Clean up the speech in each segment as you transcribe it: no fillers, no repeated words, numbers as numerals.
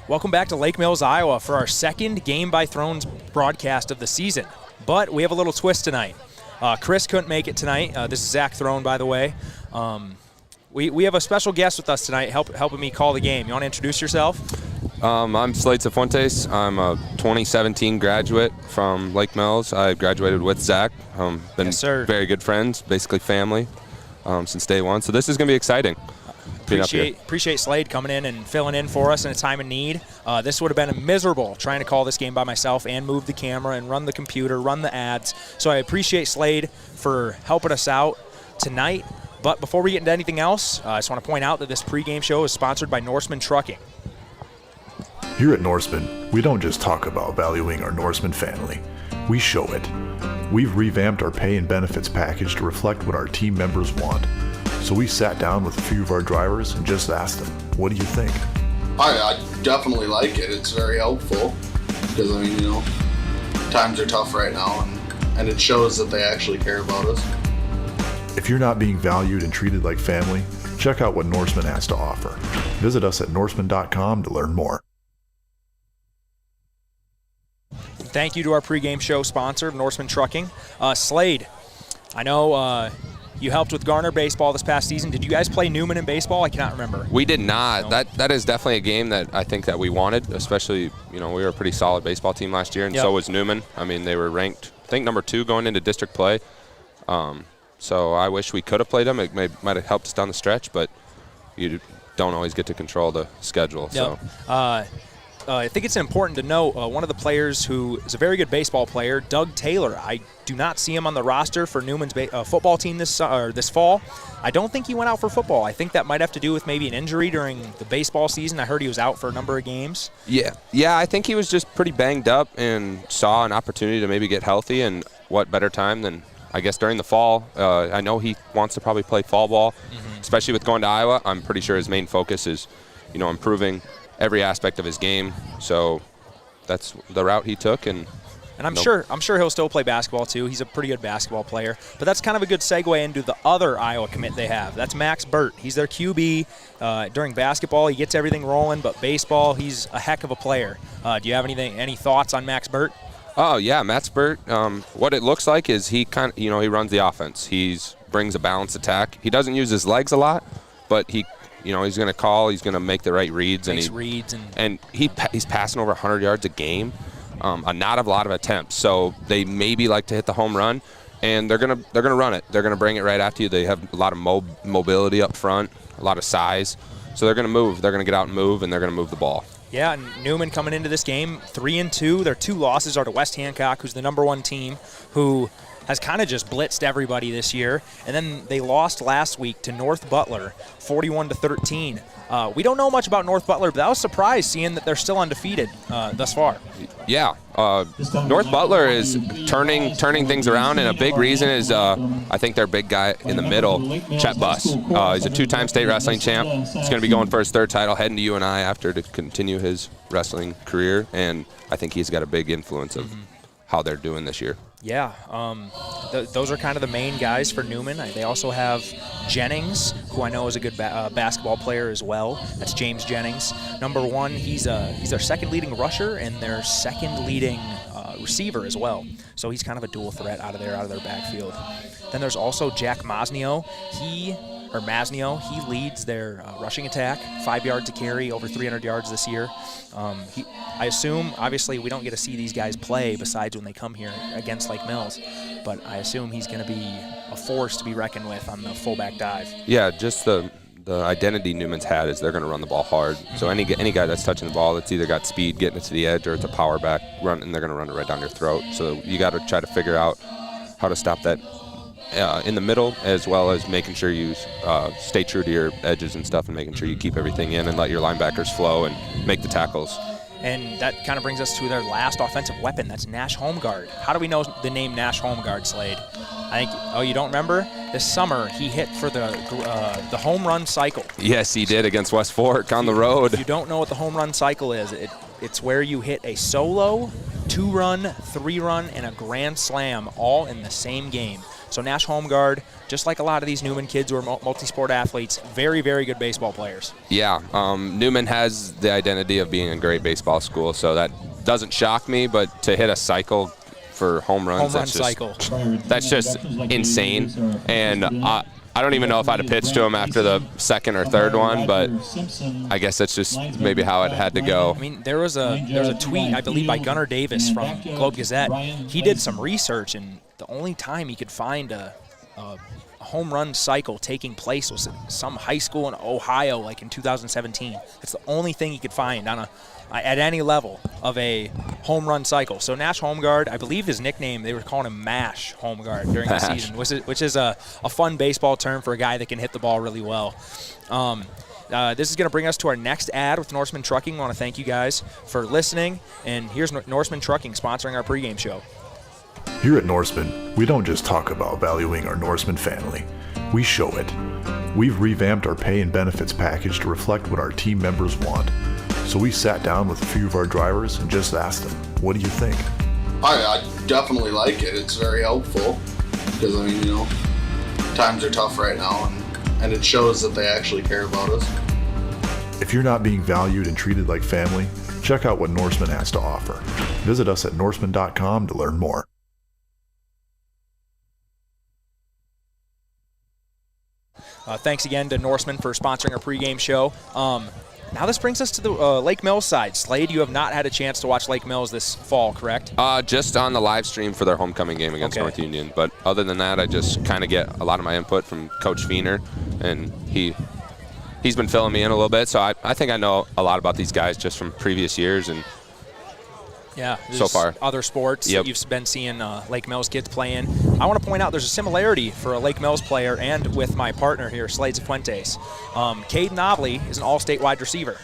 Welcome back to Lake Mills, Iowa for our second Game by Thrones broadcast of the season. But we have a little twist tonight. Chris couldn't make it tonight. This is Zach Throne, by the way. We have a special guest with us tonight helping me call the game. You want to introduce yourself? I'm Slade Cifuentes. I'm a 2017 graduate from Lake Mills. I graduated with Zach. Been very good friends, basically family, since day one. So this is going to be exciting. Appreciate Slade coming in and filling in for us in a time of need. This would have been miserable trying to call this game by myself and move the camera and run the computer, run the ads. So I appreciate Slade for helping us out tonight. But before we get into anything else, I just want to point out that this pregame show is sponsored by Norseman Trucking. Here at Norseman, we don't just talk about valuing our Norseman family. We show it. We've revamped our pay and benefits package to reflect what our team members want. So we sat down with a few of our drivers and just asked them, what do you think? I definitely like it. It's very helpful because, I mean, you know, times are tough right now, and it shows that they actually care about us. If you're not being valued and treated like family, check out what Norseman has to offer. Visit us at norseman.com to learn more. Thank you to our pregame show sponsor, Norseman Trucking. Slade, I know you helped with Garner baseball this past season. Did you guys play Newman in baseball? I cannot remember. We did not. No. That is definitely a game that I think that we wanted, especially, you know, we were a pretty solid baseball team last year, and so was Newman. I mean, they were ranked, I think, number 2 going into district play. So I wish we could have played them. It might have helped us down the stretch, but you don't always get to control the schedule. Yep. So. I think it's important to note one of the players who is a very good baseball player, Doug Taylor. I do not see him on the roster for Newman's football team this fall. I don't think he went out for football. I think that might have to do with maybe an injury during the baseball season. I heard he was out for a number of games. Yeah, I think he was just pretty banged up and saw an opportunity to maybe get healthy, and what better time than, I guess, during the fall. I know he wants to probably play fall ball, especially with going to Iowa. I'm pretty sure his main focus is, you know, improving every aspect of his game. So that's the route he took, and I'm sure he'll still play basketball too. He's a pretty good basketball player. But that's kind of a good segue into the other Iowa commit they have. That's Max Burt. He's their QB. During basketball, he gets everything rolling, but baseball, he's a heck of a player. Do you have any thoughts on Max Burt? Oh yeah, Max Burt. What it looks like is he he runs the offense. He brings a balanced attack. He doesn't use his legs a lot, but he's going to call. He's going to make the right reads. He's passing over 100 yards a game, not a lot of attempts. So they maybe like to hit the home run, and they're gonna run it. They're gonna bring it right after you. They have a lot of mobility up front, a lot of size. So they're gonna move. They're gonna get out and move, and they're gonna move the ball. Yeah, and Newman coming into this game 3-2. Their 2 losses are to West Hancock, who's the #1 team, who has kind of just blitzed everybody this year. And then they lost last week to North Butler, 41-13. We don't know much about North Butler, but I was surprised seeing that they're still undefeated thus far. Yeah, North Butler is turning things around, and a big reason is I think their big guy in the middle, Chet Buss. He's a 2-time state wrestling champ. He's going to be going for his 3rd title, heading to UNI after to continue his wrestling career, and I think he's got a big influence of how they're doing this year. Yeah, those are kind of the main guys for Newman. They also have Jennings, who I know is a good basketball player as well. That's James Jennings. #1, he's their 2nd leading rusher and their 2nd leading receiver as well. So he's kind of a dual threat out of their backfield. Then there's also Jack Masnio. He leads their rushing attack, 5 yards a carry, over 300 yards this year. I assume, obviously, we don't get to see these guys play besides when they come here against Lake Mills, but I assume he's going to be a force to be reckoned with on the fullback dive. Yeah, just the identity Newman's had is they're going to run the ball hard. So any guy that's touching the ball, that's either got speed getting it to the edge or it's a power back run, and they're going to run it right down your throat. So you got to try to figure out how to stop that in the middle, as well as making sure you stay true to your edges and stuff, and making sure you keep everything in and let your linebackers flow and make the tackles. And that kind of brings us to their last offensive weapon. That's Nash Homeguard. How do we know the name Nash Homeguard, Slade? You don't remember? This summer, he hit for the home run cycle. Yes, he did against West Fork on the road. If you don't know what the home run cycle is, it's where you hit a solo, 2-run, 3-run, and a grand slam all in the same game. So Nash Homeguard, just like a lot of these Newman kids who are multi-sport athletes, very, very good baseball players. Yeah, Newman has the identity of being a great baseball school, so that doesn't shock me, but to hit a cycle for home runs, that's just insane. And I don't even know if I'd have pitched to him after the second or third one, but I guess that's just maybe how it had to go. I mean, there was a tweet, I believe, by Gunnar Davis from Globe Gazette. He did some research, and the only time he could find a home run cycle taking place was at some high school in Ohio, like in 2017. It's the only thing he could find on at any level of a home run cycle. So Nash Homeguard, I believe his nickname, they were calling him Mash Homeguard during the season, which is a fun baseball term for a guy that can hit the ball really well. This is going to bring us to our next ad with Norseman Trucking. I want to thank you guys for listening, and here's Norseman Trucking sponsoring our pregame show. Here at Norseman, we don't just talk about valuing our Norseman family, we show it. We've revamped our pay and benefits package to reflect what our team members want. So we sat down with a few of our drivers and just asked them, what do you think? I definitely like it. It's very helpful because, I mean, times are tough right now, and it shows that they actually care about us. If you're not being valued and treated like family, check out what Norseman has to offer. Visit us at norseman.com to learn more. Thanks again to Norseman for sponsoring our pregame show. Now this brings us to the Lake Mills side. Slade, you have not had a chance to watch Lake Mills this fall, correct? Just on the live stream for their homecoming game against North Union. But other than that, I just kind of get a lot of my input from Coach Feener, and he's been filling me in a little bit. So I think I know a lot about these guys just from previous years. And yeah, so far. Other sports that you've been seeing Lake Mills kids playing. I want to point out there's a similarity for a Lake Mills player and with my partner here, Slade Fuentes. Caden Nobley is an all-state wide receiver.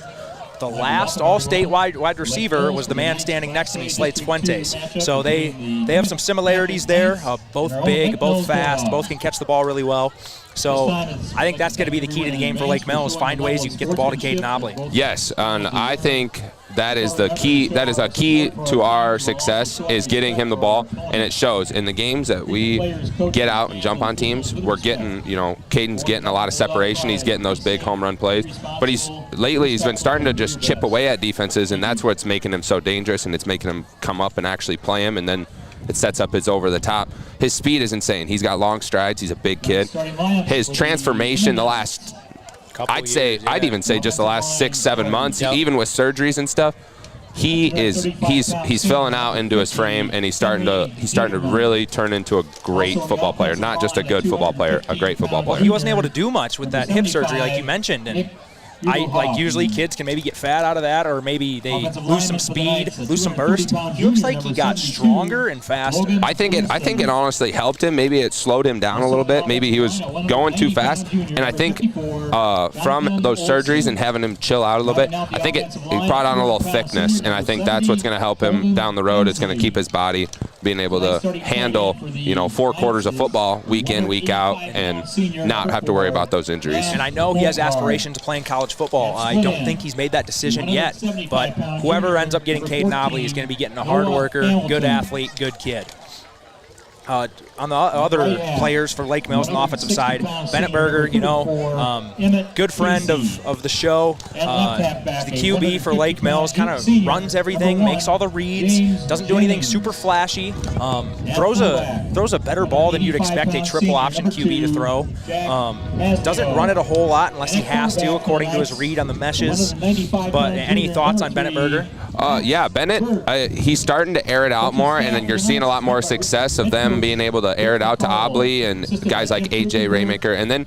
The last all-state wide receiver was the man standing next to me, Slade Fuentes. So they have some similarities there. Both big, both fast, both can catch the ball really well. So I think that's going to be the key to the game for Lake Mills. Find ways you can get the ball to Caden Nobley. Yes, and I think that is the key. That is a key to our success, is getting him the ball, and it shows in the games that we get out and jump on teams. We're getting, Caden's getting a lot of separation. He's getting those big home run plays, but lately he's been starting to just chip away at defenses, and that's what's making him so dangerous, and it's making him come up and actually play him, and then it sets up his over the top. His speed is insane. He's got long strides. He's a big kid. His transformation the last, I'd even say just the last 6-7 months, even with surgeries and stuff, he's filling out into his frame, and he's starting to really turn into a great football player. Not just a good football player, a great football player. He wasn't able to do much with that hip surgery, like you mentioned, and usually kids can maybe get fat out of that, or maybe they lose some speed, lose some burst. He looks like he got stronger and faster. I think it honestly helped him. Maybe it slowed him down a little bit. Maybe he was going too fast. And I think from those surgeries and having him chill out a little bit, I think it brought on a little thickness, and I think that's what's going to help him down the road. It's going to keep his body being able to handle 4 quarters of football week in, week out, and not have to worry about those injuries. And I know he has aspirations of playing college football. I don't think he's made that decision yet, but whoever ends up getting Caden Nobley is going to be getting a hard worker, good athlete, good kid. On the other players for Lake Mills on the offensive side, Bennett Berger, good friend of the show. The QB for Lake Mills, kind of runs everything, makes all the reads, doesn't do anything super flashy, throws a better ball than you'd expect a triple option QB to throw. Doesn't run it a whole lot unless he has to, according to his read on the meshes. But any thoughts on Bennett Berger? Yeah, Bennett, he's starting to air it out more, and then you're seeing a lot more success of them being able to air it out to Obley and guys like AJ Raymaker. And then,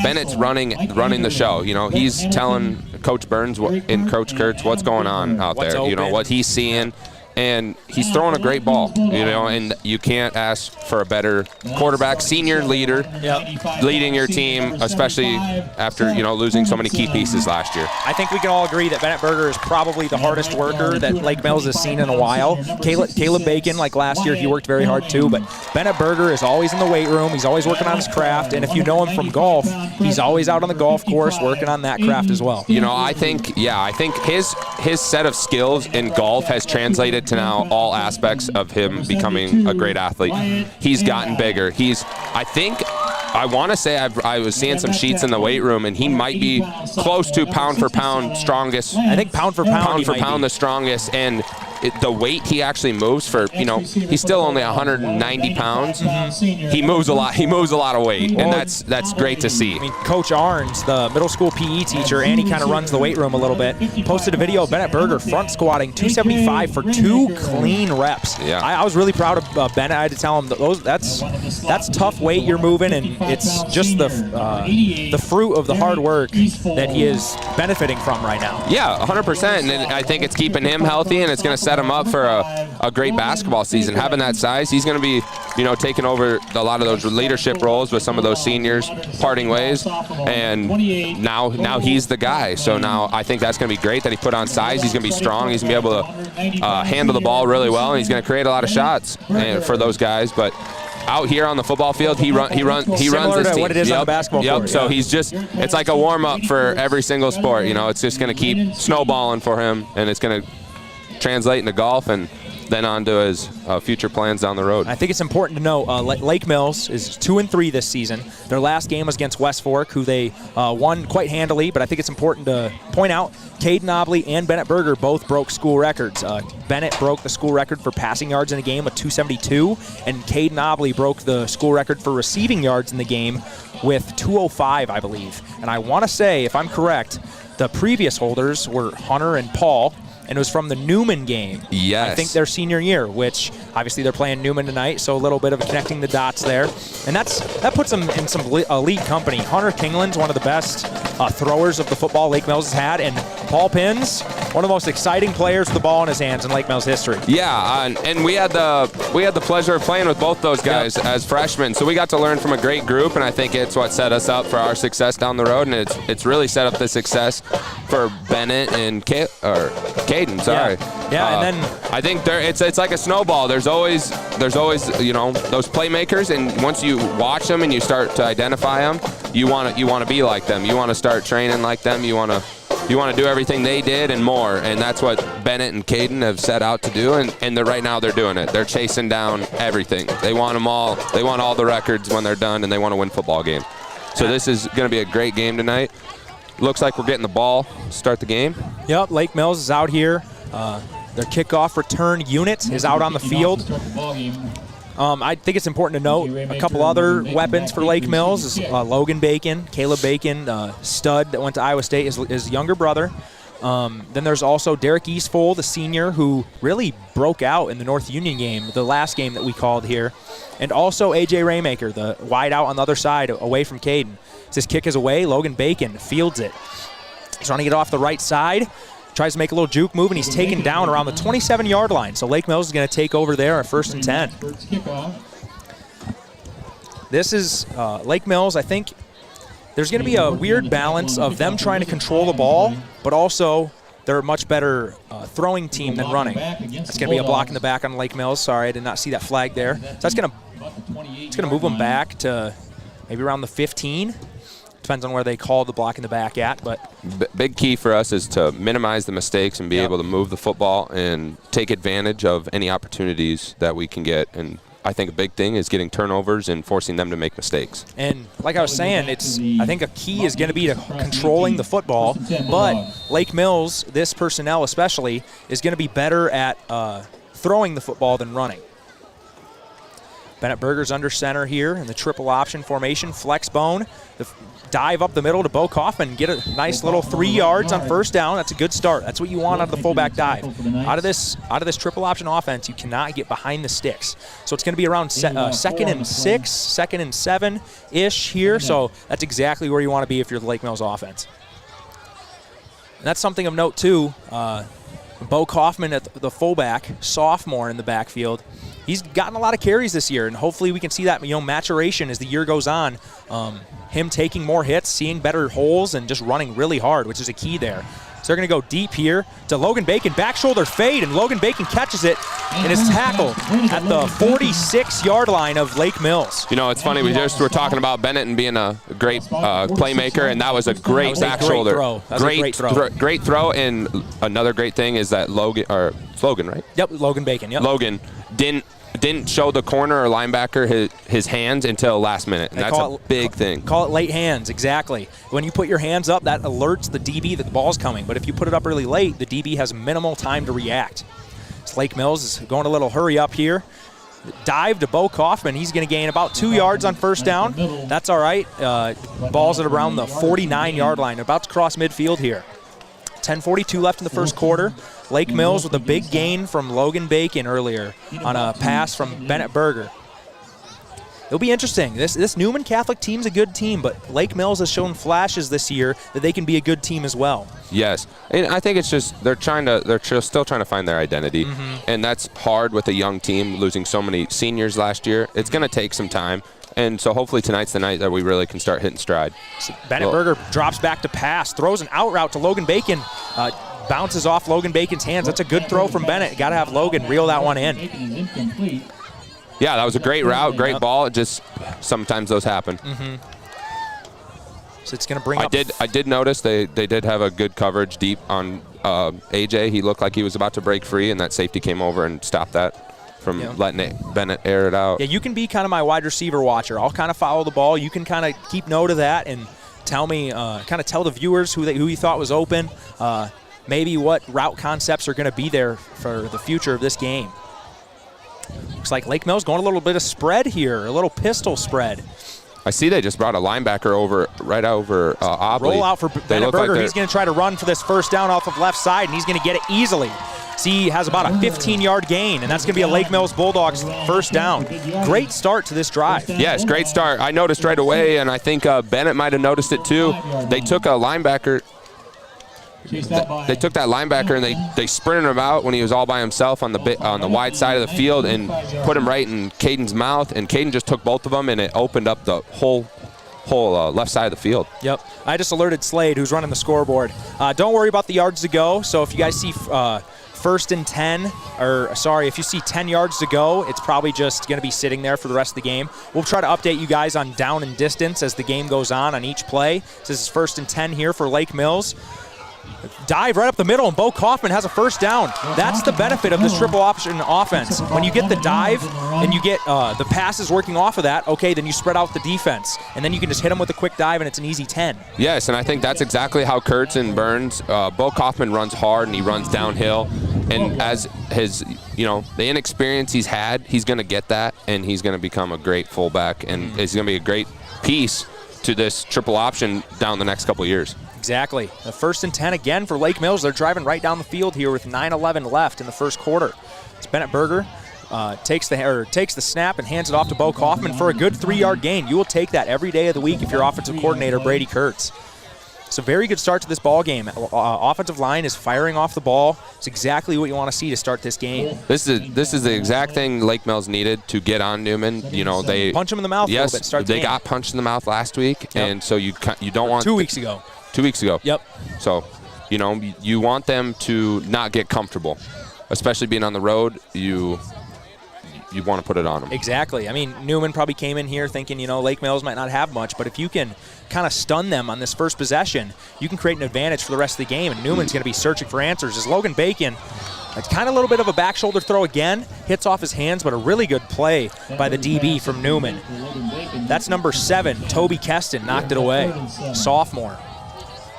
Bennett's running the show. He's telling Coach Burns and Coach Kurtz what's going on out there, what he's seeing. And he's throwing a great ball, and you can't ask for a better quarterback, senior leader, leading your team, especially after, losing so many key pieces last year. I think we can all agree that Bennett Berger is probably the hardest worker that Lake Mills has seen in a while. Caleb Bacon, like last year, he worked very hard too, but Bennett Berger is always in the weight room. He's always working on his craft, and if you know him from golf, he's always out on the golf course working on that craft as well. I think his set of skills in golf has translated credit to now all aspects of him becoming a great athlete. He's gotten bigger. I want to say I was seeing some sheets in the weight room, and he might be close to pound for pound strongest. I think pound for pound the strongest, and the weight he actually moves for, he's still only 190 pounds. He moves a lot. He moves a lot of weight, and that's great to see. I mean, Coach Arns, the middle school PE teacher, and he kind of runs the weight room a little bit, posted a video of Bennett Berger front squatting 275 for 2 clean reps. Yeah. I was really proud of Bennett. I had to tell him that's tough weight you're moving, and it's just the fruit of the hard work that he is benefiting from right now. Yeah, 100%, and I think it's keeping him healthy, and it's going to set him up for a great basketball season. Having that size, he's going to be, taking over a lot of those leadership roles with some of those seniors parting ways, and now he's the guy. So now I think that's going to be great that he put on size. He's going to be strong. He's going to be able to handle the ball really well, and he's going to create a lot of shots for those guys. But out here on the football field, he runs this team. What it is on the basketball court. So it's like a warm up for every single sport. It's just going to keep snowballing for him, and it's going to translate into golf and then on to his future plans down the road. I think it's important to know Lake Mills is 2-3 this season. Their last game was against West Fork, who they won quite handily, but I think it's important to point out Caden Obley and Bennett Berger both broke school records. Bennett broke the school record for passing yards in a game with 272, and Caden Obley broke the school record for receiving yards in the game with 205, I believe. And I want to say, if I'm correct, the previous holders were Hunter and Paul, and it was from the Newman game. Yes. I think their senior year, which obviously they're playing Newman tonight, so a little bit of connecting the dots there. And that puts them in some elite company. Hunter Kingland's one of the best throwers of the football Lake Mills has had, and Paul Pins, one of the most exciting players with the ball in his hands in Lake Mills history. Yeah, and we had the pleasure of playing with both those guys as freshmen, so we got to learn from a great group, and I think it's what set us up for our success down the road, and it's really set up the success for Bennett and Caden. Sorry. Yeah, and then I think it's like a snowball. There's always those playmakers, and once you watch them and you start to identify them, you want to be like them. You want to start training like them. You want to do everything they did and more, and that's what Bennett and Caden have set out to do, and right now they're doing it. They're chasing down everything. They want them all. They want all the records when they're done, and they want to win football game. So this is going to be a great game tonight. Looks like we're getting the ball to start the game. Yep, Lake Mills is out here. Their kickoff return unit is out on the field. I think it's important to note a couple other weapons for Lake Mills is Logan Bacon, Caleb Bacon, stud that went to Iowa State, his younger brother. Then there's also Derek Eastfold, the senior, who really broke out in the North Union game, the last game that we called here. And also A.J. Raymaker, the wide out on the other side, away from Caden. As his kick is away, Logan Bacon fields it. He's running it off the right side, tries to make a little juke move, and he's taken down around the 27-yard line. So Lake Mills is going to take over there at 1st and 10. This is Lake Mills. I think there's going to be a weird balance of them trying to control the ball, but also they're a much better throwing team than running. That's going to be a block in the back on Lake Mills. Sorry, I did not see that flag there. So that's going to move them back to maybe around the 15. Depends on where they call the block in the back at. But big key for us is to minimize the mistakes and be able to move the football and take advantage of any opportunities that we can get. And I think a big thing is getting turnovers and forcing them to make mistakes. And like I was saying, I think a key is going to be to controlling the football. But Lake Mills, this personnel especially, is going to be better at throwing the football than running. Bennett Berger's under center here in the triple option formation, flex bone. The dive up the middle to Bo Kaufman, get a nice little 3 yards on first down. That's a good start. That's what you want out of the fullback dive. Out of this triple option offense, you cannot get behind the sticks. So it's going to be around 2nd and 6, 2nd and 7-ish here. So that's exactly where you want to be if you're the Lake Mills offense. And that's something of note too. Bo Kaufman at the fullback, sophomore in the backfield. He's gotten a lot of carries this year, and hopefully we can see that maturation as the year goes on. Him taking more hits, seeing better holes, and just running really hard, which is a key there. So they're going to go deep here to Logan Bacon, back shoulder fade, and Logan Bacon catches it and is tackled at the 46-yard line of Lake Mills. It's funny, we just were talking about Bennett and being a great playmaker, and that was a great back shoulder. Great throw. Great throw. And another great thing is that It's Logan, right? Yep, Logan Bacon. Yep. Logan didn't show the corner or linebacker his hands until last minute, and that's a big thing. Call it late hands, exactly. When you put your hands up, that alerts the DB that the ball's coming. But if you put it up really late, the DB has minimal time to react. So Lake Mills is going a little hurry up here. Dive to Bo Kaufman. He's going to gain about 2 yards on first down. That's all right. Ball's at around the 49-yard line. About to cross midfield here. 10:42 left in the first quarter. Lake Mills with a big gain from Logan Bacon earlier on a pass from Bennett Berger. It'll be interesting. This Newman Catholic team's a good team, but Lake Mills has shown flashes this year that they can be a good team as well. Yes, and I think it's just they're still trying to find their identity, and that's hard with a young team losing so many seniors last year. It's going to take some time, and so hopefully tonight's the night that we really can start hitting stride. So Bennett Berger drops back to pass, throws an out route to Logan Bacon, bounces off Logan Bacon's hands. That's a good throw from Bennett. Got to have Logan reel that one in. Yeah, that was a great route, great ball. It just sometimes those happen. So it's going to bring up. I did notice they did have a good coverage deep on AJ. He looked like he was about to break free, and that safety came over and stopped that from letting Bennett air it out. Yeah, you can be kind of my wide receiver watcher. I'll kind of follow the ball. You can kind of keep note of that and tell me, kind of tell the viewers who you thought was open, maybe what route concepts are going to be there for the future of this game. Looks like Lake Mills going a little bit of spread here, a little pistol spread. I see they just brought a linebacker right over Obley. Roll out for Bennett Berger. He's going to try to run for this first down off of left side, and he's going to get it easily. See, he has about a 15-yard gain, and that's going to be a Lake Mills Bulldogs first down. Great start to this drive. Yes, great start. I noticed right away, and I think Bennett might have noticed it too. They took a linebacker. They took that linebacker and they sprinted him out when he was all by himself on the wide side of the field and put him right in Caden's mouth, and Caden just took both of them, and it opened up the whole left side of the field. Yep. I just alerted Slade, who's running the scoreboard. Don't worry about the yards to go. So if you guys see first and 10, if you see 10 yards to go, it's probably just going to be sitting there for the rest of the game. We'll try to update you guys on down and distance as the game goes on each play. So this is first and 10 here for Lake Mills. Dive right up the middle, and Bo Kaufman has a first down. That's the benefit of this triple option offense. When you get the dive and you get the passes working off of that, okay, then you spread out the defense, and then you can just hit them with a quick dive, and it's an easy 10. Yes, and I think that's exactly how Kurtz and Burns, Bo Kaufman runs hard, and he runs downhill, and as his, the inexperience he's had, he's going to get that, and he's going to become a great fullback, and he's going to be a great piece to this triple option down the next couple of years. Exactly. The first and 10 again for Lake Mills. They're driving right down the field here with 9:11 left in the first quarter. It's Bennett Berger takes the snap and hands it off to Bo Kaufman for a good 3-yard gain. You will take that every day of the week if you're offensive coordinator Brady Kurtz. It's a very good start to this ball game. Offensive line is firing off the ball. It's exactly what you want to see to start this game. This is the exact thing Lake Mills needed to get on Newman. They punch him in the mouth a little bit. Start the game. Got punched in the mouth last week, and so you don't want 2 weeks ago. 2 weeks ago. Yep. So, you want them to not get comfortable, especially being on the road. You want to put it on them. Exactly. I mean, Newman probably came in here thinking, Lake Mills might not have much, but if you can kind of stun them on this first possession, you can create an advantage for the rest of the game, and Newman's going to be searching for answers. As Logan Bacon, it's kind of a little bit of a back shoulder throw again, hits off his hands, but a really good play by the DB from Newman. That's number 7, Toby Keston, knocked it away, sophomore.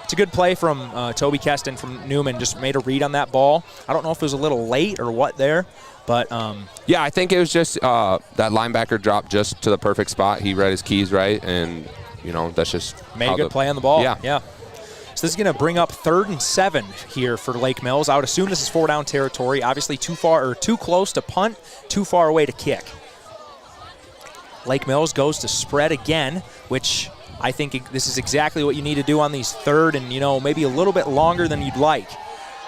It's a good play from Toby Keston from Newman. Just made a read on that ball. I don't know if it was a little late or what there, but yeah, I think it was just that linebacker dropped just to the perfect spot. He read his keys right, and that's just made a good play on the ball. Yeah. So this is going to bring up 3rd and 7 here for Lake Mills. I would assume this is 4-down territory. Obviously too close to punt, too far away to kick. Lake Mills goes to spread again, which I think this is exactly what you need to do on these 3rd and, maybe a little bit longer than you'd like.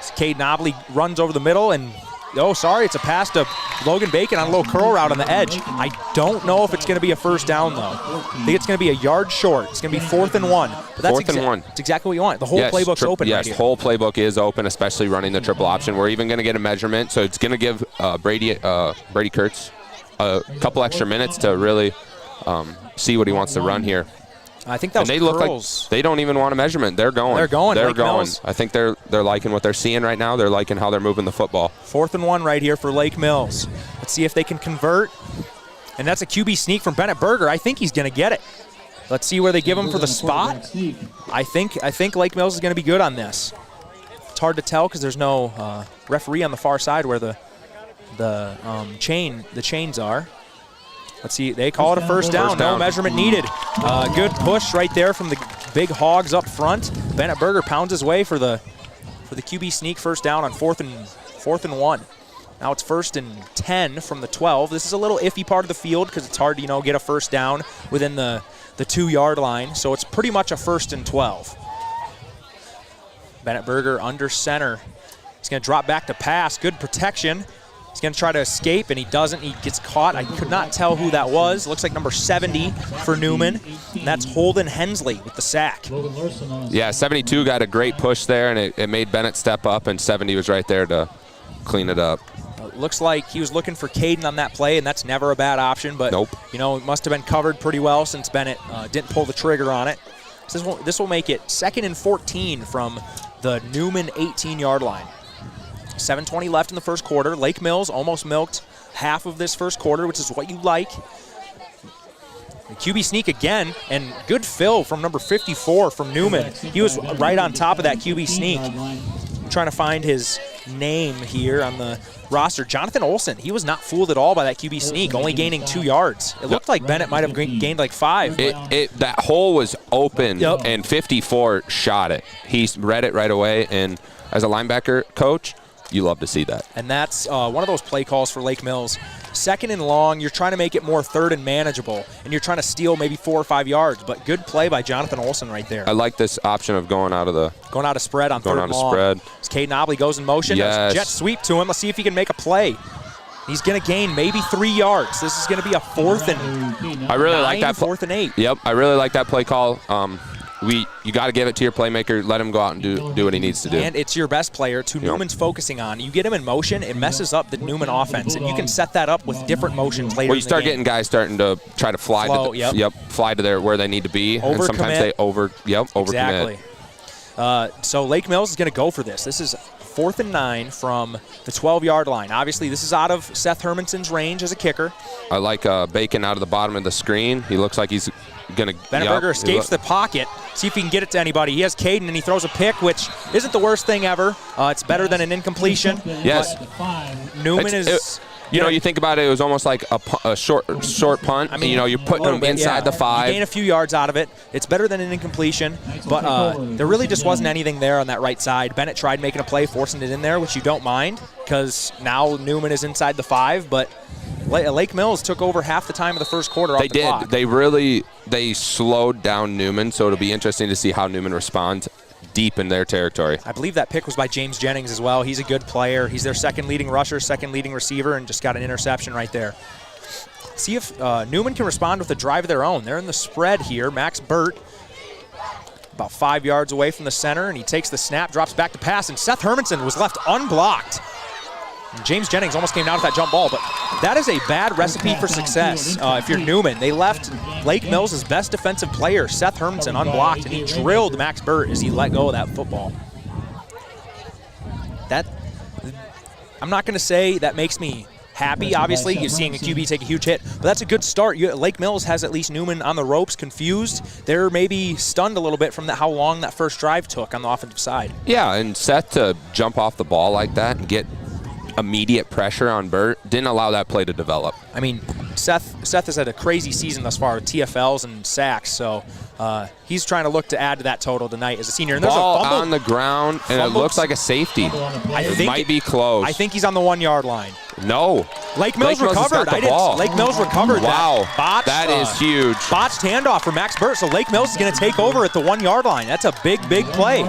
So Caden Obley runs over the middle, and, it's a pass to Logan Bacon on a little curl route on the edge. I don't know if it's going to be a first down, though. I think it's going to be a yard short. It's going to be 4th and 1. But that's 4th and 1. It's exactly what you want. The whole playbook's open right here. Yes, the whole playbook is open, especially running the triple option. We're even going to get a measurement, so it's going to give Brady Kurtz a couple extra minutes to really see what he wants to run here. I think that was and they look curls. like they don't even want a measurement. They're going. They're going. They're Lake going. Mills. I think they're liking what they're seeing right now. They're liking how they're moving the football. 4th and 1 right here for Lake Mills. Let's see if they can convert. And that's a QB sneak from Bennett Berger. I think he's going to get it. Let's see where they give him for the spot. I think Lake Mills is going to be good on this. It's hard to tell because there's no referee on the far side where the chains are. Let's see. They call it a first down. No measurement needed. Good push right there from the big hogs up front. Bennett Berger pounds his way for the QB sneak first down on 4th and 1. Now it's 1st and 10 from the 12. This is a little iffy part of the field because it's hard to get a first down within the 2-yard line. So it's pretty much a 1st and 12. Bennett Berger under center. He's going to drop back to pass. Good protection. He's going to try to escape, and he doesn't. He gets caught. I could not tell who that was. Looks like number 70 for Newman, and that's Holden Hensley with the sack. Yeah, 72 got a great push there, and it made Bennett step up, and 70 was right there to clean it up. Looks like he was looking for Caden on that play, and that's never a bad option, but nope. It must have been covered pretty well since Bennett didn't pull the trigger on it. This will make it 2nd and 14 from the Newman 18-yard line. 7:20 left in the first quarter. Lake Mills almost milked half of this first quarter, which is what you like. The QB sneak again, and good fill from number 54 from Newman. He was right on top of that QB sneak. I'm trying to find his name here on the roster. Jonathan Olson, he was not fooled at all by that QB sneak, only gaining 2 yards. It looked like Bennett might have gained like 5. That hole was open, and 54 shot it. He read it right away, and as a linebacker coach, you love to see that. And that's one of those play calls for Lake Mills. 2nd and long, you're trying to make it more 3rd and manageable, and you're trying to steal maybe 4 or 5 yards, but good play by Jonathan Olson right there. I like this option of going out of spread on 3rd and long. Spread. As Caden Obley goes in motion, yes. Jet sweep to him. Let's see if he can make a play. He's going to gain maybe 3 yards. This is going to be a 4th and I really like that 4th and 8. Yep, I really like that play call. You got to give it to your playmaker. Let him go out and do what he needs to do. And it's your best player to Newman's focusing on. You get him in motion, it messes up the Newman offense, and you can set that up with different motions later. Well, you start getting guys starting to try to fly fly to where they need to be, and sometimes they overcommit. Exactly. So Lake Mills is going to go for this. This is 4th and 9 from the 12-yard line. Obviously, this is out of Seth Hermanson's range as a kicker. I like Bacon out of the bottom of the screen. He looks like he's going to. Bennett Berger escapes the pocket. See if he can get it to anybody. He has Caden, and he throws a pick, which isn't the worst thing ever. It's better than an incompletion. Yes. Newman is. You think about it, it was almost like a short punt. I mean, you're putting them inside the 5. You gain a few yards out of it. It's better than an incompletion, but there really just wasn't anything there on that right side. Bennett tried making a play, forcing it in there, which you don't mind, because now Newman is inside the 5, but Lake Mills took over half the time of the first quarter off the clock. They slowed down Newman, so it'll be interesting to see how Newman responds deep in their territory. I believe that pick was by James Jennings as well. He's a good player. He's their 2nd leading rusher, 2nd leading receiver, and just got an interception right there. See if Newman can respond with a drive of their own. They're in the spread here. Max Burt about 5 yards away from the center, and he takes the snap, drops back to pass, and Seth Hermanson was left unblocked. And James Jennings almost came down with that jump ball, but that is a bad recipe for success if you're Newman. They left Lake Mills' best defensive player, Seth Hermanson, unblocked, and he drilled Max Burt as he let go of that football. I'm not going to say that makes me happy. Obviously, you're seeing a QB take a huge hit, but that's a good start. Lake Mills has at least Newman on the ropes, confused. They're maybe stunned a little bit from how long that first drive took on the offensive side. Yeah, and Seth to jump off the ball like that and get immediate pressure on Burt didn't allow that play to develop. I mean, Seth has had a crazy season thus far with TFLs and sacks, so he's trying to look to add to that total tonight as a senior. And there's ball a fumble on the ground, and it looks like a safety. It might be close. I think he's on the 1-yard line. No. Lake Mills recovered. Lake Mills recovered. Wow. That is huge. Botched handoff for Max Burt. So Lake Mills is going to take over at the 1-yard line. That's a big play.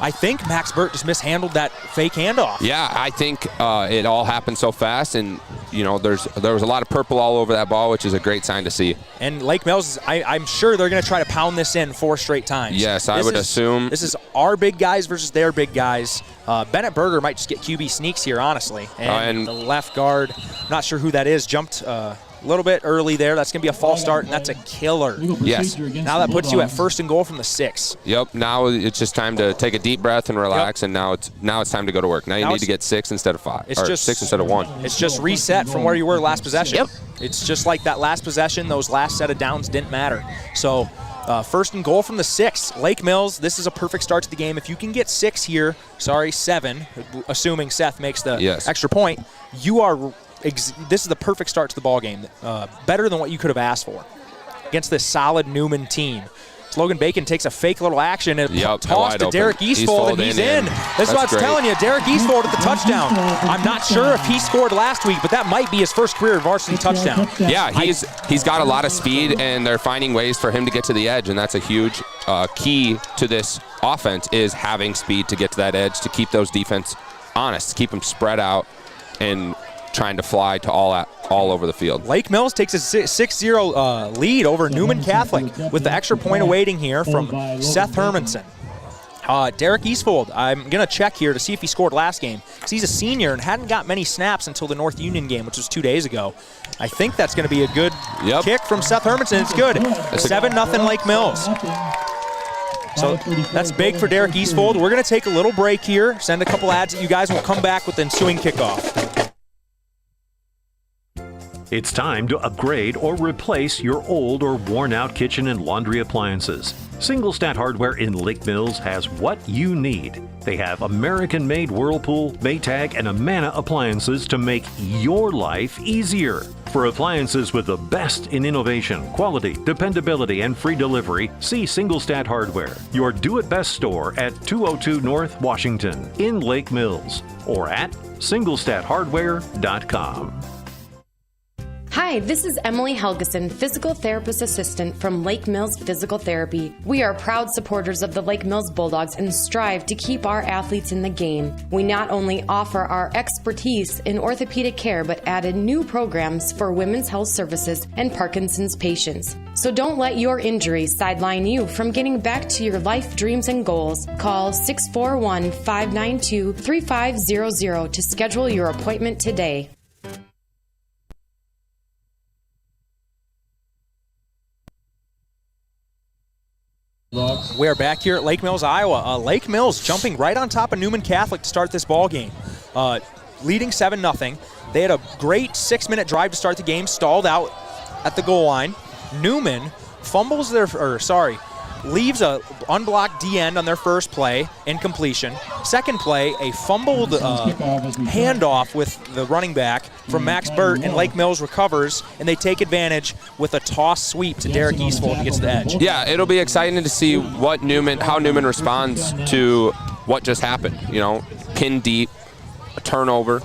I think Max Burt just mishandled that fake handoff. Yeah, I think it all happened so fast, and there was a lot of purple all over that ball, which is a great sign to see. And Lake Mills, I'm sure they're going to try to pound this in 4 straight times. Yes, I would assume. This is our big guys versus their big guys. Bennett Berger might just get QB sneaks here, honestly. And the left guard, not sure who that is, jumped a little bit early there. That's going to be a false start, and that's a killer. Yes. Now that puts you at 1st and goal from the 6. Yep. Now it's just time to take a deep breath and relax, and now it's time to go to work. Now you need to get 6 instead of 5, or 6 instead of 1. It's just reset from where you were last possession. Yep. It's just like that last possession. Those last set of downs didn't matter. So 1st and goal from the 6. Lake Mills, this is a perfect start to the game. If you can get 6 here, 7, assuming Seth makes the extra point, you are. This is the perfect start to the ball game. Better than what you could have asked for against this solid Newman team. Logan Bacon takes a fake little action and toss to Derek Eastfold, and he's in. This is what I was telling you. Derek Eastfold at the touchdown. I'm not sure if he scored last week, but that might be his first career varsity touchdown. Yeah, he's got a lot of speed, and they're finding ways for him to get to the edge, and that's a huge key to this offense is having speed to get to that edge, to keep those defense honest, to keep them spread out and trying to fly to all over the field. Lake Mills takes a 6-0 lead over Newman Catholic with the extra point awaiting here from Seth Hermanson. Derek Eastfold, I'm going to check here to see if he scored last game, because he's a senior and hadn't got many snaps until the North Union game, which was 2 days ago. I think that's going to be a good kick from Seth Hermanson. It's good. 7-0 Lake Mills. So that's big for Derek Eastfold. We're going to take a little break here, send a couple ads that you guys will come back with the ensuing kickoff. It's time to upgrade or replace your old or worn-out kitchen and laundry appliances. Single Stat Hardware in Lake Mills has what you need. They have American-made Whirlpool, Maytag, and Amana appliances to make your life easier. For appliances with the best in innovation, quality, dependability, and free delivery, see Single Stat Hardware, your do-it-best store at 202 North Washington in Lake Mills, or at singlestathardware.com. Hi, this is Emily Helgeson, Physical Therapist Assistant from Lake Mills Physical Therapy. We are proud supporters of the Lake Mills Bulldogs and strive to keep our athletes in the game. We not only offer our expertise in orthopedic care, but added new programs for women's health services and Parkinson's patients. So don't let your injury sideline you from getting back to your life dreams and goals. Call 641-592-3500 to schedule your appointment today. We are back here at Lake Mills, Iowa. Lake Mills jumping right on top of Newman Catholic to start this ball game, leading 7-0. They had a great 6-minute drive to start the game, stalled out at the goal line. Newman leaves a unblocked D-end on their first play, incompletion. Second play, a fumbled handoff with the running back from Max Burt, and Lake Mills recovers, and they take advantage with a toss sweep to Derek Eastfold to get to the edge. Yeah, it'll be exciting to see how Newman responds to what just happened. You know, pin deep, a turnover,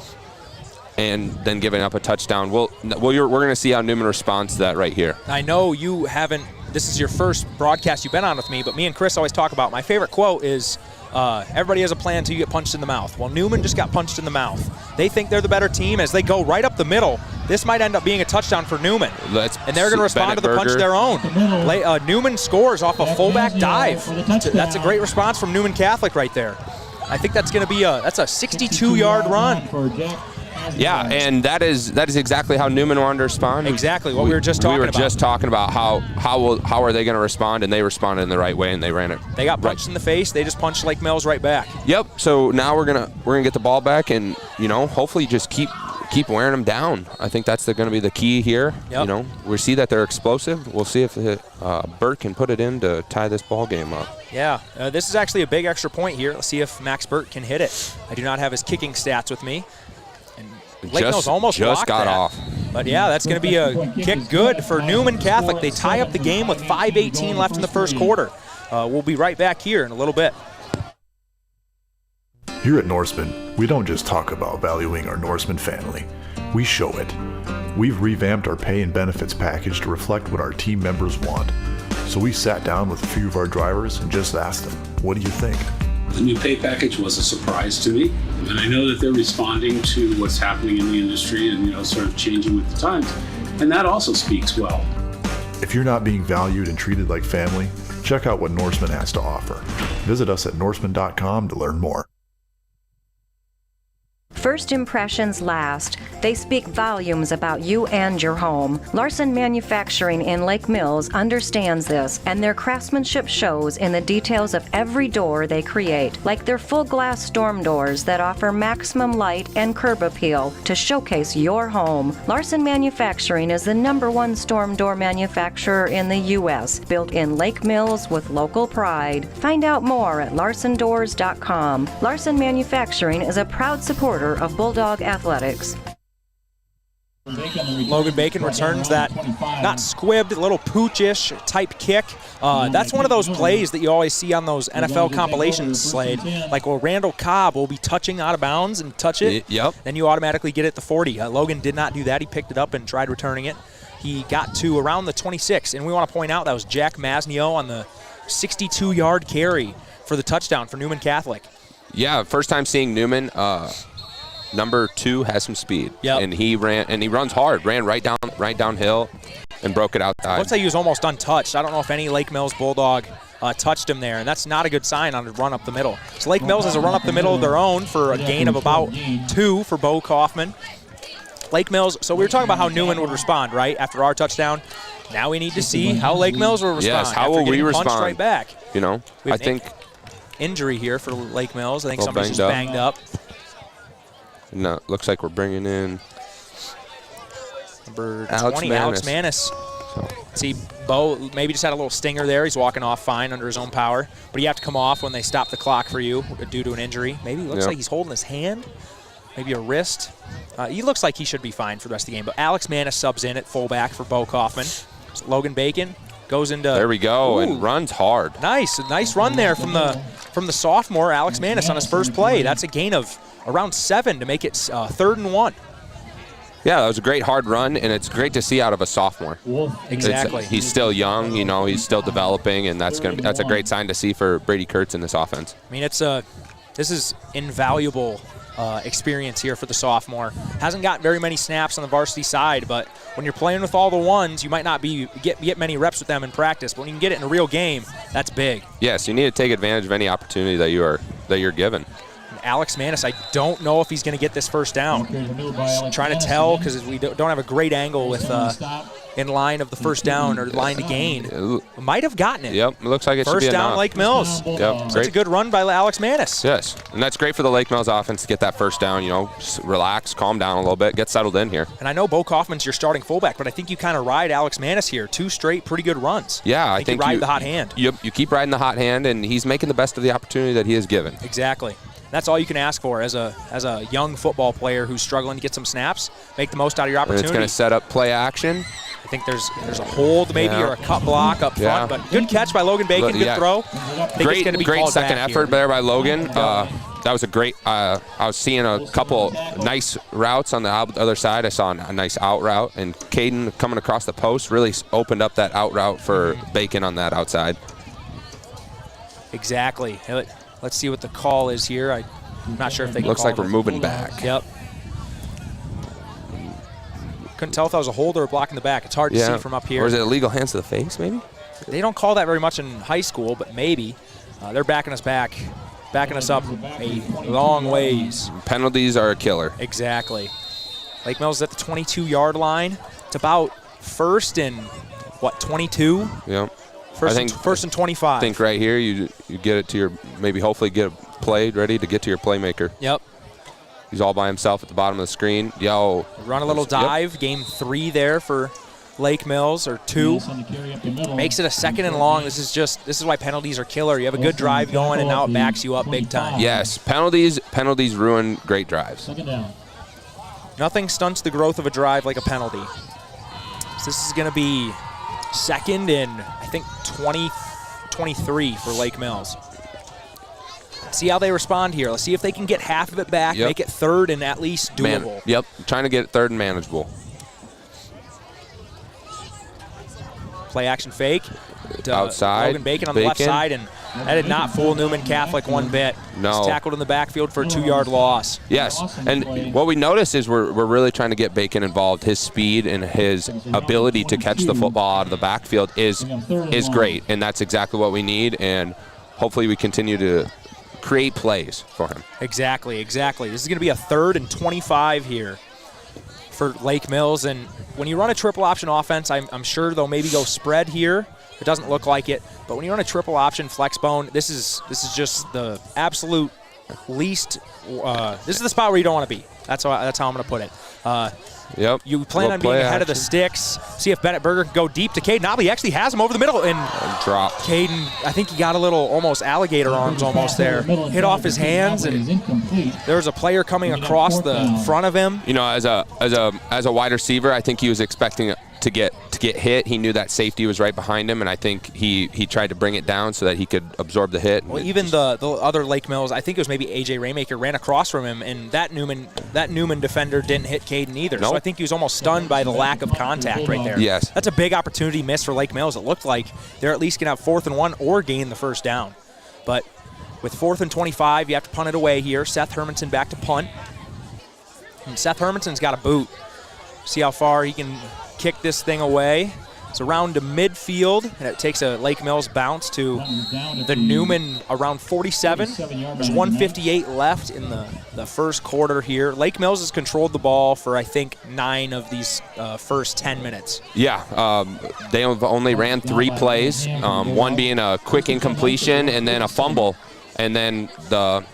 and then giving up a touchdown. We're going to see how Newman responds to that right here. I know you haven't. This is your first broadcast you've been on with me, but me and Chris always talk about, my favorite quote is, everybody has a plan until you get punched in the mouth. Well, Newman just got punched in the mouth. They think they're the better team as they go right up the middle. This might end up being a touchdown for Newman. And they're going to respond to the punch of their own. Newman scores off a fullback dive. That's a great response from Newman Catholic right there. I think that's going to be a 62-yard run. Yeah, and that is exactly how Newman wanted to respond. Exactly what we were just talking about. We were just talking about how are they going to respond, and they responded in the right way, and they ran it. They got punched in the face. They just punched Lake Mills right back. Yep. So now we're gonna get the ball back, and hopefully just keep wearing them down. I think that's going to be the key here. Yep. We see that they're explosive. We'll see if Burt can put it in to tie this ball game up. Yeah, this is actually a big extra point here. Let's see if Max Burt can hit it. I do not have his kicking stats with me. Lake Mills almost just got that. off. But yeah, that's going to be a kick good for Newman Catholic. They tie up the game with 5:18 left in the first quarter. We'll be right back here in a little bit. Here at Norseman, we don't just talk about valuing our Norseman family. We show it. We've revamped our pay and benefits package to reflect what our team members want. So we sat down with a few of our drivers and just asked them, what do you think? The new pay package was a surprise to me, and I know that they're responding to what's happening in the industry and sort of changing with the times, and that also speaks well. If you're not being valued and treated like family, check out what Norseman has to offer. Visit us at norseman.com to learn more. First impressions last. They speak volumes about you and your home. Larson Manufacturing in Lake Mills understands this, and their craftsmanship shows in the details of every door they create, like their full glass storm doors that offer maximum light and curb appeal to showcase your home. Larson Manufacturing is the #1 storm door manufacturer in the U.S., built in Lake Mills with local pride. Find out more at larsondoors.com. Larson Manufacturing is a proud supporter of Bulldog Athletics. Logan Bacon returns that not squibbed, a little poochish type kick. That's one of those plays that you always see on those NFL compilations, Slade. Like where Randall Cobb will be touching out of bounds and touch it. Yep. Then you automatically get it to 40. Logan did not do that. He picked it up and tried returning it. He got to around the 26, and we want to point out that was Jack Masnio on the 62-yard carry for the touchdown for Newman Catholic. Yeah, first time seeing Newman. Number 2 has some speed, and he runs hard. Ran right downhill, and broke it outside. Looks like he was almost untouched. I don't know if any Lake Mills Bulldog touched him there, and that's not a good sign on a run up the middle. So Lake Mills has a run up the middle of their own for a gain of about 2 for Bo Kaufman. Lake Mills. So we were talking about how Newman would respond right after our touchdown. Now we need to see how Lake Mills will respond. Yes, how will we respond? Punched right back. You know, I think injury here for Lake Mills. I think somebody's just banged up. No, looks like we're bringing in number 20, Alex Manis. See, Bo maybe just had a little stinger there. He's walking off fine under his own power. But you have to come off when they stop the clock for you due to an injury. Maybe it looks like he's holding his hand, maybe a wrist. He looks like he should be fine for the rest of the game. But Alex Manis subs in at fullback for Bo Kaufman. So Logan Bacon goes into. There we go, and runs hard. Nice run there from the sophomore Alex Manis on his first play. That's a gain of around 7 to make it 3rd and 1. Yeah, that was a great hard run, and it's great to see out of a sophomore. Exactly. He's still young, you know, he's still developing, and that's a great sign to see for Brady Kurtz in this offense. I mean, this is invaluable experience here for the sophomore. Hasn't got very many snaps on the varsity side, but when you're playing with all the ones, you might not get many reps with them in practice, but when you can get it in a real game, that's big. Yes, you need to take advantage of any opportunity that you're given. Alex Manis, I don't know if he's going to get this first down. Just trying to tell because we don't have a great angle with in line of the first down or line to gain. Might have gotten it. Yep, it looks like it should be enough. First down, Lake Mills. Yep, That's a good run by Alex Manis. Yes, and that's great for the Lake Mills offense to get that first down, you know, just relax, calm down a little bit, get settled in here. And I know Bo Kaufman's your starting fullback, but I think you kind of ride Alex Manis here. 2 straight pretty good runs. Yeah, I think you ride the hot hand. You keep riding the hot hand, and he's making the best of the opportunity that he is given. Exactly. That's all you can ask for as a young football player who's struggling to get some snaps. Make the most out of your opportunity. And it's going to set up play action. I think there's a hold maybe or a cut block up front, but good catch by Logan Bacon. Good throw. Great second effort there by Logan. That was a great. I was seeing a couple nice routes on the other side. I saw a nice out route, and Caden coming across the post really opened up that out route for Bacon on that outside. Exactly. Let's see what the call is here. I'm not sure if they can Looks like we're moving back. Yep. Couldn't tell if that was a hold or a block in the back. It's hard to see from up here. Or is it illegal hands to the face, maybe? They don't call that very much in high school, but maybe. They're backing us up a long ways. Penalties are a killer. Exactly. Lake Mills is at the 22-yard line. It's about first and, 22? Yep. First and 25. I think right here you get it to your, hopefully get a play ready to get to your playmaker. Yep. He's all by himself at the bottom of the screen. Run a little dive. Yep. Game 3 there for Lake Mills, or 2. Makes it a 2nd and long. This is why penalties are killer. You have a good drive going, and now it backs you up big time. Yes, penalties ruin great drives. Nothing stunts the growth of a drive like a penalty. So this is going to be 2nd and, I think, 23 for Lake Mills. See how they respond here. Let's see if they can get half of it back, make it 3rd and at least doable. Trying to get it 3rd and manageable. Play action fake. Outside. Logan Bacon on the left side, and that did not fool Newman Catholic one bit. No. He's tackled in the backfield for a 2-yard loss. Yes, and what we notice is we're really trying to get Bacon involved. His speed and his ability to catch the football out of the backfield is great, and that's exactly what we need, and hopefully we continue to create plays for him. Exactly. This is going to be a 3rd and 25 here for Lake Mills. And when you run a triple option offense, I'm sure they'll maybe go spread here. It doesn't look like it. But when you run a triple option flex bone, this is just the absolute least. This is the spot where you don't want to be. That's how I'm going to put it. Yep. You plan on being ahead of the sticks. See if Bennett Berger can go deep to Caden Nobley. He actually has him over the middle. And drop. Caden, I think he got a little almost alligator arms almost there. Hit off his hands, and there was a player coming across the front of him. You know, as a wide receiver, I think he was expecting to get hit. He knew that safety was right behind him, and I think he tried to bring it down so that he could absorb the hit. Well, even the other Lake Mills, I think it was maybe AJ Raymaker, ran across from him, and that Newman defender didn't hit Caden either. Nope. So I think he was almost stunned by the lack of contact right there. Yes. That's a big opportunity missed for Lake Mills. It looked like they're at least going to have 4th and 1 or gain the first down. But with 4th and 25, you have to punt it away here. Seth Hermanson back to punt. And Seth Hermanson's got a boot. See how far he can kick this thing away. It's around to midfield, and it takes a Lake Mills bounce to the Newman around 47. There's 1:58 left in the first quarter here. Lake Mills has controlled the ball for, I think, 9 of these first 10 minutes. Yeah, they have only ran 3 plays, one being a quick incompletion and then a fumble, and then the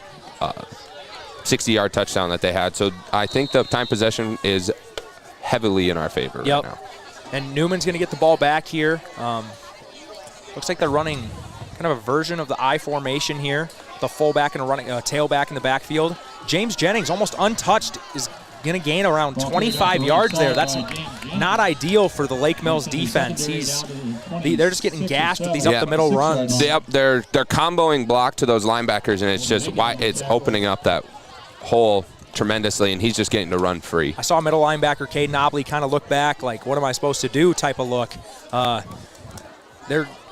60-yard touchdown that they had. So I think the time possession is heavily in our favor right now. And Newman's going to get the ball back here. Looks like they're running kind of a version of the I formation here. The fullback and a running tailback in the backfield. James Jennings, almost untouched, is going to gain around 25 yards there. That's not ideal for the Lake Mills defense. They're just getting gashed with these up the middle runs. Yep, they're comboing block to those linebackers, and it's just it's opening up that hole tremendously, and he's just getting to run free. I saw middle linebacker Caden Nobley kind of look back like, what am I supposed to do type of look.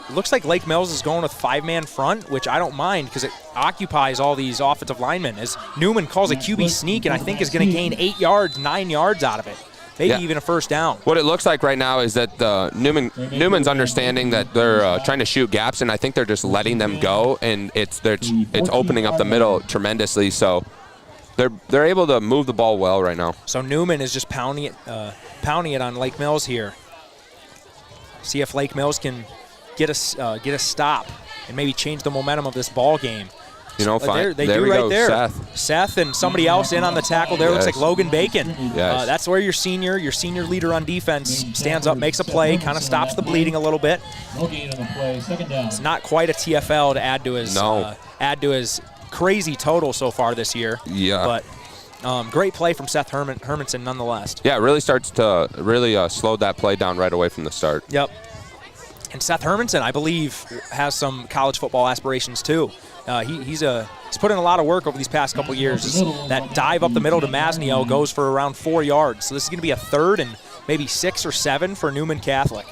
Looks like Lake Mills is going with 5-man front, which I don't mind because it occupies all these offensive linemen. As Newman calls a QB sneak, and I think is going to gain 8 yards, 9 yards out of it. Maybe even a first down. What it looks like right now is that Newman's understanding that they're trying to shoot gaps, and I think they're just letting them go, and it's opening up the middle tremendously. So they're able to move the ball well right now. So Newman is just pounding it on Lake Mills here. See if Lake Mills can get a stop and maybe change the momentum of this ball game. You know, fine. They there do we right go, there. Seth and somebody else in on the tackle there. Looks like Logan Bacon. Yes. That's where your senior leader on defense stands up, makes a play, kind of stops the bleeding a little bit. It's not quite a TFL to add to his crazy total so far this year. Yeah. But great play from Seth Hermanson nonetheless. Yeah, it really starts to slow that play down right away from the start. Yep. And Seth Hermanson, I believe, has some college football aspirations too. He's put in a lot of work over these past couple years. That dive up the middle to Masnio goes for around 4 yards. So this is going to be a 3rd and maybe 6 or 7 for Newman Catholic.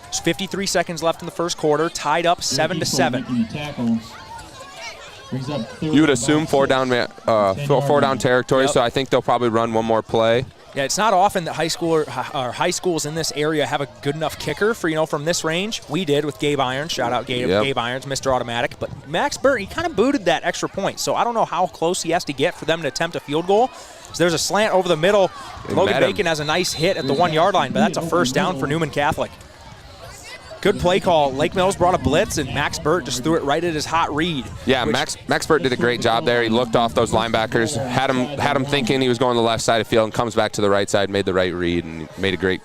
There's 53 seconds left in the first quarter, tied up 7-7. You would assume four down territory, so I think they'll probably run one more play. Yeah, it's not often that high schools in this area have a good enough kicker for, from this range. We did with Gabe Irons. Shout out Gabe Irons, Mr. Automatic. But Max Burt, he kind of booted that extra point. So I don't know how close he has to get for them to attempt a field goal. So there's a slant over the middle. Logan Bacon has a nice hit at the 1 yard line, but that's a first down for Newman Catholic. Good play call. Lake Mills brought a blitz, and Max Burt just threw it right at his hot read. Yeah, Max Burt did a great job there. He looked off those linebackers, had him thinking he was going to the left side of the field, and comes back to the right side, made the right read, and made a great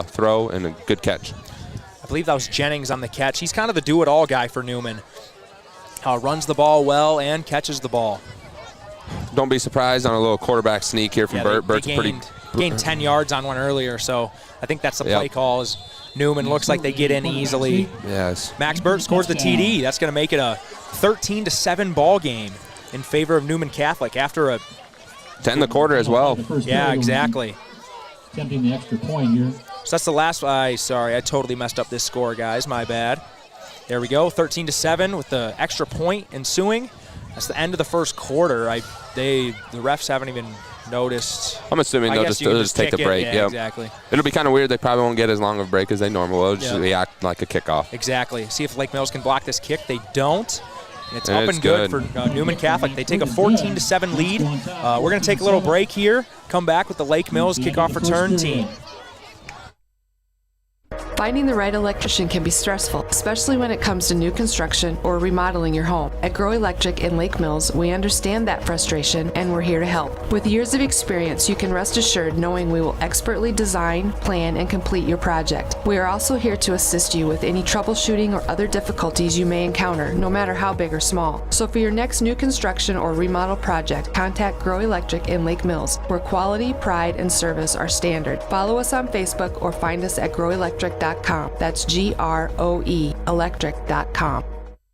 throw and a good catch. I believe that was Jennings on the catch. He's kind of the do-it-all guy for Newman. Runs the ball well and catches the ball. Don't be surprised on a little quarterback sneak here from Burt. Burt's gained 10 yards on one earlier, so I think that's the play call. Is Newman looks like they get in easily. Yes. Max Burt scores the TD. That's going to make it a 13-7 ball game in favor of Newman Catholic after a 10 the quarter as well. Yeah, exactly. Attempting the extra point here. So that's the last. Sorry, I totally messed up this score, guys. My bad. There we go. 13-7 with the extra point ensuing. That's the end of the first quarter. The refs haven't even noticed. I'm assuming they'll just take the break. Yeah, exactly. It'll be kind of weird. They probably won't get as long of a break as they normally will. It'll just react like a kickoff. Exactly. See if Lake Mills can block this kick. They don't. It's up and good for Newman Catholic. They take a 14-7 lead. We're going to take a little break here, come back with the Lake Mills kickoff return team. Finding the right electrician can be stressful, especially when it comes to new construction or remodeling your home. At Grow Electric in Lake Mills, we understand that frustration and we're here to help. With years of experience, you can rest assured knowing we will expertly design, plan, and complete your project. We are also here to assist you with any troubleshooting or other difficulties you may encounter, no matter how big or small. So for your next new construction or remodel project, contact Grow Electric in Lake Mills, where quality, pride, and service are standard. Follow us on Facebook or find us at growelectric.com. That's GROE electric.com.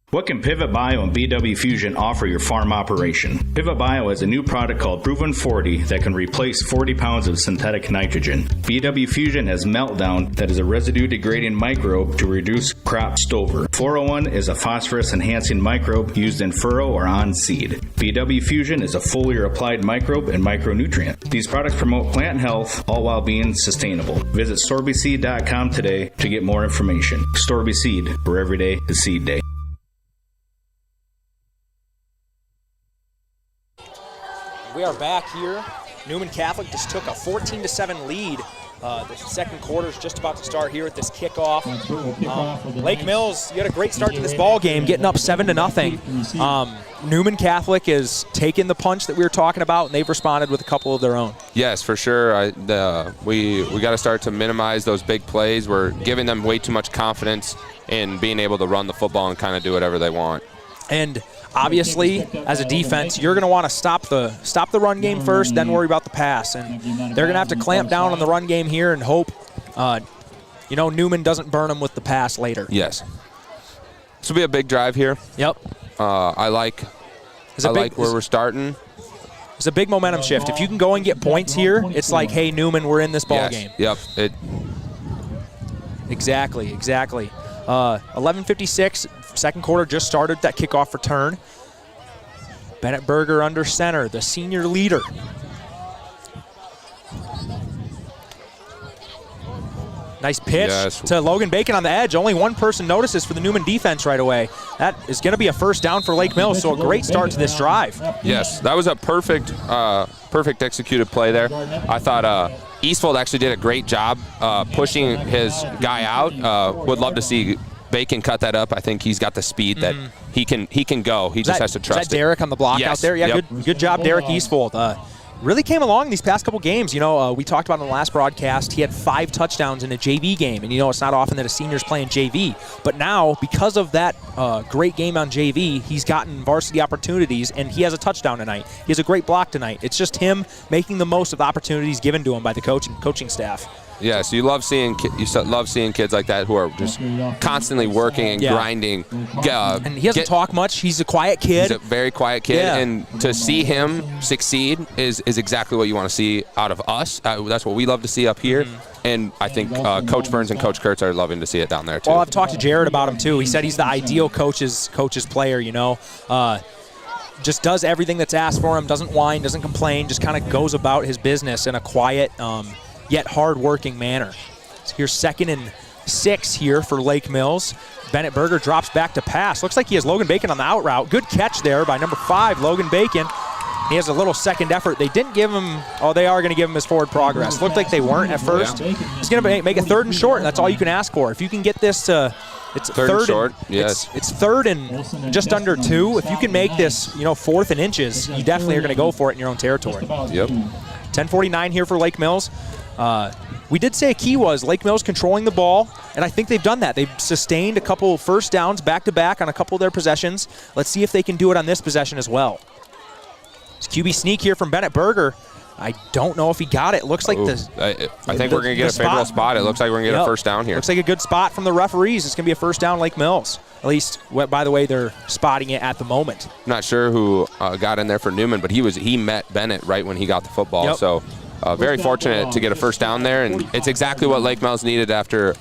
What can Pivot Bio and BW Fusion offer your farm operation? Pivot Bio has a new product called Proven 40 that can replace 40 pounds of synthetic nitrogen. BW Fusion has Meltdown that is a residue-degrading microbe to reduce crop stover. 401 is a phosphorus-enhancing microbe used in furrow or on seed. BW Fusion is a foliar-applied microbe and micronutrient. These products promote plant health, all while being sustainable. Visit StorbySeed.com today to get more information. Storby Seed, where every day is seed day. We are back here. Newman Catholic just took a 14-7 lead. The second quarter is just about to start here at this kickoff. Lake Mills, you had a great start to this ball game, getting up 7-0. Newman Catholic is taking the punch that we were talking about, and they've responded with a couple of their own. Yes, for sure. We got to start to minimize those big plays. We're giving them way too much confidence in being able to run the football and kind of do whatever they want. And obviously, as a defense, you're going to want to stop the run game first, then worry about the pass. And they're going to have to clamp down on the run game here and hope, Newman doesn't burn them with the pass later. Yes. This will be a big drive here. Yep. I like where we're starting. It's a big momentum shift. If you can go and get points here, it's like, hey, Newman, we're in this ball game. Yep. Exactly. 11:56. Second quarter just started, that kickoff return. Bennett Berger under center, the senior leader. Nice pitch to Logan Bacon on the edge. Only one person notices for the Newman defense right away. That is going to be a first down for Lake Mills, so a great start to this drive. Yes, that was a perfect executed play there. I thought Eastfold actually did a great job pushing his guy out. Would love to see Bacon cut that up. I think he's got the speed that he can go. He just has to trust it. Is that Derek on the block out there? Yeah, good job, Derek Eastfold. Really came along these past couple games. We talked about in the last broadcast, he had 5 touchdowns in a JV game. And, it's not often that a senior's playing JV. But now, because of that great game on JV, he's gotten varsity opportunities, and he has a touchdown tonight. He has a great block tonight. It's just him making the most of the opportunities given to him by the coaching staff. Yeah, so you love seeing kids like that who are just constantly working and grinding. And he doesn't talk much. He's a quiet kid. He's a very quiet kid, and to see him succeed is exactly what you want to see out of us. That's what we love to see up here, and I think Coach Burns and Coach Kurtz are loving to see it down there too. Well, I've talked to Jared about him too. He said he's the ideal coach's player. Just does everything that's asked for him. Doesn't whine. Doesn't complain. Just kind of goes about his business in a quiet, yet hard-working manner. So here's 2nd and 6 here for Lake Mills. Bennett Berger drops back to pass. Looks like he has Logan Bacon on the out route. Good catch there by number 5, Logan Bacon. He has a little second effort. They didn't give him, they are going to give him his forward progress. Looked like they weren't at first. He's going to make a 3rd and short, and that's all you can ask for. If you can get this to, it's 3rd and short. Yes. It's 3rd and just under 2. If you can make this, 4th and inches, you definitely are going to go for it in your own territory. Yep. 10:49 here for Lake Mills. We did say a key was Lake Mills controlling the ball, and I think they've done that. They've sustained a couple first downs back-to-back on a couple of their possessions. Let's see if they can do it on this possession as well. It's QB sneak here from Bennett Berger. I don't know if he got it. Looks like I think we're going to get a favorable spot. It looks like we're going to get a first down here. Looks like a good spot from the referees. It's going to be a first down Lake Mills. At least, by the way, they're spotting it at the moment. Not sure who got in there for Newman, but he met Bennett right when he got the football. Yep. So very fortunate to get a first down there, and it's exactly what Lake Mills needed after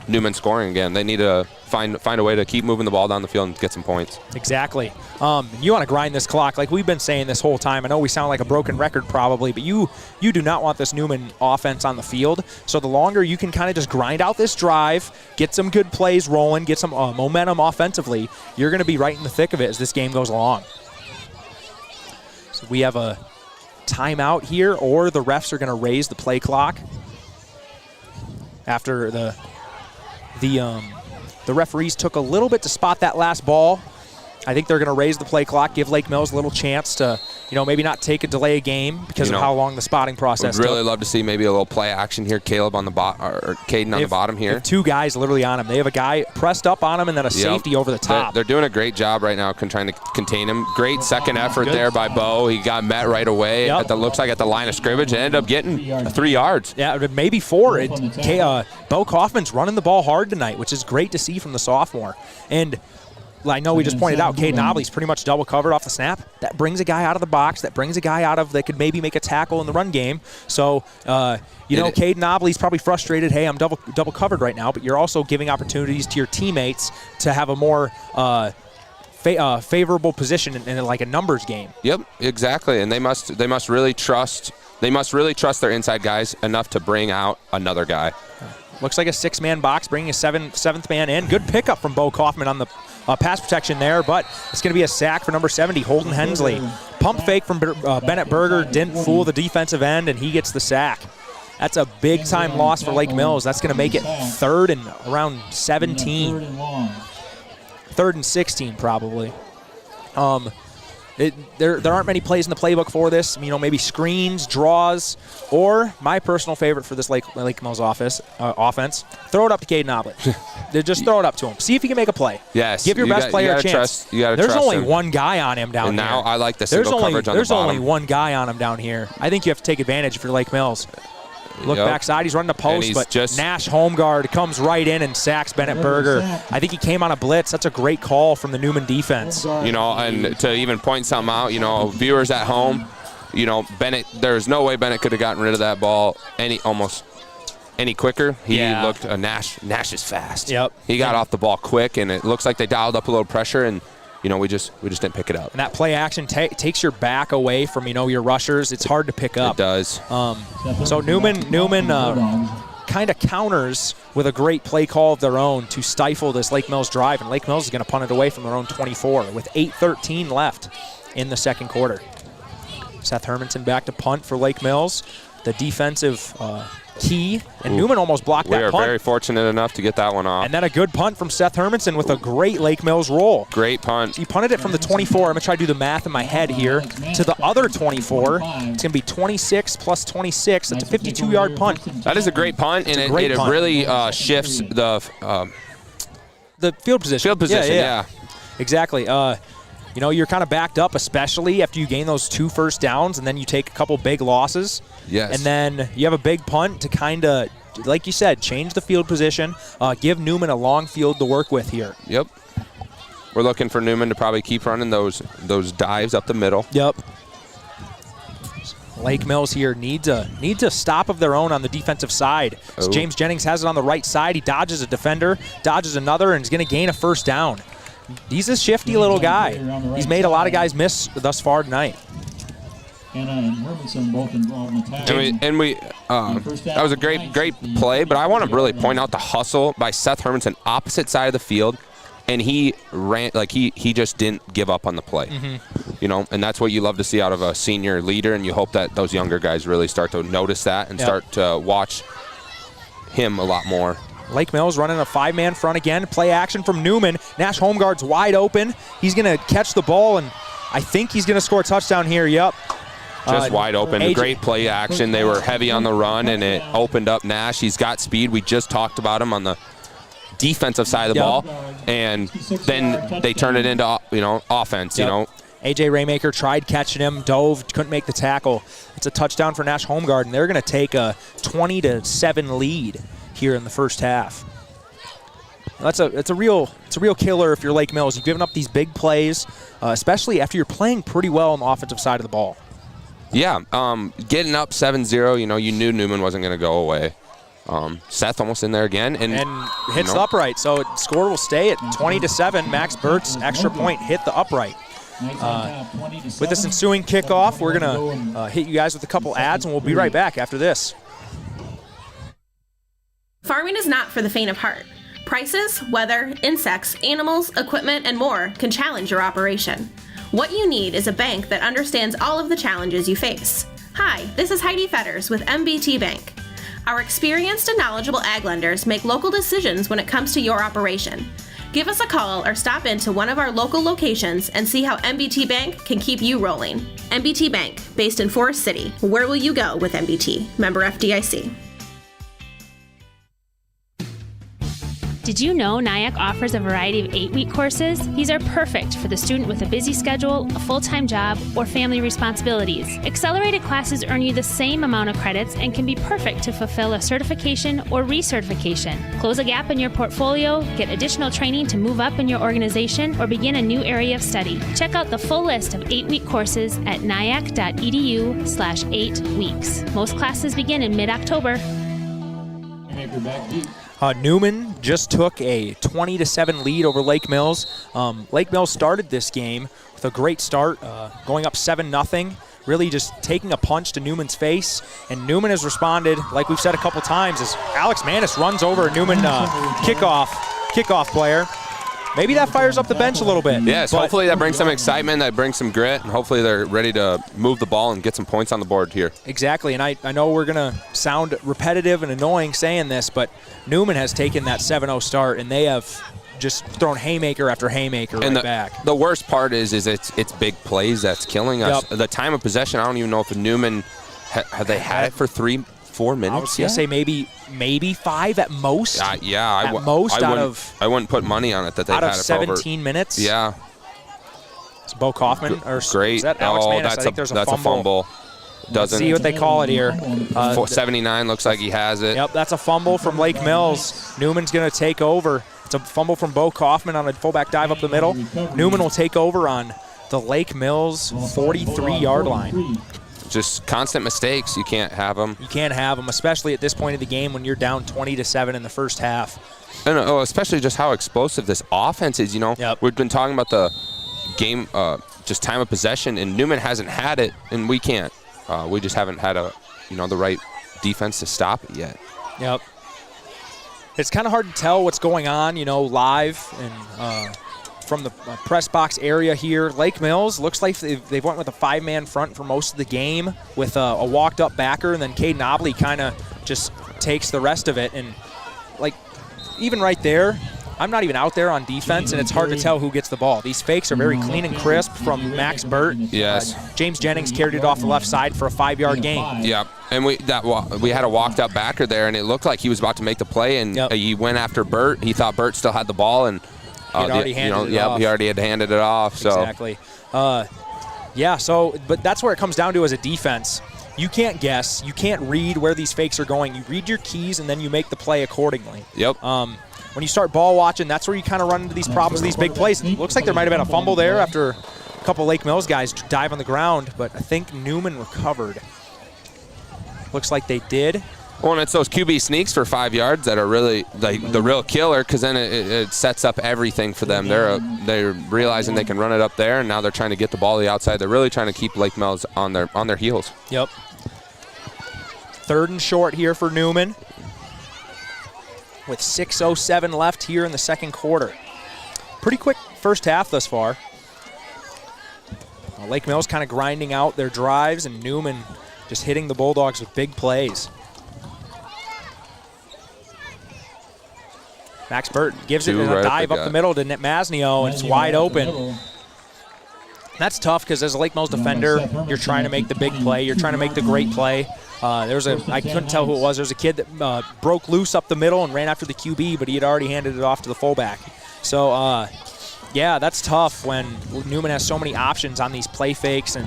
Newman scoring again. They need to find a way to keep moving the ball down the field and get some points. Exactly. You want to grind this clock like we've been saying this whole time. I know we sound like a broken record probably, but you do not want this Newman offense on the field. So the longer you can kind of just grind out this drive, get some good plays rolling, get some momentum offensively, you're going to be right in the thick of it as this game goes along. So we have a timeout here, or the refs are going to raise the play clock after the referees took a little bit to spot that last ball. I think they're going to raise the play clock, give Lake Mills a little chance to, maybe not take a delay game because of how long the spotting process took. Would really love to see maybe a little play action here. Caleb on the or Caden on the bottom here. They have two guys literally on him. They have a guy pressed up on him and then a safety over the top. They're doing a great job right now trying to contain him. Great second effort there by Bo. He got met right away. Looks like at the line of scrimmage and ended up getting 3 yards. Yeah, maybe 4. Bo Kaufman's running the ball hard tonight, which is great to see from the sophomore. And I know we just pointed out, Caden Obley's pretty much double covered off the snap. That brings a guy out of the box. That brings a guy out of that could maybe make a tackle in the run game. So, Caden Obley's probably frustrated. Hey, I'm double covered right now. But you're also giving opportunities to your teammates to have a more favorable position in like a numbers game. Yep, exactly. And they must really trust their inside guys enough to bring out another guy. Looks like a 6-man box, bringing a seventh man in. Good pickup from Bo Kaufman on the pass protection there, but it's going to be a sack for number 70, Holden Hensley. Pump fake from Bennett Berger didn't fool the defensive end, and he gets the sack. That's a big-time loss for Lake Mills. That's going to make it 3rd and around 17. 3rd and 16 probably. There aren't many plays in the playbook for this. Maybe screens, draws, or my personal favorite for this Lake Mills offense, throw it up to Caden Obley. Just throw it up to him. See if he can make a play. Yes. Give your best player a chance. There's only one guy on him down and here. Now I like the single coverage on the bottom. There's only one guy on him down here. I think you have to take advantage if you're Lake Mills. Look backside, he's running a post, but Nash home guard comes right in and sacks Bennett Berger. I think he came on a blitz. That's a great call from the Newman defense. And to even point something out, viewers at home, Bennett, there's no way Bennett could have gotten rid of that ball any quicker. He looked, Nash is fast. Yep. He got off the ball quick, and it looks like they dialed up a little pressure, and we just didn't pick it up. And that play action takes your back away from, your rushers. It's hard to pick up. It does. So Newman kind of counters with a great play call of their own to stifle this Lake Mills drive, and Lake Mills is going to punt it away from their own 24 with 8:13 left in the second quarter. Seth Hermanson back to punt for Lake Mills. The defensive key, and Newman almost blocked that punt. We are very fortunate enough to get that one off. And then a good punt from Seth Hermanson with a great Lake Mills roll. Great punt. He punted it from the 24. I'm going to try to do the math in my head here. To the other 24. It's going to be 26 plus 26. That's a 52-yard punt. That is a great punt, and it really shifts the field position. Field position, yeah. Exactly. You're kind of backed up, especially after you gain those 2 first downs, and then you take a couple big losses. Yes. And then you have a big punt to kind of, like you said, change the field position, give Newman a long field to work with here. Yep. We're looking for Newman to probably keep running those dives up the middle. Yep. Lake Mills here needs a stop of their own on the defensive side. So James Jennings has it on the right side. He dodges a defender, dodges another, and is going to gain a first down. He's a shifty little guy. He's made a lot of guys miss thus far tonight. And Hermanson both involved in the that was a great play, but I want to really point out the hustle by Seth Hermanson, opposite side of the field, and he ran like he just didn't give up on the play. Mm-hmm. And that's what you love to see out of a senior leader, and you hope that those younger guys really start to notice that and start to watch him a lot more. Lake Mills running a 5-man front again. Play action from Newman. Nash Homeguard's wide open. He's going to catch the ball, and I think he's going to score a touchdown here. Yep. Just wide open. Great play action. They were heavy on the run, and it opened up Nash. He's got speed. We just talked about him on the defensive side of the ball, and then they turn it into offense. AJ Raymaker tried catching him, dove, couldn't make the tackle. It's a touchdown for Nash Homeguard, and they're going to take a 20-7 lead here in the first half. It's a real killer if you're Lake Mills. You've given up these big plays, especially after you're playing pretty well on the offensive side of the ball. Yeah, getting up 7-0, you knew Newman wasn't going to go away. Seth almost in there again. And hits the upright. So score will stay at 20-7. Max Burt's extra point hit the upright. With this ensuing kickoff, we're going to hit you guys with a couple ads, and we'll be right back after this. Farming is not for the faint of heart. Prices, weather, insects, animals, equipment, and more can challenge your operation. What you need is a bank that understands all of the challenges you face. Hi, this is Heidi Fetters with MBT Bank. Our experienced and knowledgeable ag lenders make local decisions when it comes to your operation. Give us a call or stop into one of our local locations and see how MBT Bank can keep you rolling. MBT Bank, based in Forest City. Where will you go with MBT? Member FDIC. Did you know NIAC offers a variety of 8-week courses? These are perfect for the student with a busy schedule, a full-time job, or family responsibilities. Accelerated classes earn you the same amount of credits and can be perfect to fulfill a certification or recertification. Close a gap in your portfolio, get additional training to move up in your organization, or begin a new area of study. Check out the full list of 8-week courses at nyac.edu/8weeks. Most classes begin in mid-October. Newman just took a 20-7 lead over Lake Mills. Lake Mills started this game with a great start, going up 7-0, really just taking a punch to Newman's face. And Newman has responded, like we've said a couple times, as Alex Manis runs over a Newman kickoff player. Maybe that fires up the bench a little bit. Yes, hopefully that brings some excitement, that brings some grit, and hopefully they're ready to move the ball and get some points on the board here. Exactly, and I know we're going to sound repetitive and annoying saying this, but Newman has taken that 7-0 start, and they have just thrown haymaker after haymaker back. The worst part is it's big plays that's killing us. Yep. The time of possession, I don't even know if Newman, have they had it for 3-4 minutes? I was going to say maybe 5 at most. I wouldn't put money on it that they've had it for 17 minutes. Yeah. It's Bo Kaufman or great. Is that Alex Manis? I think there's a fumble. Let's see what they call it here. 79 looks like he has it. Yep, that's a fumble from Lake Mills. Newman's going to take over. It's a fumble from Bo Kaufman on a fullback dive up the middle. Newman will take over on the Lake Mills 43-yard line. Just constant mistakes. You can't have them. You can't have them, especially at this point of the game when you're down 20-7 in the first half. And especially just how explosive this offense is. We've been talking about the game, just time of possession, and Newman hasn't had it, and we can't. We just haven't had the right defense to stop it yet. Yep. It's kind of hard to tell what's going on, live and from the press box area here. Lake Mills looks like they've went with a 5-man front for most of the game with a walked-up backer, and then Caden Obley kind of just takes the rest of it. And, even right there, I'm not even out there on defense, and it's hard to tell who gets the ball. These fakes are very clean and crisp from Max Burt. Yes. James Jennings carried it off the left side for a 5-yard gain. Yep. And we had a walked-up backer there, and it looked like he was about to make the play, and he went after Burt. He thought Burt still had the ball, and he already handed it off. He already had handed it off. So. Exactly. But that's where it comes down to as a defense. You can't guess. You can't read where these fakes are going. You read your keys, and then you make the play accordingly. Yep. When you start ball watching, that's where you kind of run into these problems, these big plays. It looks like there might have been a fumble there after a couple Lake Mills guys dive on the ground, but I think Newman recovered. Looks like they did. Well, and it's those QB sneaks for 5 yards that are really the real killer, because then it sets up everything for them. They're realizing they can run it up there, and now they're trying to get the ball to the outside. They're really trying to keep Lake Mills on their heels. Yep. 3rd and short here for Newman, with 6:07 left here in the second quarter. Pretty quick first half thus far. Lake Mills kind of grinding out their drives, and Newman just hitting the Bulldogs with big plays. Max Burt gives it in a dive up the middle to Masnio, and it's wide open. That's tough because as a Lake Mills defender, you're trying to make the big play. You're trying to make the great play. I couldn't tell who it was. There's a kid that broke loose up the middle and ran after the QB, but he had already handed it off to the fullback. So, that's tough when Newman has so many options on these play fakes and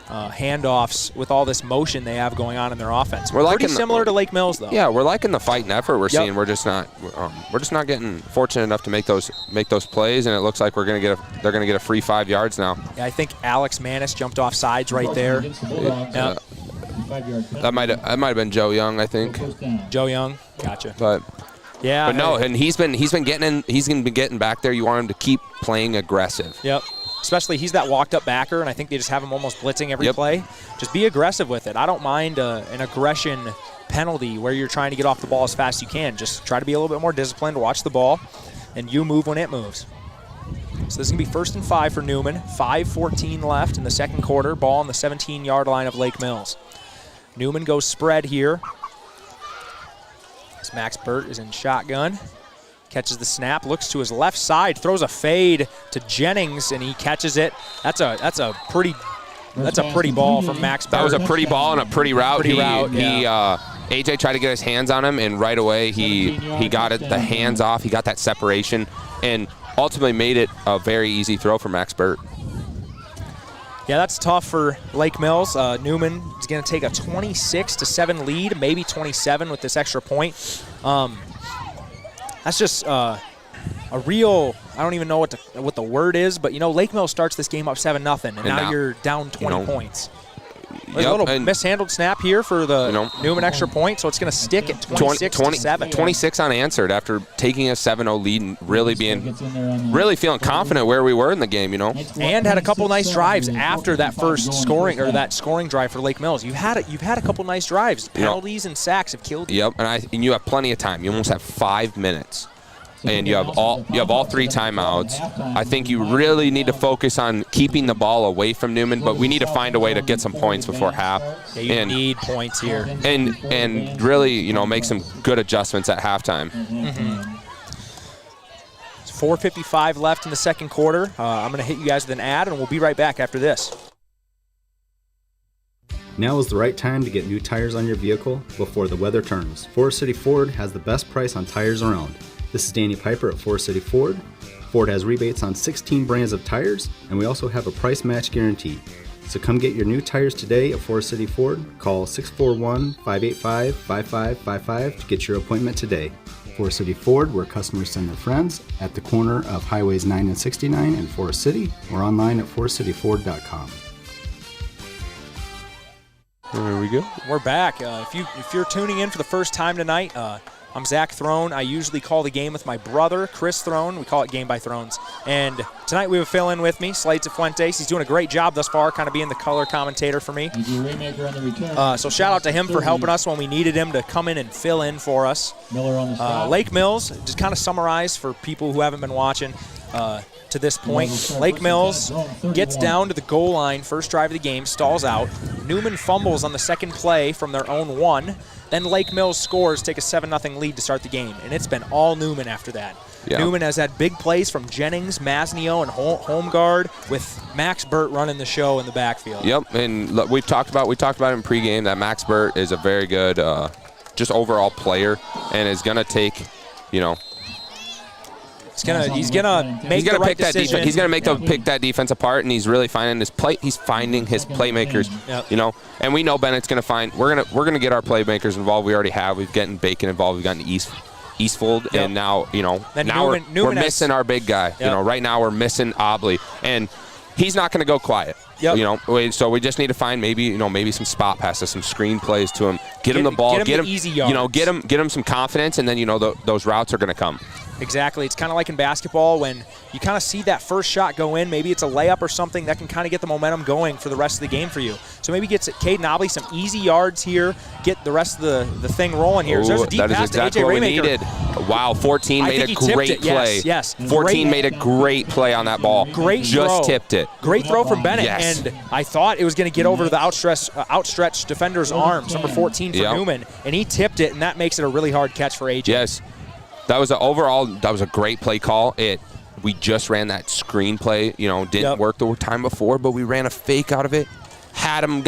handoffs with all this motion they have going on in their offense. We're pretty similar to Lake Mills, though. Yeah, we're liking the fight and effort we're seeing. We're just not getting fortunate enough to make those plays, and it looks like they're going to get a free 5 yards now. Yeah, I think Alex Manis jumped off sides right there. That might have been Joe Young, I think. Joe Young, gotcha. But yeah, but no, and he's been getting back there. You want him to keep playing aggressive. Yep. Especially he's that walked up backer, and I think they just have him almost blitzing every play. Just be aggressive with it. I don't mind an aggression penalty where you're trying to get off the ball as fast as you can. Just try to be a little bit more disciplined, watch the ball, and you move when it moves. So this is going to be 1st and 5 for Newman. 5:14 left in the second quarter. Ball on the 17-yard line of Lake Mills. Newman goes spread here. As Max Burt is in shotgun. Catches the snap, looks to his left side, throws a fade to Jennings, and he catches it. That's a pretty ball from Max Burt. That was a pretty ball and a pretty route. AJ tried to get his hands on him, and right away he got the hands off. He got that separation, and ultimately made it a very easy throw for Max Burt. Yeah, that's tough for Lake Mills. Newman is going to take a 26-7 lead, maybe 27 with this extra point. That's just a real, I don't even know what the word is, but, Lake Mills starts this game up 7-0, and now you're down 20 points. There's a little mishandled snap here for the Newman extra point, so it's going to stick at 26-7. 26 unanswered after taking a 7-0 lead and really feeling confident where we were in the game, And had a couple nice drives after that first scoring drive for Lake Mills. You've had a couple nice drives. Penalties and sacks have killed you. Yep, and you have plenty of time. You almost have 5 minutes. And you have all 3 timeouts. I think you really need to focus on keeping the ball away from Newman, but we need to find a way to get some points before half. Yeah, you need points here. And really, make some good adjustments at halftime. It's 4:55 left in the second quarter. I'm going to hit you guys with an ad, and we'll be right back after this. Now is the right time to get new tires on your vehicle before the weather turns. Forest City Ford has the best price on tires around. This is Danny Piper at Forest City Ford. Ford has rebates on 16 brands of tires, and we also have a price match guarantee. So come get your new tires today at Forest City Ford. Call 641-585-5555 to get your appointment today. Forest City Ford, where customers send their friends, at the corner of Highways 9 and 69 in Forest City, or online at forestcityford.com. There we go. We're back. If you're tuning in for the first time tonight, I'm Zach Throne. I usually call the game with my brother, Chris Throne. We call it Game by Thrones. And tonight we have a fill-in with me, Slade Cifuentes. He's doing a great job thus far, kind of being the color commentator for me. So shout out to him for helping us when we needed him to come in and fill in for us. Lake Mills, just kind of summarize for people who haven't been watching to this point. Lake Mills gets down to the goal line, first drive of the game, stalls out. Newman fumbles on the second play from their own 1. Then Lake Mills scores, take a 7-0 lead to start the game, and it's been all Newman after that. Yeah. Newman has had big plays from Jennings, Masnio, and Holmgard, with Max Burt running the show in the backfield. Yep, and look, we talked about it in pregame that Max Burt is a very good, just overall player, and is gonna take, He's gonna pick that defense apart, and he's really finding his play. He's finding his playmakers, And we know Bennett's gonna find. We're gonna get our playmakers involved. We already have. We've gotten Bacon involved. We've gotten Eastfold, and now we're missing our big guy. Yep. Right now we're missing Obley, and he's not gonna go quiet. Yep. So we just need to find maybe some spot passes, some screen plays to him. Get him the ball. Get him easy yards. Get him some confidence, and then those routes are gonna come. Exactly. It's kind of like in basketball when you kind of see that first shot go in. Maybe it's a layup or something that can kind of get the momentum going for the rest of the game for you. So maybe get Caden Obley some easy yards here, get the rest of the thing rolling here. There's a deep pass to AJ Raymaker. Wow, 14 made a great play. Yes. 14 made a great play on that ball. Great throw. Just tipped it. Great throw from Bennett. Yes. And I thought it was going to get over the outstretched defender's arms, number 14 for Newman, and he tipped it, and that makes it a really hard catch for AJ. Yes. That was a great play call. We just ran that screen play. Didn't work the time before, but we ran a fake out of it. Had him.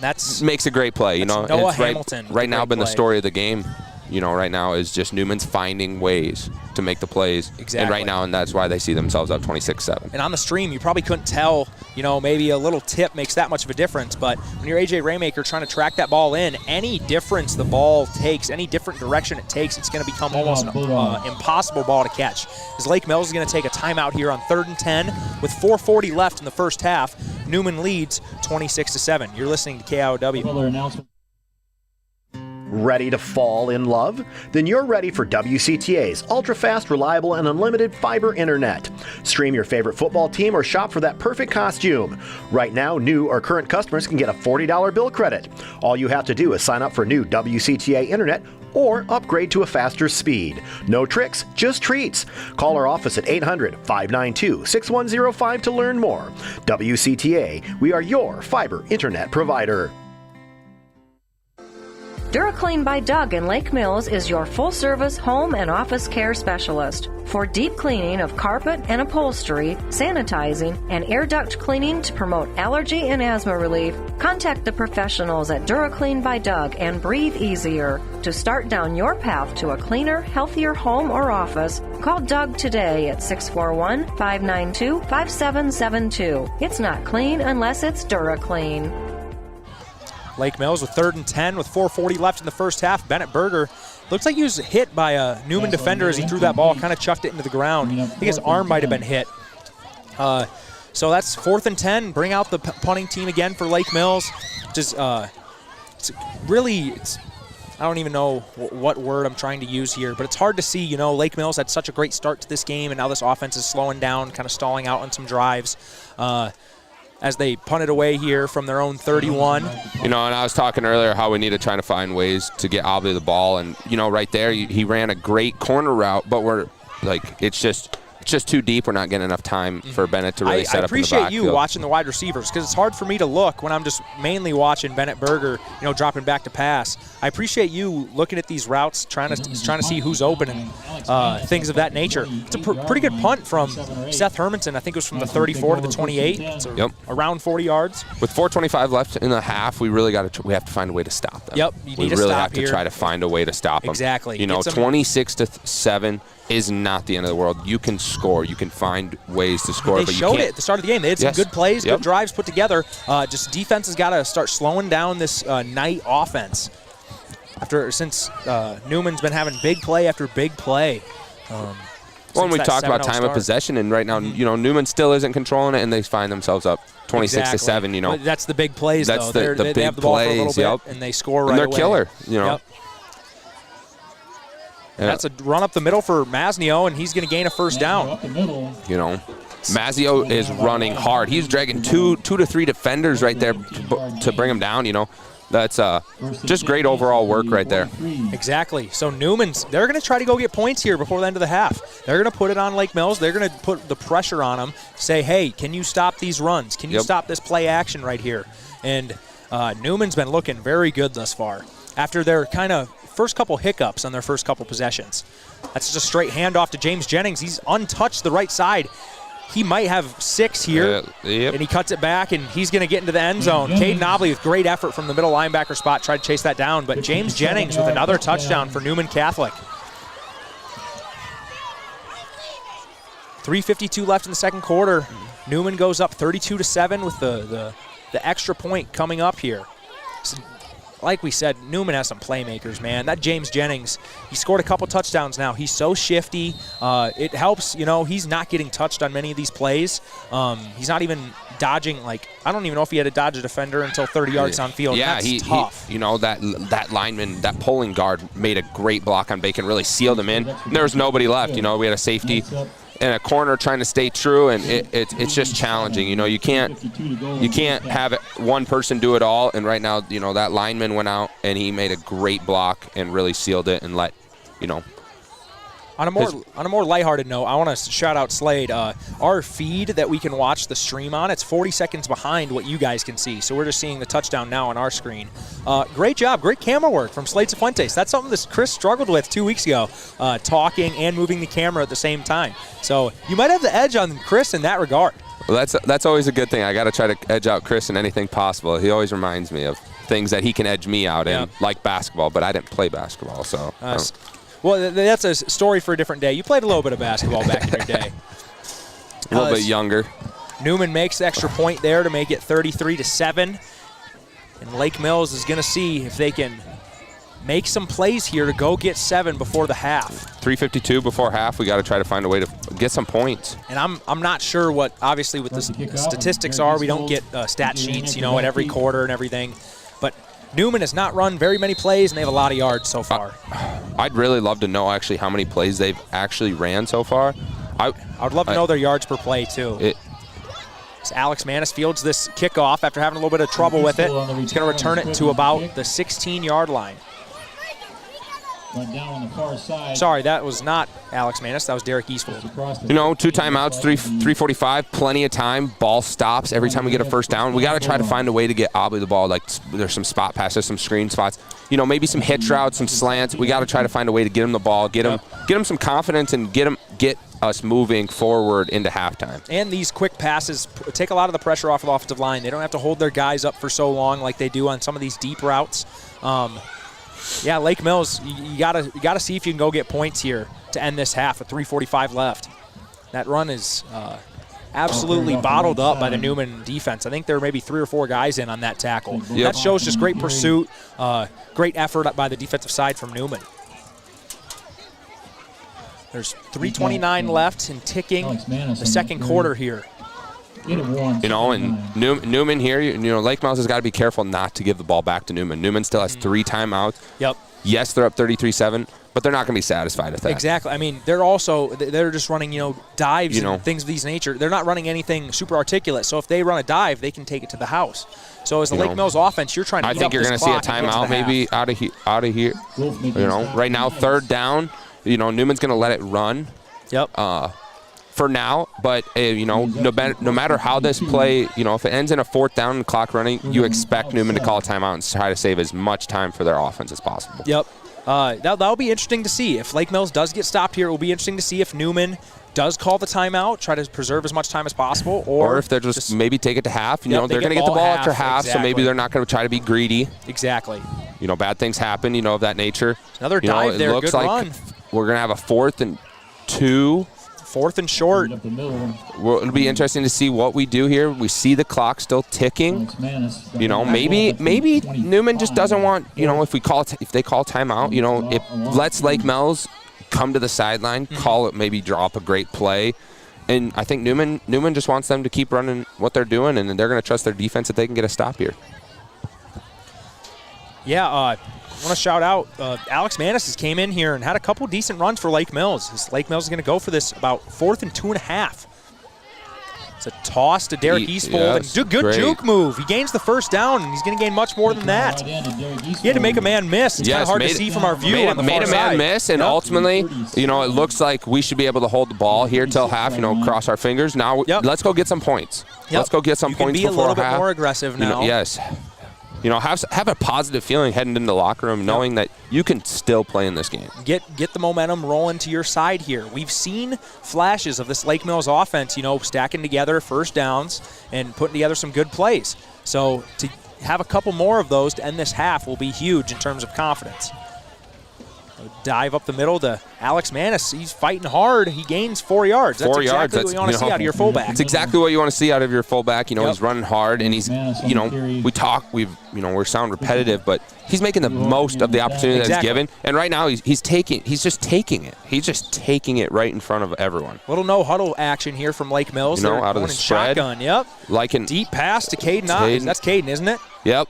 Makes a great play. Noah Hamilton. Right now, been the story of the game. Right now is just Newman's finding ways to make the plays. Exactly. And right now, and that's why they see themselves up 26-7. And on the stream, you probably couldn't tell, maybe a little tip makes that much of a difference. But when you're AJ Raymaker trying to track that ball in, any difference the ball takes, any different direction it takes, it's going to become almost an impossible ball to catch. As Lake Mills is going to take a timeout here on 3rd and 10 with 4:40 left in the first half. Newman leads 26-7. You're listening to KIOW. Another announcement. Ready to fall in love? Then you're ready for WCTA's ultra-fast, reliable, and unlimited fiber internet. Stream your favorite football team or shop for that perfect costume. Right now, new or current customers can get a $40 bill credit. All you have to do is sign up for new WCTA internet or upgrade to a faster speed. No tricks, just treats. Call our office at 800-592-6105 to learn more. WCTA, we are your fiber internet provider. DuraClean by Doug in Lake Mills is your full-service home and office care specialist. For deep cleaning of carpet and upholstery, sanitizing, and air duct cleaning to promote allergy and asthma relief, contact the professionals at DuraClean by Doug and breathe easier. To start down your path to a cleaner, healthier home or office, call Doug today at 641-592-5772. It's not clean unless it's DuraClean. Lake Mills with 3rd and 10 with 4:40 left in the first half. Bennett Berger looks like he was hit by a Newman defender as he threw that ball, kind of chucked it into the ground. I think his arm might have been hit. So that's 4th and 10. Bring out the punting team again for Lake Mills. Just I don't even know what word I'm trying to use here, but it's hard to see. Lake Mills had such a great start to this game, and now this offense is slowing down, kind of stalling out on some drives. As they punt it away here from their own 31. And I was talking earlier how we need to try to find ways to get Aubrey the ball. And, right there, he ran a great corner route, but it's just too deep. We're not getting enough time for Bennett to really set up in the backfield. I appreciate you watching the wide receivers because it's hard for me to look when I'm just mainly watching Bennett Berger, dropping back to pass. I appreciate you looking at these routes, trying to see who's open and things of that nature. It's a pretty good punt from Seth Hermanson. I think it was from the 34 to the 28. So around 40 yards. With 4:25 left in the half, we really have to find a way to stop them. Yep, we really have to try to find a way to stop them. Exactly. 26-7 is not the end of the world. You can score. You can find ways to score. They showed it at the start of the game. They had some good plays, good drives put together. Just defense has got to start slowing down this Knight offense. Since Newman's been having big play after big play. When we talk about time of possession, and right now, Newman still isn't controlling it, and they find themselves up 26-7. But that's the big plays, that's though. The they big have the ball plays, for a little bit, and they score right away. And they're killer, Yep. That's a run up the middle for Masnio, and he's going to gain a first down. Mazzio is running hard. He's dragging two to three defenders right there to bring him down. That's just great overall work right there. Exactly. So they're going to try to go get points here before the end of the half. They're going to put it on Lake Mills. They're going to put the pressure on them. Say, hey, can you stop these runs? Can you stop this play action right here? And Newman's been looking very good thus far. After their kind of first couple hiccups on their first couple possessions. That's just a straight handoff to James Jennings. He's untouched the right side. He might have 6 here, and he cuts it back, and he's going to get into the end zone. Caden Nobley with great effort from the middle linebacker spot tried to chase that down, but James Jennings with another touchdown for Newman Catholic. 3:52 left in the second quarter. Newman goes up 32-7 with the extra point coming up here. So, like we said, Newman has some playmakers, man. That James Jennings, he scored a couple touchdowns now. He's so shifty. It helps, he's not getting touched on many of these plays. He's not even dodging, I don't even know if he had to dodge a defender until 30 yards on field. Yeah, that's tough. That lineman, that pulling guard made a great block on Bacon, really sealed him in. There was nobody left. We had a safety and a corner trying to stay true, and it's just challenging. You can't have one person do it all. And right now, that lineman went out and he made a great block and really sealed it and let. On a more lighthearted note, I want to shout out Slade. Our feed that we can watch the stream on, it's 40 seconds behind what you guys can see. So we're just seeing the touchdown now on our screen. Great job. Great camera work from Slade Cifuentes. That's something that Chris struggled with 2 weeks ago, talking and moving the camera at the same time. So you might have the edge on Chris in that regard. Well, that's always a good thing. I got to try to edge out Chris in anything possible. He always reminds me of things that he can edge me out in, like basketball, but I didn't play basketball, so. Well, that's a story for a different day. You played a little bit of basketball back in your day. A little bit younger. Newman makes the extra point there to make it 33-7. And Lake Mills is going to see if they can make some plays here to go get 7 before the half. 3:52 before half. We got to try to find a way to get some points. And I'm not sure what, obviously, what the statistics are. We don't get stat sheets, at every quarter and everything. But Newman has not run very many plays, and they have a lot of yards so far. I'd really love to know actually how many plays they've actually ran so far. I would love to know their yards per play too. So Alex Manis fields this kickoff after having a little bit of trouble with it. He's going to return it to about the 16-yard line. Went down on the far side. Sorry, that was not Alex Manis. That was Derek Eastwood. 2 timeouts, 3:45, plenty of time. Ball stops every time we get a first down. We got to try to find a way to get Aubrey the ball. Like there's some spot passes, some screen spots. Maybe some hitch routes, some slants. We got to try to find a way to get him the ball, get him some confidence, and get us moving forward into halftime. And these quick passes take a lot of the pressure off of the offensive line. They don't have to hold their guys up for so long like they do on some of these deep routes. Yeah, Lake Mills, you gotta see if you can go get points here to end this half with 3:45 left. That run is absolutely bottled up by the Newman defense. I think there are maybe 3 or 4 guys in on that tackle. That shows just great pursuit, great effort by the defensive side from Newman. There's 3:29 left and ticking the second quarter here. And Newman here, Lake Mills has got to be careful not to give the ball back to Newman. Newman still has 3 timeouts. Yep. Yes, they're up 33-7, but they're not going to be satisfied with that. Exactly. I mean, they're just running, dives and things of these nature. They're not running anything super articulate. So if they run a dive, they can take it to the house. So as the Lake Mills offense, you're trying to. I think you're going to see a timeout maybe out of here. Right now, 3rd down. Newman's going to let it run. Yep. For now, but no matter how this play, if it ends in a 4th down and clock running, you expect Newman to call a timeout and try to save as much time for their offense as possible. Yep. That'll be interesting to see. If Lake Mills does get stopped here, it will be interesting to see if Newman does call the timeout, try to preserve as much time as possible, or if they're just maybe take it to half. They're going to get the ball after half, so maybe they're not going to try to be greedy. Exactly. Bad things happen, of that nature. Another dive there, looks good like run. We're going to have a 4th and 2. 4th and short. Well, it'll be interesting to see what we do here. We see the clock still ticking. Maybe Newman just doesn't want, if they call timeout, it lets Lake Mills come to the sideline, call it, maybe draw up a great play. And I think Newman just wants them to keep running what they're doing, and they're going to trust their defense that they can get a stop here. Yeah, I want to shout out Alex Manis came in here and had a couple decent runs for Lake Mills. Lake Mills is going to go for this about 4th and 2.5. It's a toss to Derek Eastfold. Yes, and good juke move. He gains the first down, and he's going to gain much more than that. He had to make a man miss. It's kind of hard to see from our view on the far side. Made a man miss, and ultimately, it looks like we should be able to hold the ball here till half, cross our fingers. Now, let's go get some points. Let's go get some points before half. You can be a little bit more aggressive now. Yes. Have a positive feeling heading into the locker room, knowing that you can still play in this game. Get the momentum rolling to your side here. We've seen flashes of this Lake Mills offense, stacking together first downs and putting together some good plays. So to have a couple more of those to end this half will be huge in terms of confidence. Dive up the middle to Alex Manis. He's fighting hard. He gains 4 yards. That's exactly what you want to see out of your fullback. It's exactly what you want to see out of your fullback. He's running hard, and he's, we sound repetitive, but he's making the most of the opportunity that's given. And right now, he's just taking it. He's just taking it right in front of everyone. Little no huddle action here from Lake Mills. Out of the spread. Shotgun. Yep. Deep pass to Caden. That's Caden, isn't it? Yep.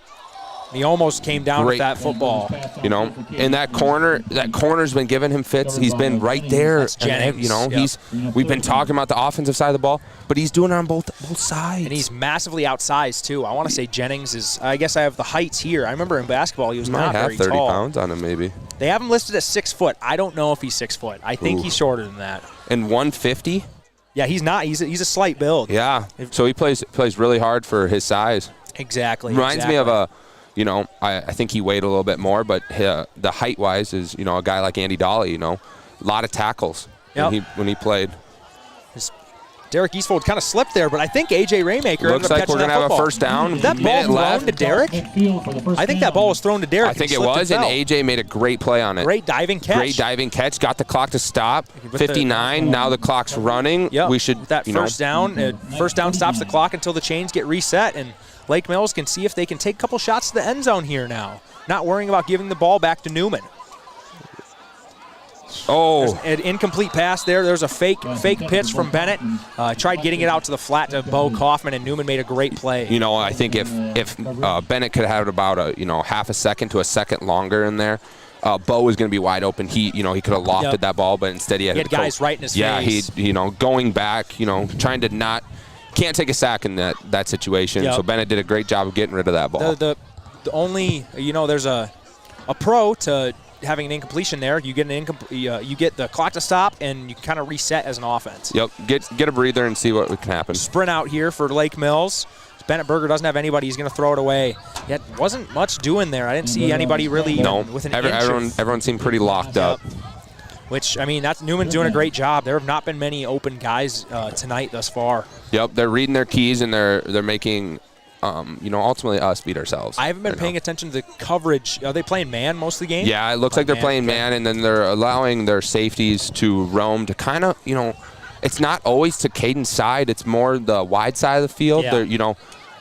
He almost came down with that football. In that corner's been giving him fits. He's been right there. That's Jennings. We've been talking about the offensive side of the ball, but he's doing it on both sides. And he's massively outsized too. I want to say Jennings is. I guess I have the heights here. I remember in basketball he was not very tall. 30 pounds on him maybe. They have him listed at 6 foot. I don't know if he's 6 foot. I think he's shorter than that. And 150. Yeah, he's not. He's a slight build. Yeah. So he plays really hard for his size. Exactly. Reminds me of a. I think he weighed a little bit more, but the height-wise is, a guy like Andy Dolly, a lot of tackles when he played. Derek Eastfold kind of slipped there, but I think A.J. Raymaker looks like we're going to have a first down. Did that ball thrown to Derek? I think that ball was thrown to Derek. I think it was, and A.J. made a great play on it. Great diving catch. Got the clock to stop. 59, now the clock's running. Yep. We should, that first down. First down stops the clock until the chains get reset, and Lake Mills can see if they can take a couple shots to the end zone here now. not worrying about giving the ball back to Newman. Oh, there's an incomplete pass there. There's a fake pitch from Bennett. Tried getting it out to the flat to Bo Kaufman, and Newman made a great play. You know, I think if Bennett could have had about a half a second to a second longer in there, Bo was going to be wide open. He could have lofted that ball, but instead he had guys right in his face. Yeah, going back, trying to can't take a sack in that situation. Yep. So Bennett did a great job of getting rid of that ball. The only, there's a pro to having an incompletion there. You get you get the clock to stop, and you kind of reset as an offense. Yep, get a breather and see what can happen. Sprint out here for Lake Mills. Bennett Berger doesn't have anybody. He's going to throw it away. Yet wasn't much doing there. I didn't see anybody really with an inch. Everyone seemed pretty locked up. Which, that's Newman's doing a great job. There have not been many open guys tonight thus far. Yep, they're reading their keys, and they're making ultimately us beat ourselves. I haven't been paying attention to the coverage. Are they playing man most of the game? Yeah, it looks like they're playing man, and then they're allowing their safeties to roam to kind of, it's not always to Caden's side. It's more the wide side of the field. Yeah.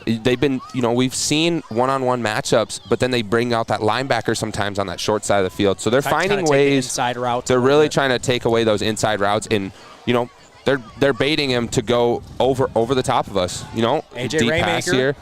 They've been, we've seen one-on-one matchups, but then they bring out that linebacker sometimes on that short side of the field. So they're finding ways. Inside routes. They're really trying to take away those inside routes, and they're baiting him to go over the top of us. AJ deep pass here.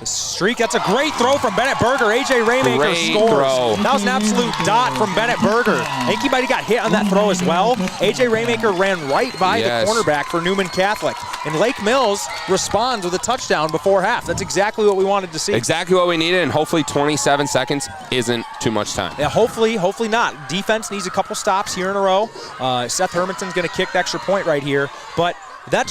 The streak, that's a great throw from Bennett Berger. AJ Raymaker scores. Throw. That was an absolute dot from Bennett Berger. I think he might have got hit on that throw as well. AJ Raymaker ran right by the cornerback for Newman Catholic. And Lake Mills responds with a touchdown before half. That's exactly what we wanted to see. Exactly what we needed, and hopefully 27 seconds isn't too much time. Yeah, hopefully not. Defense needs a couple stops here in a row. Seth Hermanton's going to kick the extra point right here. But that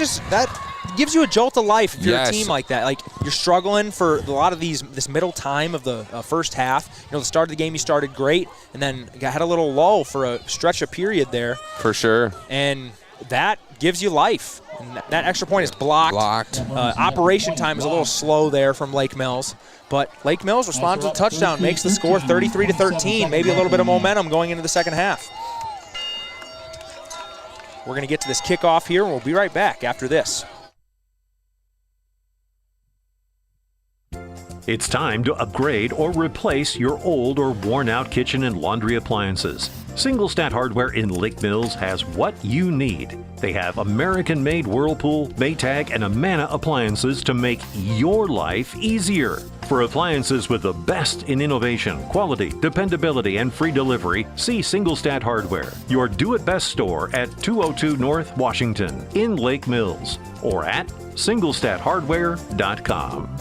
gives you a jolt of life if you're a team like that. Like, you're struggling for a lot of this middle time of the first half. The start of the game you started great, and then had a little lull for a stretch of period there. For sure. And that gives you life. And that extra point is blocked. Operation time is a little slow there from Lake Mills. But Lake Mills responds with a touchdown, makes the score 33-13, maybe a little bit of momentum going into the second half. We're going to get to this kickoff here, and we'll be right back after this. It's time to upgrade or replace your old or worn-out kitchen and laundry appliances. Singlestat Hardware in Lake Mills has what you need. They have American-made Whirlpool, Maytag, and Amana appliances to make your life easier. For appliances with the best in innovation, quality, dependability, and free delivery, see Singlestat Hardware, your do-it-best store at 202 North Washington in Lake Mills, or at singlestathardware.com.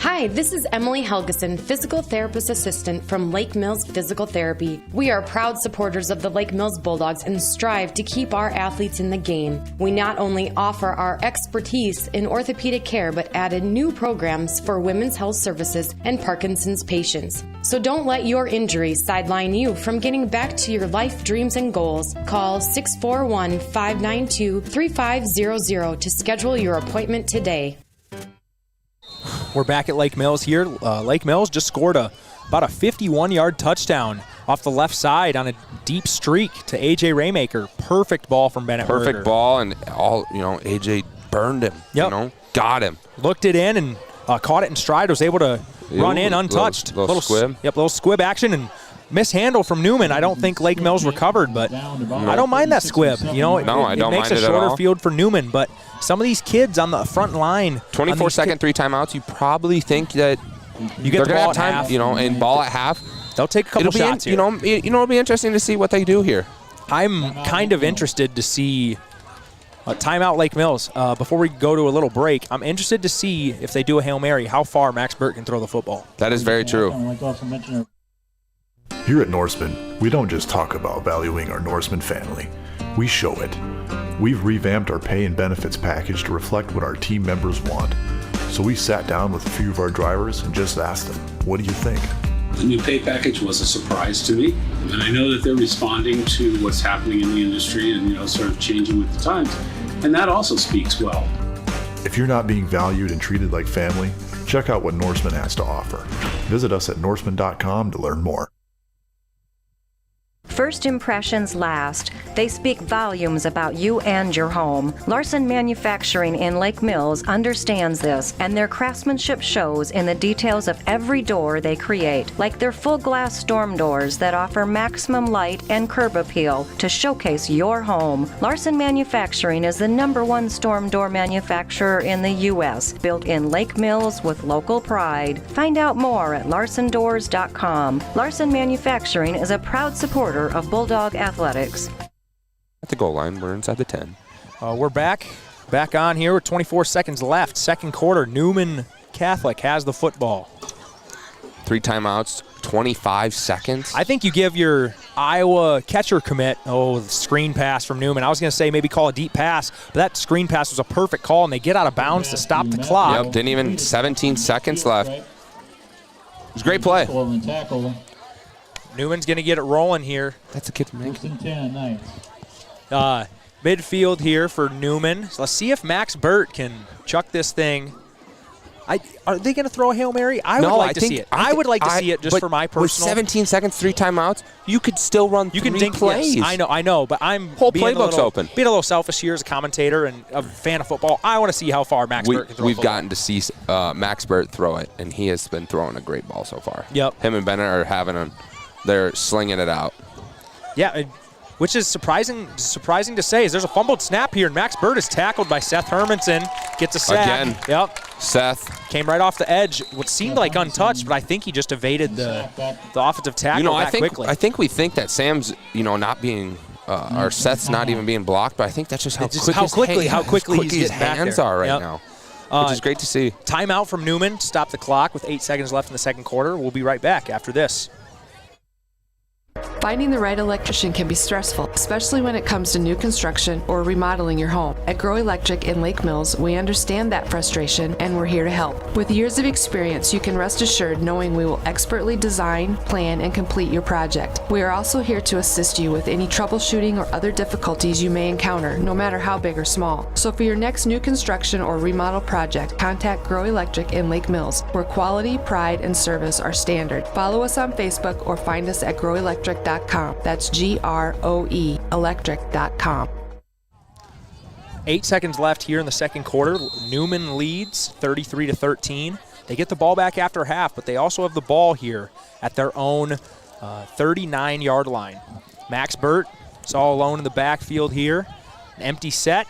Hi, this is Emily Helgeson, Physical Therapist Assistant from Lake Mills Physical Therapy. We are proud supporters of the Lake Mills Bulldogs and strive to keep our athletes in the game. We not only offer our expertise in orthopedic care, but added new programs for women's health services and Parkinson's patients. So don't let your injury sideline you from getting back to your life dreams and goals. Call 641-592-3500 to schedule your appointment today. We're back at Lake Mills here. Lake Mills just scored about a 51-yard touchdown off the left side on a deep streak to AJ Raymaker. Perfect ball from Bennett Berger. Perfect ball, and AJ burned him. Yep. Got him. Looked it in and caught it in stride. Was able to run in untouched. Little squib. Yep, little squib action and mishandle from Newman. I don't think Lake Mills recovered, but I don't mind that squib. I don't it makes mind a shorter field for Newman, but some of these kids on the front line, 24-second, 3 timeouts. You probably think that you get the ball at half, and ball at half. They'll take a couple shots here. It'll be interesting to see what they do here. I'm kind of interested to see a timeout Lake Mills. Before we go to a little break, I'm interested to see if they do a Hail Mary, how far Max Burt can throw the football. That is very true. Here at Norseman, we don't just talk about valuing our Norseman family. We show it. We've revamped our pay and benefits package to reflect what our team members want. So we sat down with a few of our drivers and just asked them, what do you think? The new pay package was a surprise to me, and I know that they're responding to what's happening in the industry and sort of changing with the times, and that also speaks well. If you're not being valued and treated like family, check out what Norseman has to offer. Visit us at norseman.com to learn more. First impressions last. They speak volumes about you and your home. Larson Manufacturing in Lake Mills understands this, and their craftsmanship shows in the details of every door they create, like their full glass storm doors that offer maximum light and curb appeal to showcase your home. Larson Manufacturing is the #1 storm door manufacturer in the U.S., built in Lake Mills with local pride. Find out more at larsondoors.com. Larson Manufacturing is a proud supporter of Bulldog Athletics. At the goal line, we're inside the 10. We're back on here with 24 seconds left. Second quarter, Newman Catholic has the football. 3 timeouts, 25 seconds. I think you give your Iowa catcher commit, the screen pass from Newman. I was going to say maybe call a deep pass, but that screen pass was a perfect call, and they get out of bounds to stop the clock. Yep, didn't even 17 seconds left. It was a great play. Newman's going to get it rolling here. That's a kid from Lincoln. Midfield here for Newman. So let's see if Max Burt can chuck this thing. Are they going to throw a Hail Mary? I would like to see it. I would like to see it just for my personal. With 17 seconds, 3 timeouts, you could still run 3 plays. Yes, I know, but I'm whole playbook's open. Being a little selfish here as a commentator and a fan of football, I want to see how far Max Burt can throw. We've gotten to see Max Burt throw it, and he has been throwing a great ball so far. Yep. Him and Bennett are they're slinging it out. Yeah, which is surprising to say is there's a fumbled snap here, and Max Burt is tackled by Seth Hermanson. Gets a sack. Again. Yep. Seth. Came right off the edge. What seemed like untouched, but I think he just evaded the offensive tackle quickly. I think we think that Sam's, not being, or Seth's not even being blocked, but I think that's just how quickly his hands are right now, which is great to see. Timeout from Newman to stop the clock with 8 seconds left in the second quarter. We'll be right back after this. Finding the right electrician can be stressful, especially when it comes to new construction or remodeling your home. At Grow Electric in Lake Mills, we understand that frustration, and we're here to help. With years of experience, you can rest assured knowing we will expertly design, plan, and complete your project. We are also here to assist you with any troubleshooting or other difficulties you may encounter, no matter how big or small. So for your next new construction or remodel project, contact Grow Electric in Lake Mills, where quality, pride, and service are standard. Follow us on Facebook or find us at growelectric.com. That's GROE electric.com. 8 seconds left here in the second quarter. Newman leads 33-13. They get the ball back after half, but they also have the ball here at their own 39-yard line. Max Burt is all alone in the backfield here. An empty set.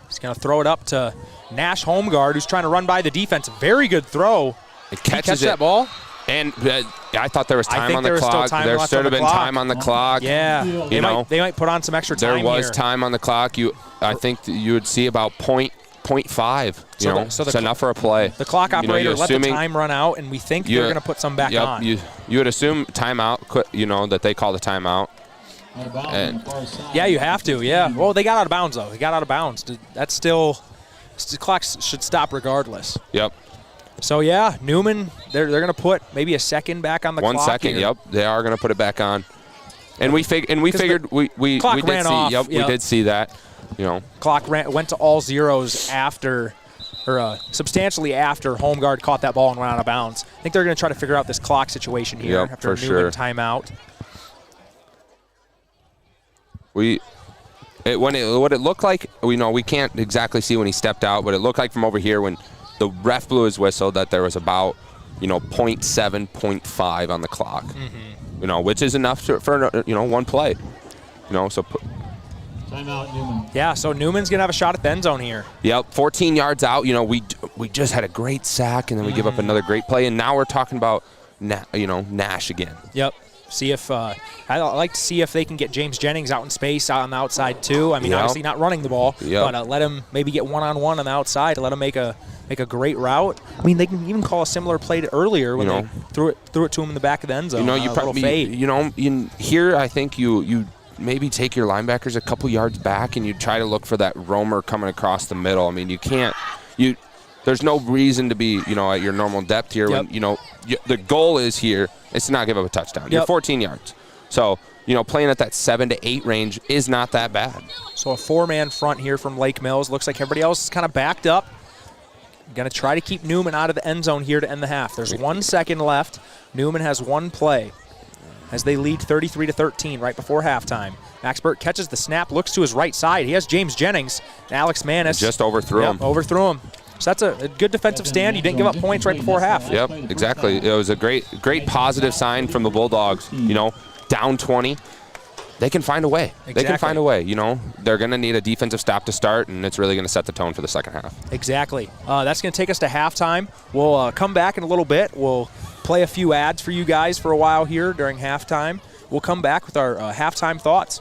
He's going to throw it up to Nash Homeguard, who's trying to run by the defense. Very good throw. It catches that ball. And I thought there was time on the clock. There should have been time on the clock. Yeah. They might put on some extra time here. There was here. time on the clock. I think you would see about 0.5. So it's enough for a play. The clock operator let the time run out, and we think they're going to put some back on. You would assume timeout, that they call the timeout. Yeah, you have to, yeah. Well, they got out of bounds, though. They got out of bounds. That's still – the clock should stop regardless. Yep. So, yeah, Newman, they're going to put maybe a second back on the clock. 1 second, here. Yep. They are going to put it back on. And we figured we did see. Yep, we did see that. Clock went to all zeros after, or substantially after Homeguard caught that ball and went out of bounds. I think they're going to try to figure out this clock situation here after for Newman sure. timeout. What it looked like, we can't exactly see when he stepped out, but it looked like from over here when the ref blew his whistle that there was about, 0.7, 0.5 on the clock. Mm-hmm. Which is enough for one play. Timeout, Newman. Yeah, so Newman's going to have a shot at the end zone here. Yep, 14 yards out. We just had a great sack, and then we give up another great play, and now we're talking about, Nash again. Yep. See if I'd like to see if they can get James Jennings out in space out on the outside too. I mean, obviously not running the ball, but let him maybe get one-on-one on the outside. Let him make a great route. I mean, they can even call a similar play to earlier when they threw it to him in the back of the end zone. You probably fade. Here I think you maybe take your linebackers a couple yards back and you try to look for that roamer coming across the middle. I mean, you can't. There's no reason to be at your normal depth here when the goal is here. It's to not give up a touchdown. You're 14 yards. So, playing at that 7 to 8 range is not that bad. So a 4-man front here from Lake Mills. Looks like everybody else is kind of backed up. Going to try to keep Newman out of the end zone here to end the half. There's 1 second left. Newman has one play. as they lead 33-13 right before halftime. Max Burt catches the snap, looks to his right side. He has James Jennings. And Alex Manis just overthrew him. Overthrew him. So that's a good defensive stand. You didn't give up points right before half. Yep, exactly. It was a great positive sign from the Bulldogs. Down 20. They can find a way. Exactly. They can find a way. They're going to need a defensive stop to start, and it's really going to set the tone for the second half. Exactly. That's going to take us to halftime. We'll come back in a little bit. We'll play a few ads for you guys for a while here during halftime. We'll come back with our halftime thoughts.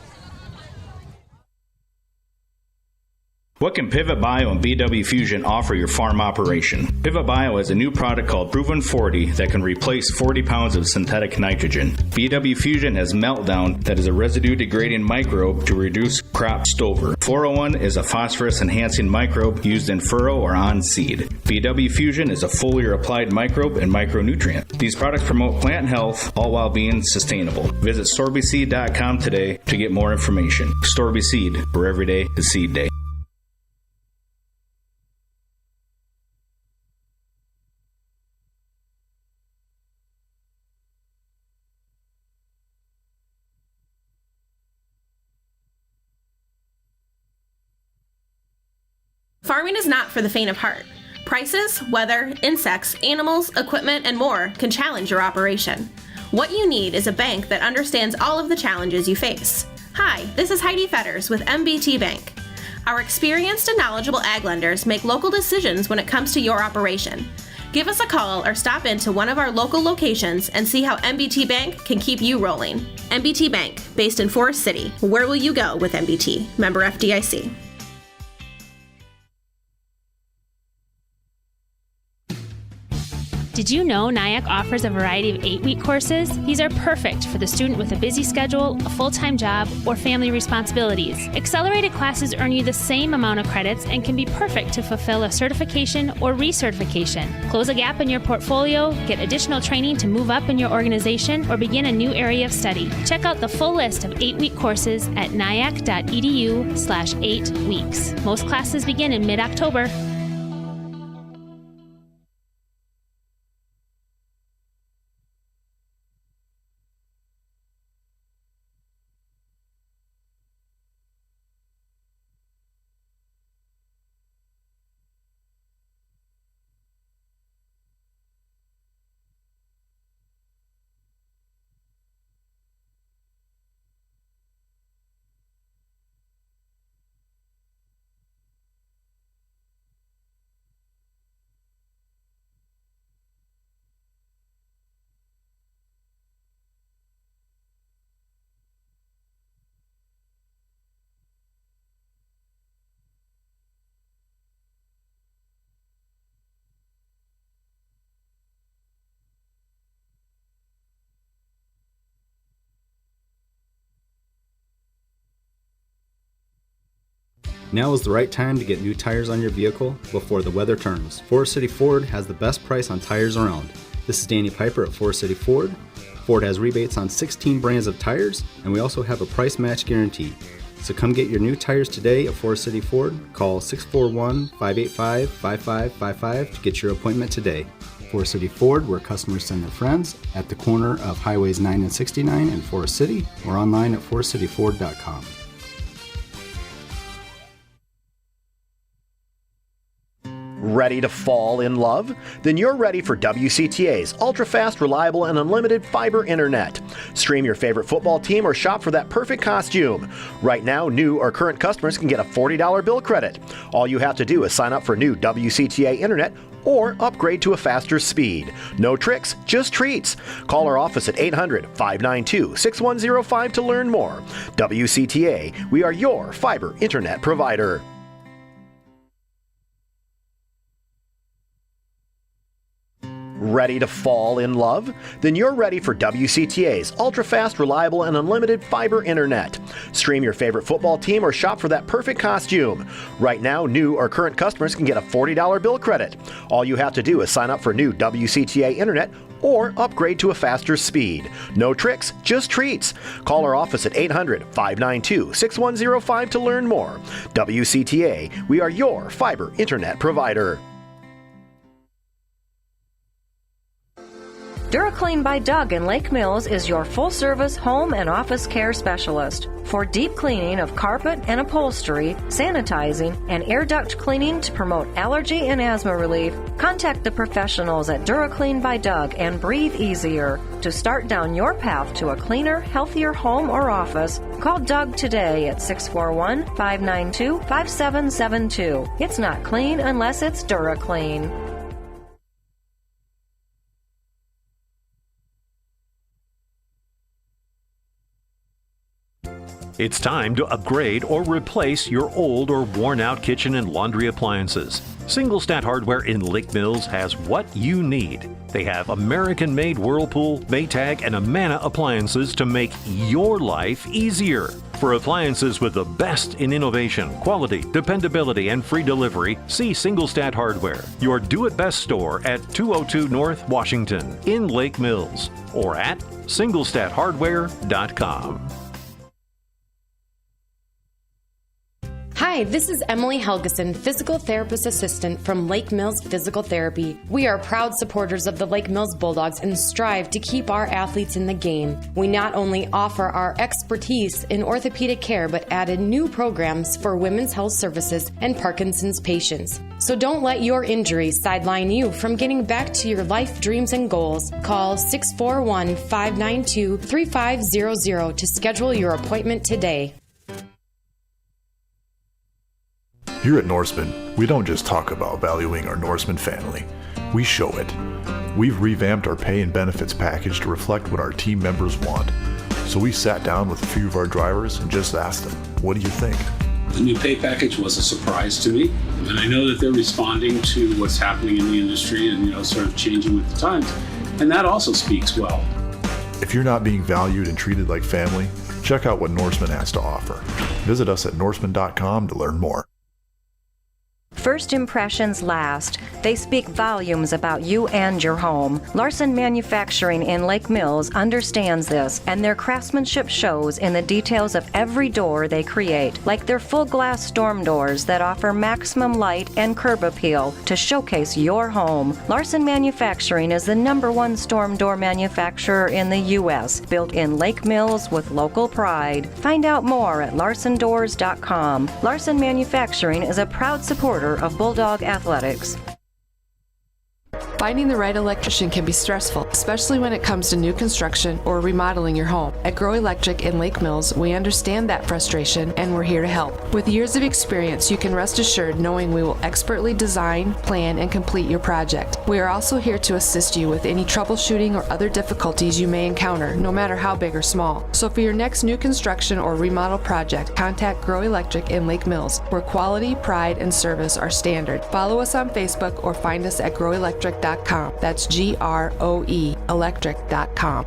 What can Pivot Bio and BW Fusion offer your farm operation? Pivot Bio has a new product called Proven 40 that can replace 40 pounds of synthetic nitrogen. BW Fusion has Meltdown that is a residue-degrading microbe to reduce crop stover. 401 is a phosphorus-enhancing microbe used in furrow or on seed. BW Fusion is a foliar-applied microbe and micronutrient. These products promote plant health, all while being sustainable. Visit StorbySeed.com today to get more information. Storby Seed, where every day is seed day. Farming is not for the faint of heart. Prices, weather, insects, animals, equipment, and more can challenge your operation. What you need is a bank that understands all of the challenges you face. Hi, this is Heidi Fetters with MBT Bank. Our experienced and knowledgeable ag lenders make local decisions when it comes to your operation. Give us a call or stop into one of our local locations and see how MBT Bank can keep you rolling. MBT Bank, based in Forest City. Where will you go with MBT? Member FDIC. Did you know NIAC offers a variety of 8-week courses? These are perfect for the student with a busy schedule, a full-time job, or family responsibilities. Accelerated classes earn you the same amount of credits and can be perfect to fulfill a certification or recertification. Close a gap in your portfolio, get additional training to move up in your organization, or begin a new area of study. Check out the full list of 8-week courses at nyac.edu/8weeks. Most classes begin in mid-October. Now is the right time to get new tires on your vehicle before the weather turns. Forest City Ford has the best price on tires around. This is Danny Piper at Forest City Ford. Ford has rebates on 16 brands of tires, and we also have a price match guarantee. So come get your new tires today at Forest City Ford. Call 641-585-5555 to get your appointment today. Forest City Ford, where customers send their friends, at the corner of Highways 9 and 69 in Forest City, or online at forestcityford.com. Ready to fall in love? Then you're ready for WCTA's ultra-fast, reliable, and unlimited fiber internet. Stream your favorite football team or shop for that perfect costume. Right now, new or current customers can get a $40 bill credit. All you have to do is sign up for new WCTA internet or upgrade to a faster speed. No tricks, just treats. Call our office at 800-592-6105 to learn more. WCTA, we are your fiber internet provider. Ready to fall in love? Then you're ready for WCTA's ultra-fast, reliable, and unlimited fiber internet. Stream your favorite football team or shop for that perfect costume. Right now, new or current customers can get a $40 bill credit. All you have to do is sign up for new WCTA internet or upgrade to a faster speed. No tricks, just treats. Call our office at 800-592-6105 to learn more. WCTA, we are your fiber internet provider. DuraClean by Doug in Lake Mills is your full-service home and office care specialist. For deep cleaning of carpet and upholstery, sanitizing, and air duct cleaning to promote allergy and asthma relief, contact the professionals at DuraClean by Doug and breathe easier. To start down your path to a cleaner, healthier home or office, call Doug today at 641-592-5772. It's not clean unless it's DuraClean. It's time to upgrade or replace your old or worn-out kitchen and laundry appliances. Single Stat Hardware in Lake Mills has what you need. They have American-made Whirlpool, Maytag, and Amana appliances to make your life easier. For appliances with the best in innovation, quality, dependability, and free delivery, see Single Stat Hardware, your do-it-best store at 202 North Washington in Lake Mills, or at singlestathardware.com. Hi, this is Emily Helgeson, Physical Therapist Assistant from Lake Mills Physical Therapy. We are proud supporters of the Lake Mills Bulldogs and strive to keep our athletes in the game. We not only offer our expertise in orthopedic care, but added new programs for women's health services and Parkinson's patients. So don't let your injuries sideline you from getting back to your life dreams and goals. Call 641-592-3500 to schedule your appointment today. Here at Norseman, we don't just talk about valuing our Norseman family, we show it. We've revamped our pay and benefits package to reflect what our team members want. So we sat down with a few of our drivers and just asked them, what do you think? The new pay package was a surprise to me, and I know that they're responding to what's happening in the industry and sort of changing with the times, and that also speaks well. If you're not being valued and treated like family, check out what Norseman has to offer. Visit us at norseman.com to learn more. First impressions last. They speak volumes about you and your home. Larson Manufacturing in Lake Mills understands this, and their craftsmanship shows in the details of every door they create, like their full glass storm doors that offer maximum light and curb appeal to showcase your home. Larson Manufacturing is the #1 storm door manufacturer in the U.S., built in Lake Mills with local pride. Find out more at larsondoors.com. Larson Manufacturing is a proud supporter of Bulldog Athletics. Finding the right electrician can be stressful, especially when it comes to new construction or remodeling your home. At Grow Electric in Lake Mills, we understand that frustration and we're here to help. With years of experience, you can rest assured knowing we will expertly design, plan, and complete your project. We are also here to assist you with any troubleshooting or other difficulties you may encounter, no matter how big or small. So for your next new construction or remodel project, contact Grow Electric in Lake Mills, where quality, pride, and service are standard. Follow us on Facebook or find us at growelectric.com. That's GROE electric.com.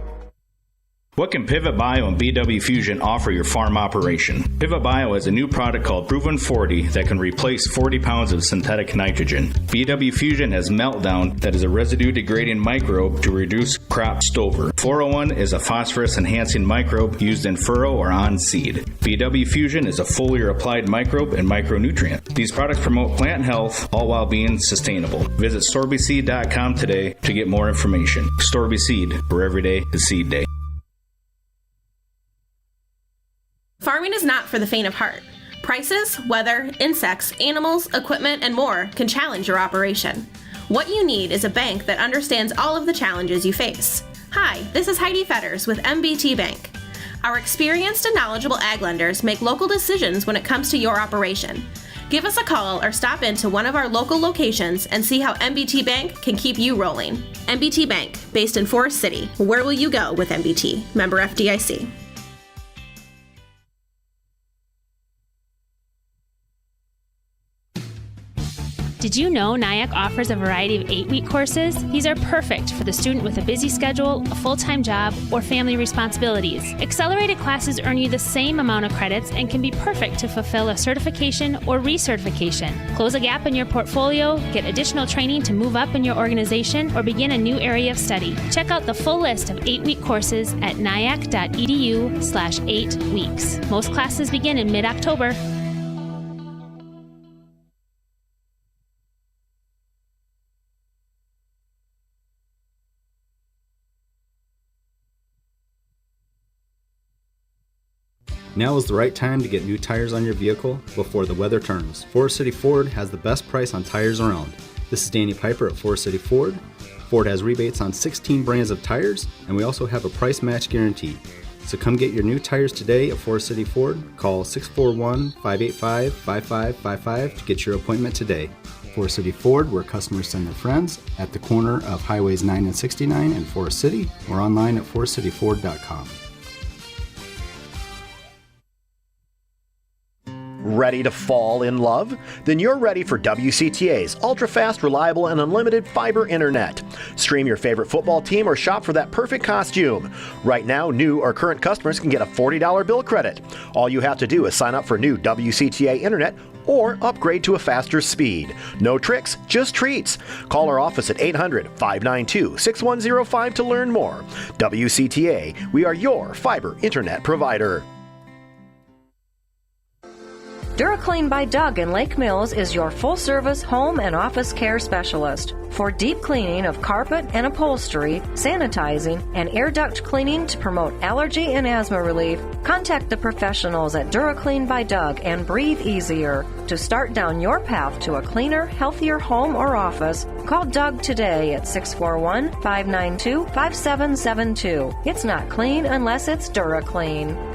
What can Pivot Bio and BW Fusion offer your farm operation? Pivot Bio has a new product called Proven 40 that can replace 40 pounds of synthetic nitrogen. BW Fusion has Meltdown that is a residue-degrading microbe to reduce crop stover. 401 is a phosphorus-enhancing microbe used in furrow or on seed. BW Fusion is a foliar-applied microbe and micronutrient. These products promote plant health, all while being sustainable. Visit StorbySeed.com today to get more information. Storby Seed, where every day is seed day. Farming is not for the faint of heart. Prices, weather, insects, animals, equipment, and more can challenge your operation. What you need is a bank that understands all of the challenges you face. Hi, this is Heidi Fetters with MBT Bank. Our experienced and knowledgeable ag lenders make local decisions when it comes to your operation. Give us a call or stop into one of our local locations and see how MBT Bank can keep you rolling. MBT Bank, based in Forest City. Where will you go with MBT? Member FDIC. Did you know NIAC offers a variety of 8-week courses? These are perfect for the student with a busy schedule, a full-time job, or family responsibilities. Accelerated classes earn you the same amount of credits and can be perfect to fulfill a certification or recertification. Close a gap in your portfolio, get additional training to move up in your organization, or begin a new area of study. Check out the full list of 8-week courses at nyac.edu/8weeks. Most classes begin in mid-October. Now is the right time to get new tires on your vehicle before the weather turns. Forest City Ford has the best price on tires around. This is Danny Piper at Forest City Ford. Ford has rebates on 16 brands of tires, and we also have a price match guarantee. So come get your new tires today at Forest City Ford. Call 641-585-5555 to get your appointment today. Forest City Ford, where customers send their friends, at the corner of Highways 9 and 69 in Forest City, or online at forestcityford.com. Ready to fall in love? Then you're ready for WCTA's ultra-fast, reliable, and unlimited fiber internet. Stream your favorite football team or shop for that perfect costume. Right now, new or current customers can get a $40 bill credit. All you have to do is sign up for new WCTA internet or upgrade to a faster speed. No tricks, just treats. Call our office at 800-592-6105 to learn more. WCTA, we are your fiber internet provider. DuraClean by Doug in Lake Mills is your full-service home and office care specialist. For deep cleaning of carpet and upholstery, sanitizing, and air duct cleaning to promote allergy and asthma relief, contact the professionals at DuraClean by Doug and breathe easier. To start down your path to a cleaner, healthier home or office, call Doug today at 641-592-5772. It's not clean unless it's DuraClean.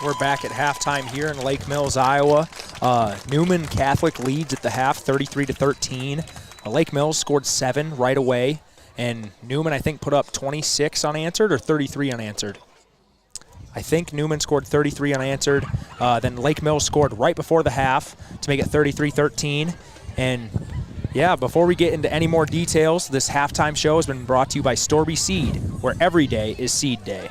We're back at halftime here in Lake Mills, Iowa. Newman Catholic leads at the half, 33-13. Lake Mills scored 7 right away, and Newman, I think, put up 26 unanswered or 33 unanswered. I think Newman scored 33 unanswered. Then Lake Mills scored right before the half to make it 33-13. And yeah, before we get into any more details, this halftime show has been brought to you by Storby Seed, where every day is seed day.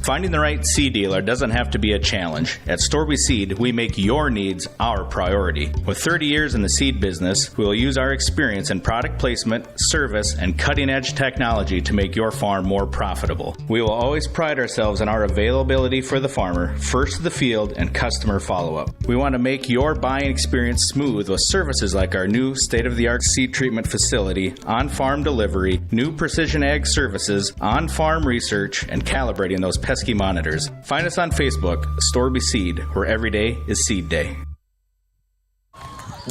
Finding the right seed dealer doesn't have to be a challenge. At Storby Seed, we make your needs our priority. With 30 years in the seed business, we will use our experience in product placement, service, and cutting-edge technology to make your farm more profitable. We will always pride ourselves on our availability for the farmer, first to the field, and customer follow-up. We want to make your buying experience smooth with services like our new state-of-the-art seed treatment facility, on-farm delivery, new precision ag services, on-farm research, and calibrating those pesky monitors. Find us on Facebook, Storby Seed, where every day is seed day.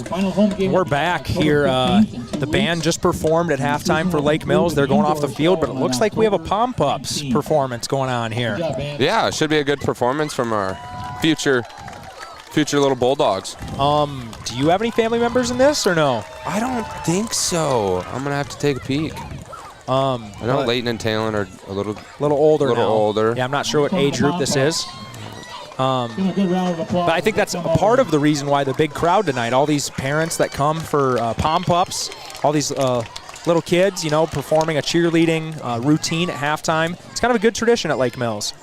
We're back here. The band just performed at halftime for Lake Mills. They're going off the field, but it looks like we have a Pom Pups performance going on here. Yeah, it should be a good performance from our future little Bulldogs. Do you have any family members in this or no? I don't think so. I'm gonna have to take a peek. I know Leighton and Talon are a little older. Yeah, I'm not sure what age group this is. But I think that's a part of the reason why the big crowd tonight. All these parents that come for Pom Pups, all these little kids, you know, performing a cheerleading routine at halftime. It's kind of a good tradition at Lake Mills,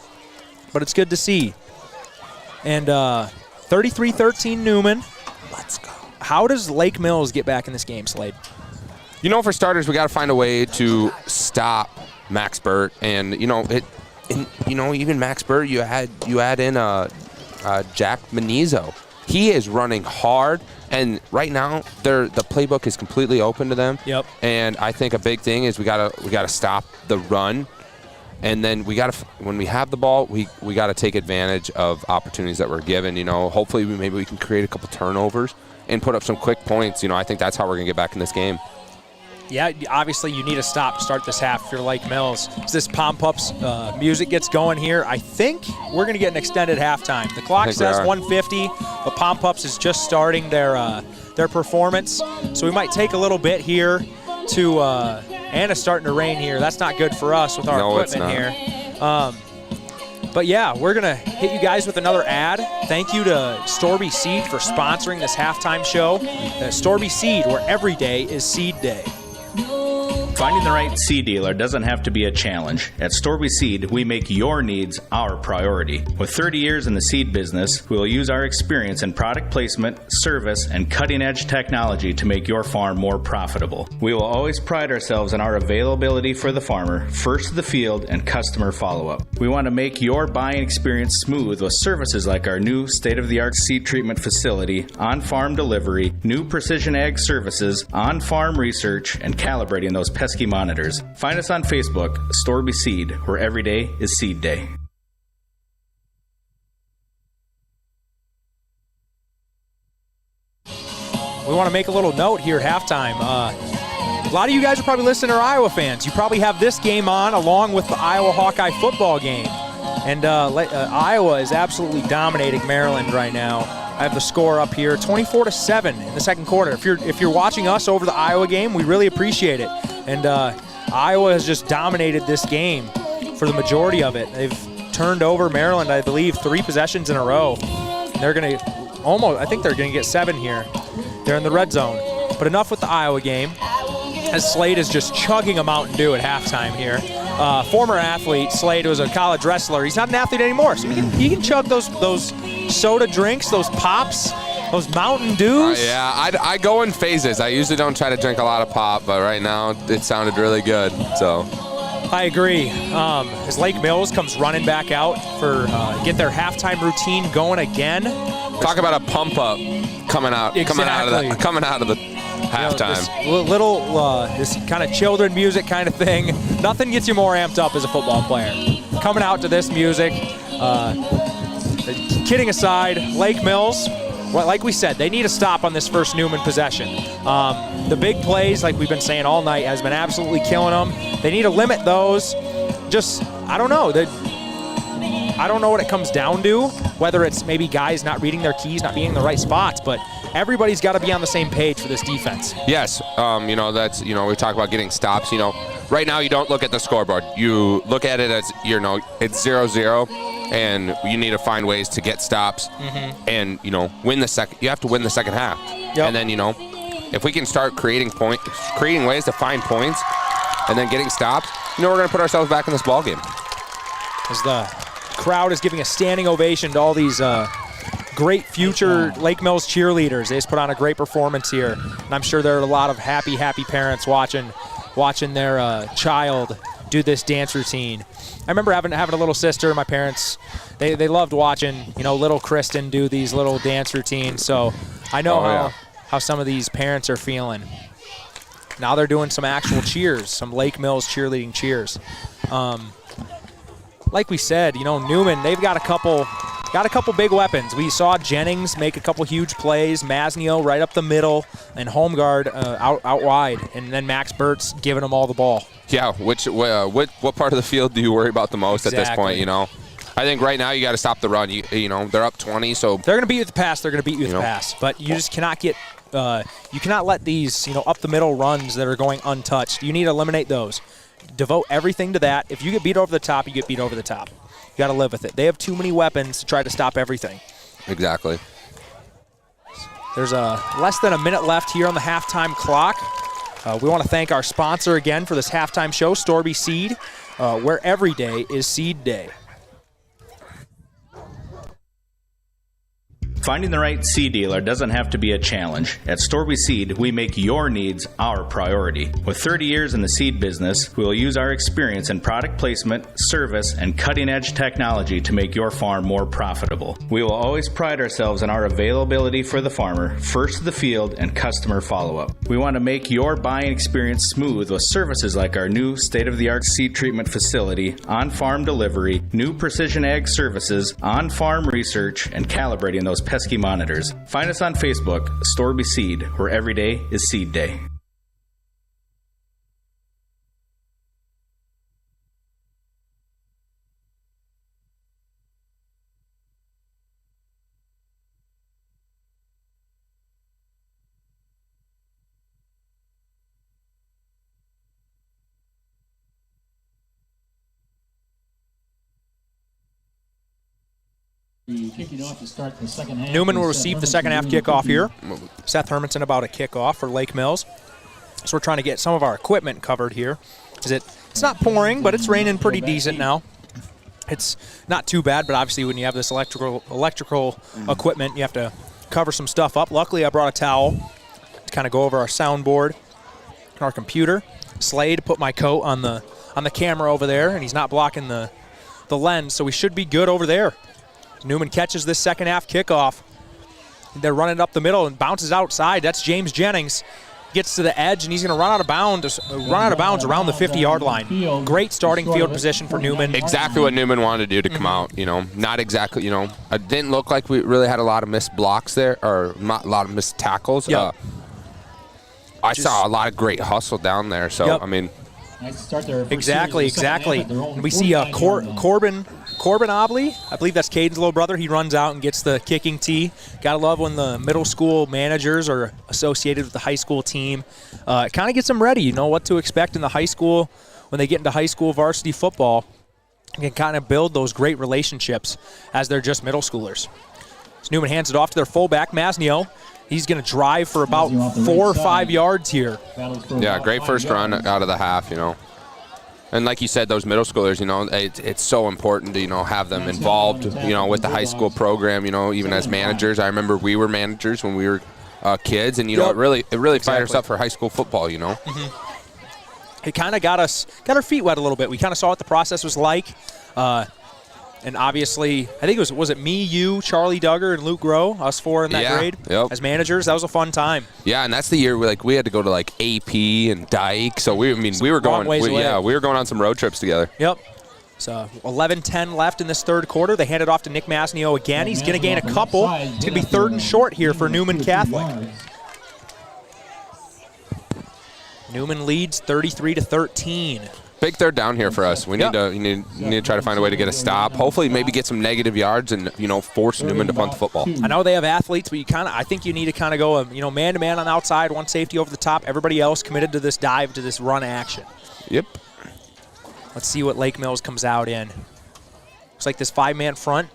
but it's good to see. And 33-13 Newman. Let's go. How does Lake Mills get back in this game, Slade? You know, for starters, we got to find a way to stop Max Burt, and even Max Burt. You add in Jack Manizzo. He is running hard, and right now the playbook is completely open to them. Yep. And I think a big thing is we gotta stop the run, and then when we have the ball, we gotta take advantage of opportunities that we're given. You know, hopefully maybe we can create a couple turnovers and put up some quick points. You know, I think that's how we're gonna get back in this game. Yeah, obviously you need a stop to start this half if you're Lake Mills. As this Pom Pups music gets going here, I think we're going to get an extended halftime. The clock says 1:50, but Pom Pups is just starting their performance. So we might take a little bit here to, and it's starting to rain here. That's not good for us with our equipment here. But yeah, we're going to hit you guys with another ad. Thank you to Storby Seed for sponsoring this halftime show. Storby Seed, where every day is seed day. Finding the right seed dealer doesn't have to be a challenge. At Storby Seed, we make your needs our priority. With 30 years in the seed business, we will use our experience in product placement, service, and cutting-edge technology to make your farm more profitable. We will always pride ourselves on our availability for the farmer, first to the field, and customer follow-up. We want to make your buying experience smooth with services like our new state-of-the-art seed treatment facility, on-farm delivery, new precision ag services, on-farm research, and calibrating those pesky pesky monitors. Find us on Facebook, Storby Seed, where every day is seed day. We want to make a little note here at halftime. A lot of you guys are probably listening to Iowa fans. You probably have this game on along with the Iowa Hawkeye football game. And Iowa is absolutely dominating Maryland right now. I have the score up here, 24-7 in the second quarter. If you're watching us over the Iowa game, we really appreciate it. And Iowa has just dominated this game for the majority of it. They've turned over Maryland, I believe, 3 possessions in a row. They're going to I think they're going to get 7 here. They're in the red zone. But enough with the Iowa game, as Slade is just chugging a Mountain Dew at halftime here. Former athlete, Slade was a college wrestler. He's not an athlete anymore, so he can chug those soda drinks, those pops, those Mountain Dews. Yeah, I go in phases. I usually don't try to drink a lot of pop, but right now it sounded really good. So I agree. As Lake Mills comes running back out for get their halftime routine going again. Talk about a pump up coming out, exactly. coming out of the halftime. You know, this kind of children music kind of thing. Nothing gets you more amped up as a football player. Coming out to this music. Kidding aside, Lake Mills, like we said, they need a stop on this first Newman possession. The big plays, like we've been saying all night, has been absolutely killing them. They need to limit those. I don't know. I don't know what it comes down to, whether it's maybe guys not reading their keys, not being in the right spots, but everybody's got to be on the same page for this defense. Yes, that's, we talk about getting stops. Right now you don't look at the scoreboard. You look at it as, it's 0-0, and you need to find ways to get stops and, win the second. You have to win the second half. Yep. And then, if we can start creating ways to find points and then getting stops, we're going to put ourselves back in this ball game. As the crowd is giving a standing ovation to all these great future Lake Mills cheerleaders. They just put on a great performance here, and I'm sure there are a lot of happy parents watching their child do this dance routine. I remember having a little sister. My parents, they loved watching, little Kristen do these little dance routines. So I know how some of these parents are feeling. Now they're doing some actual cheers, some Lake Mills cheerleading cheers. Like we said, Newman, they've got a couple big weapons. We saw Jennings make a couple huge plays, Masnio right up the middle, and Homeguard out wide, and then Max Burt's giving them all the ball. Yeah, what part of the field do you worry about the most at this point, I think right now you got to stop the run. They're up 20, so they're going to beat you with the pass. They're going to beat you with the pass, but you just cannot get you cannot let these up the middle runs that are going untouched. You need to eliminate those. Devote everything to that. If you get beat over the top, you get beat over the top. You got to live with it. They have too many weapons to try to stop everything. Exactly. There's less than a minute left here on the halftime clock. We want to thank our sponsor again for this halftime show, Storby Seed, where every day is seed day. Finding the right seed dealer doesn't have to be a challenge. At Storby Seed, we make your needs our priority. With 30 years in the seed business, we will use our experience in product placement, service, and cutting-edge technology to make your farm more profitable. We will always pride ourselves on our availability for the farmer, first to the field, and customer follow-up. We want to make your buying experience smooth with services like our new state-of-the-art seed treatment facility, on-farm delivery, new precision ag services, on-farm research, and calibrating those pesky monitors. Find us on Facebook, Storby Seed, where every day is seed day. Newman will receive the second half kickoff here. Seth Hermanson about a kickoff for Lake Mills. So we're trying to get some of our equipment covered here. It's not pouring, but it's raining pretty decent now. It's not too bad, but obviously when you have this electrical equipment, you have to cover some stuff up. Luckily, I brought a towel to kind of go over our soundboard and our computer. Slade put my coat on the camera over there, and he's not blocking the lens, so we should be good over there. Newman catches this second half kickoff. They're running up the middle and bounces outside. That's James Jennings. gets to the edge, and he's going to run out of bounds around the 50-yard line. Great starting field position for Newman. Exactly what Newman wanted to do to come out. Not exactly. It didn't look like we really had a lot of missed blocks there, or not a lot of missed tackles. Yep. I saw a lot of great hustle down there. So Yep. I mean, Nice start there. Exactly. And we see Corbin Obley. I believe that's Caden's little brother. He runs out and gets the kicking tee. Gotta love when the middle school managers are associated with the high school team. It kind of gets them ready. You know what to expect in the high school when they get into high school varsity football. You can kind of build those great relationships as they're just middle schoolers. So Newman hands it off to their fullback, Masnio. He's going to drive for about 4 or 5 yards here. Yeah, great first run out of the half, And like you said, those middle schoolers, it's so important to, have them involved, with the high school program, even as managers. I remember we were managers when we were kids, and, it really fired us up for high school football, It kind of got our feet wet a little bit. We kind of saw what the process was like. And obviously, I think was it me, you, Charlie Duggar, and Luke Groh, us four in that grade as managers. That was a fun time. Yeah, and that's the year we had to go to AP and Dyke. So we were going we were going on some road trips together. Yep. So 11-10 left in this third quarter. They hand it off to Nick Masnio again. He's going to gain a couple. It's going to be 3rd and short here for Newman Catholic. Newman leads 33-13. Big third down here for us. We need to try to find a way to get a stop. Hopefully, maybe get some negative yards and force Newman to punt the football. I know they have athletes, but I think you need to kind of go man to man on the outside, one safety over the top. Everybody else committed to this dive, to this run action. Yep. Let's see what Lake Mills comes out in. Looks like this 5-man front.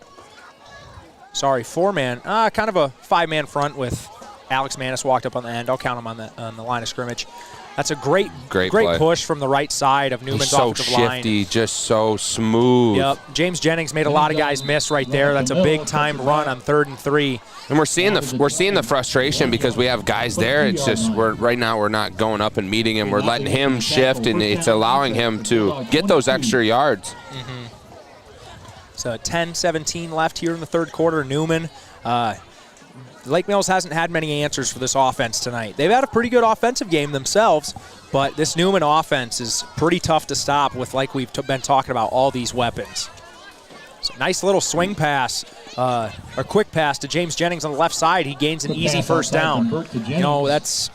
Sorry, 4-man. Kind of a 5-man front with Alex Manis walked up on the end. I'll count him on the line of scrimmage. That's a great push from the right side of Newman's offensive line. So shifty, just so smooth. Yep. James Jennings made a lot of guys miss right there. That's a big-time run on 3rd and 3. And we're seeing the frustration because we have guys there. It's just right now we're not going up and meeting him. We're letting him shift, and it's allowing him to get those extra yards. Mm-hmm. So 10-17 left here in the third quarter. Newman. Lake Mills hasn't had many answers for this offense tonight. They've had a pretty good offensive game themselves, but this Newman offense is pretty tough to stop with, like we've been talking about, all these weapons. So nice little swing pass, or quick pass to James Jennings on the left side. He gains an easy first down. That's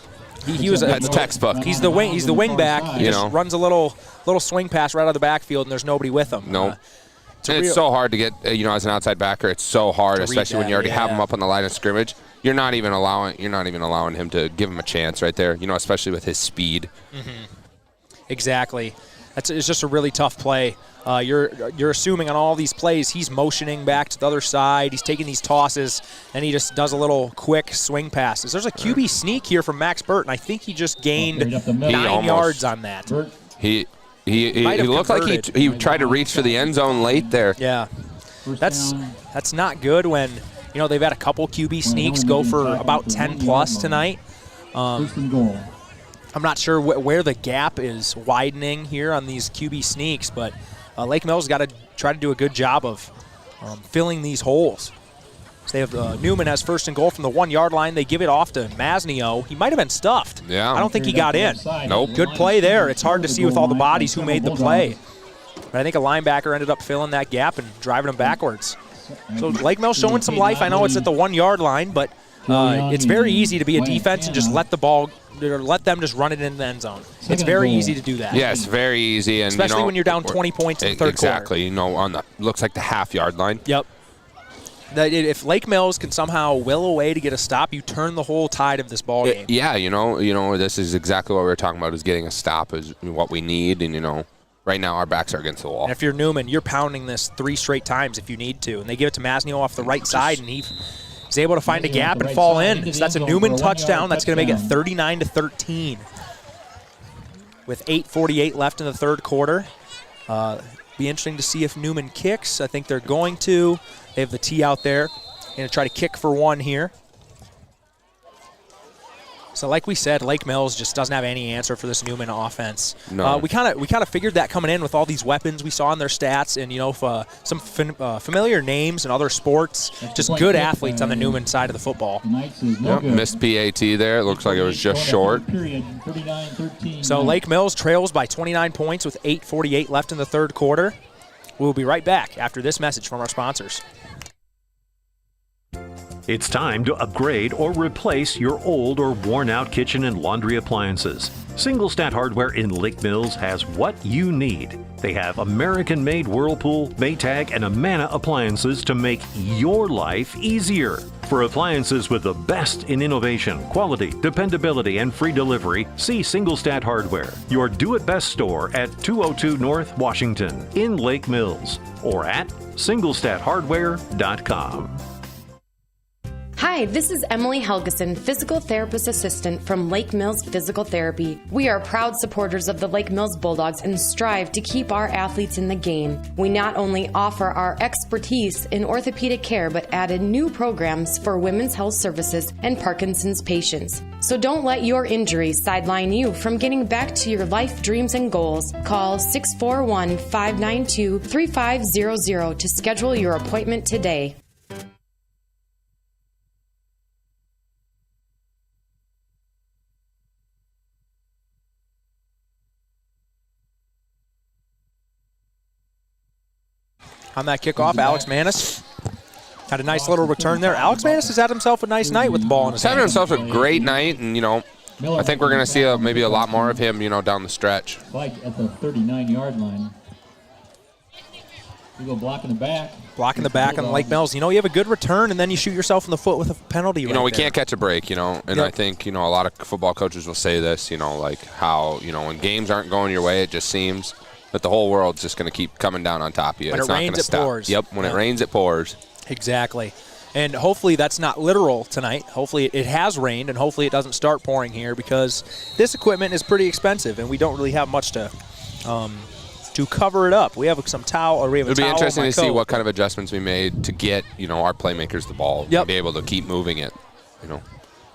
textbook. He's the wing back. He just runs a little swing pass right out of the backfield, and there's nobody with him. No. It's so hard to get, as an outside backer. It's so hard, especially when you already have him up on the line of scrimmage. You're not even allowing him to give him a chance right there. Especially with his speed. Mm-hmm. Exactly. It's just a really tough play. You're assuming on all these plays he's motioning back to the other side. He's taking these tosses, and he just does a little quick swing passes. There's a QB sneak here from Max Burt, and I think he just gained 9 yards on that. He looked like he tried to reach for the end zone late there. Yeah, that's not good when they've had a couple QB sneaks go for about 10 plus tonight. I'm not sure where the gap is widening here on these QB sneaks, but Lake Mills got to try to do a good job of filling these holes. So they have Newman has 1st and goal from the 1-yard line. They give it off to Masnio. He might have been stuffed. Yeah. I don't think he got in. Nope. Good play there. It's hard to see with all the bodies who made the play. But I think a linebacker ended up filling that gap and driving him backwards. So Lake Mills showing some life. I know it's at the 1-yard line, but it's very easy to be a defense and just let them just run it in the end zone. It's very easy to do that. Yeah, it's very easy, and especially when you're down 20 points in the third quarter. Exactly. On the looks like the half-yard line. Yep. If Lake Mills can somehow will away to get a stop, you turn the whole tide of this ball game. This is exactly what we were talking about, is getting a stop is what we need, and right now our backs are against the wall. And if you're Newman, you're pounding this 3 straight times if you need to, and they give it to Masnio off the right side, and he's able to find a gap and fall in. So that's a Newman touchdown. That's going to make it 39-13. With 8:48 left in the third quarter. Be interesting to see if Newman kicks. I think they're going to. They have the tee out there. Going to try to kick for one here. So like we said, Lake Mills just doesn't have any answer for this Newman offense. No. We kind of figured that coming in with all these weapons we saw in their stats, and some familiar names in other sports, just good athletes on the Newman side of the football. Missed PAT there. It looks like it was just short. So Lake Mills trails by 29 points with 8:48 left in the third quarter. We'll be right back after this message from our sponsors. It's time to upgrade or replace your old or worn-out kitchen and laundry appliances. Single Stat Hardware in Lake Mills has what you need. They have American-made Whirlpool, Maytag, and Amana appliances to make your life easier. For appliances with the best in innovation, quality, dependability, and free delivery, see Single Stat Hardware, your do-it-best store at 202 North Washington in Lake Mills, or at singlestathardware.com. Hi, this is Emily Helgeson, Physical Therapist Assistant from Lake Mills Physical Therapy. We are proud supporters of the Lake Mills Bulldogs and strive to keep our athletes in the game. We not only offer our expertise in orthopedic care, but added new programs for women's health services and Parkinson's patients. So don't let your injuries sideline you from getting back to your life dreams and goals. Call 641-592-3500 to schedule your appointment today. On that kickoff, Alex Manis had a nice little return there. Alex Manis has had himself a nice night with the ball in his He's hand. having himself a great night, and, I think we're going to see maybe a lot more of him, down the stretch. Like at the 39-yard line. You go blocking the back. Blocking the back on Lake Mills. You have a good return, and then you shoot yourself in the foot with a penalty right We there. can't catch a break, and yep. I think, a lot of football coaches will say this, like how, when games aren't going your way, it just seems that the whole world's just going to keep coming down on top of you. When it's it not rains, going to it stop. pours. Yep, when it rains, it pours. Exactly. And hopefully that's not literal tonight. Hopefully it has rained, and hopefully it doesn't start pouring here, because this equipment is pretty expensive, and we don't really have much to cover it up. We have some towel, or we have a It'll towel be interesting on my to see coat. what kind of adjustments we made to get, our playmakers the ball. Yep. Be able to keep moving it,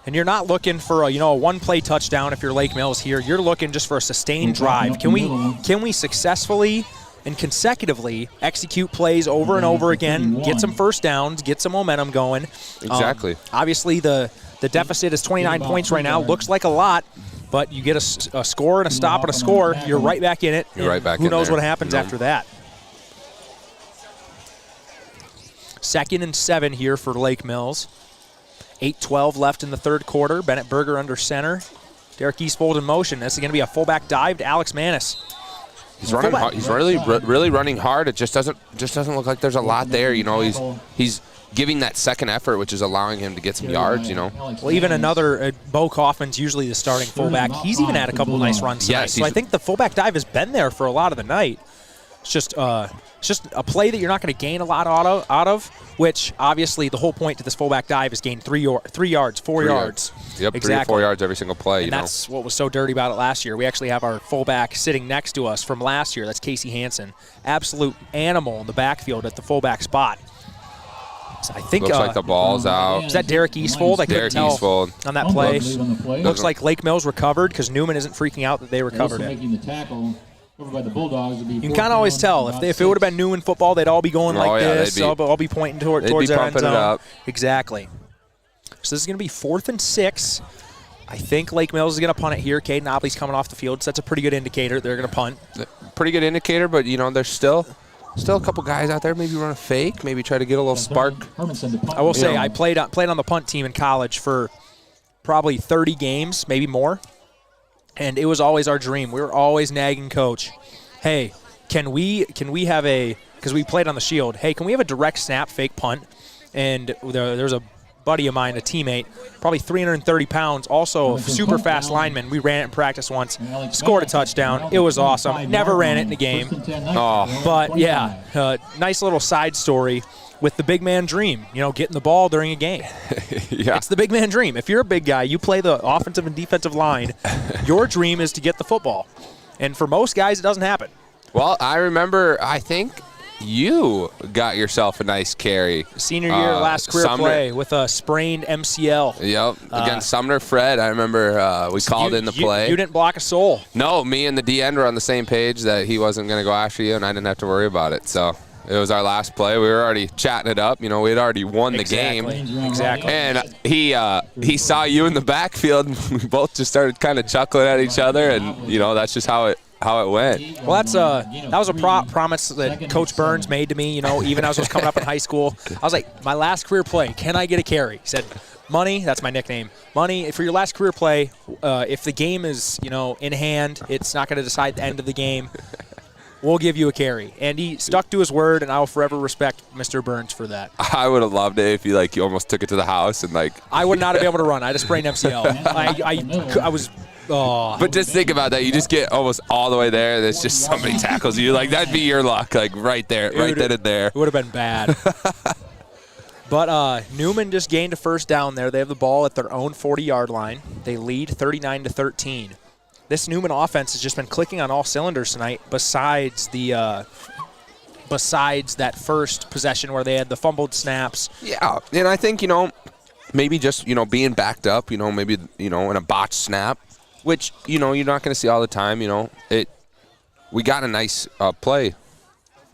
And you're not looking for a one-play touchdown if you're Lake Mills here. You're looking just for a sustained drive. Can we successfully and consecutively execute plays over and over again, get some first downs, get some momentum going? Exactly. Obviously, the deficit is 29 points right now. Looks like a lot, but you get a score and a stop and a score, you're right back in it. You're right back Who in knows there. what happens after that? 2nd and 7 here for Lake Mills. 8:12 left in the third quarter. Bennett Berger under center. Derek Eastfold in motion. This is going to be a fullback dive to Alex Manis. He's running hard. He's really running hard. It just doesn't look like there's a lot there. He's giving that second effort, which is allowing him to get some yards. Well, even another Bo Kaufman's usually the starting fullback. He's even had a couple nice runs tonight. Yes, so I think the fullback dive has been there for a lot of the night. It's just a play that you're not going to gain a lot out of, which obviously the whole point to this fullback dive is gain 3 yards, 4 yards. Yep, exactly. 3 to 4 yards every single play. And that's what was so dirty about it last year. We actually have our fullback sitting next to us from last year. That's Casey Hansen. Absolute animal in the backfield at the fullback spot. So I think looks like the ball's out. Is that Derek Eastfold? I couldn't tell Eastfold. on that play. Looks like Lake Mills recovered because Newman isn't freaking out that they recovered it. Making the tackle over by the Bulldogs. You can kind of always tell. If it would have been Newman football, they'd all be going like this. I'll be pointing towards their end zone. It up. Exactly. So this is going to be 4th and 6. I think Lake Mills is going to punt it here. Caden Obley's coming off the field, so that's a pretty good indicator. They're going to punt. Pretty good indicator, but, there's still a couple guys out there. Maybe run a fake. Maybe try to get a little spark. I will say I played on the punt team in college for probably 30 games, maybe more. And it was always our dream. We were always nagging coach, hey, can we have because we played on the Shield, hey, can we have a direct snap fake punt? And there's a buddy of mine, a teammate, probably 330 pounds, also a super fast lineman. We ran it in practice once, scored a touchdown. It was awesome. Never ran it in the game. But, yeah, nice little side story with the big man dream, getting the ball during a game. Yeah. It's the big man dream. If you're a big guy, you play the offensive and defensive line, your dream is to get the football. And for most guys, it doesn't happen. Well, I remember, I think you got yourself a nice carry. Senior year, last career play with a sprained MCL. Yep, against Sumner Fred. I remember we called in the play. You didn't block a soul. No, me and the DN were on the same page that he wasn't going to go after you, and I didn't have to worry about it. So it was our last play. We were already chatting it up. We had already won the game. Exactly. And he saw you in the backfield. We both just started kind of chuckling at each other, and that's just how it went. Well, that was a promise that Coach Burns made to me. Even as I was coming up in high school, I was like, my last career play, can I get a carry? He said, Money, that's my nickname. Money, for your last career play, if the game is in hand, it's not going to decide the end of the game. We'll give you a carry. And he stuck to his word, and I will forever respect Mr. Burns for that. I would have loved it if you almost took it to the house and I would not have been able to run. I had a sprained MCL. I was. Oh. But just think about that. You just get almost all the way there, and it's just somebody tackles you. That'd be your luck, right there, right then and there. It would have been bad. But Newman just gained a first down there. They have the ball at their own 40-yard line. They lead 39-13. This Newman offense has just been clicking on all cylinders tonight, besides that first possession where they had the fumbled snaps. Yeah, and I think, maybe just, being backed up, maybe, in a botched snap, which, you're not going to see all the time, we got a nice play.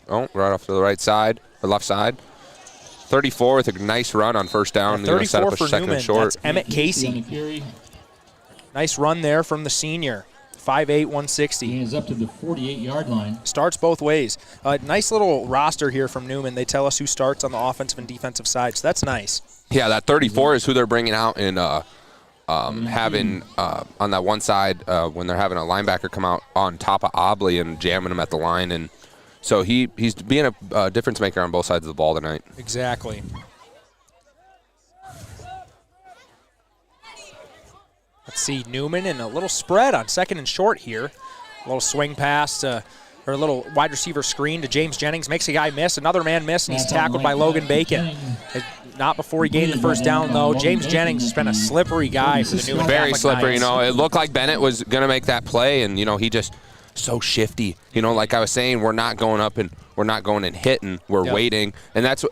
Oh, right off to the right side, or left side. 34 with a nice run on first down. 34 set up a for second Newman. and short. That's Emmett Casey. Nice run there from the senior. 5'8", 160. He is up to the 48-yard line. Starts both ways. Nice little roster here from Newman. They tell us who starts on the offensive and defensive side, so that's nice. Yeah, that 34 is who they're bringing out and having on that one side when they're having a linebacker come out on top of Obley and jamming him at the line. And so he's being a difference maker on both sides of the ball tonight. Exactly. Let's see, Newman in a little spread on second and short here. A little swing pass or a little wide receiver screen to James Jennings. Makes a guy miss. Another man miss, and he's tackled by Logan Bacon. Not before he gained the first down, though. James Jennings has been a slippery guy for the Newman Very Catholic slippery. Knights. It looked like Bennett was going to make that play, and, he just so shifty. Like I was saying, we're not going up and we're not going and hitting. We're waiting, and that's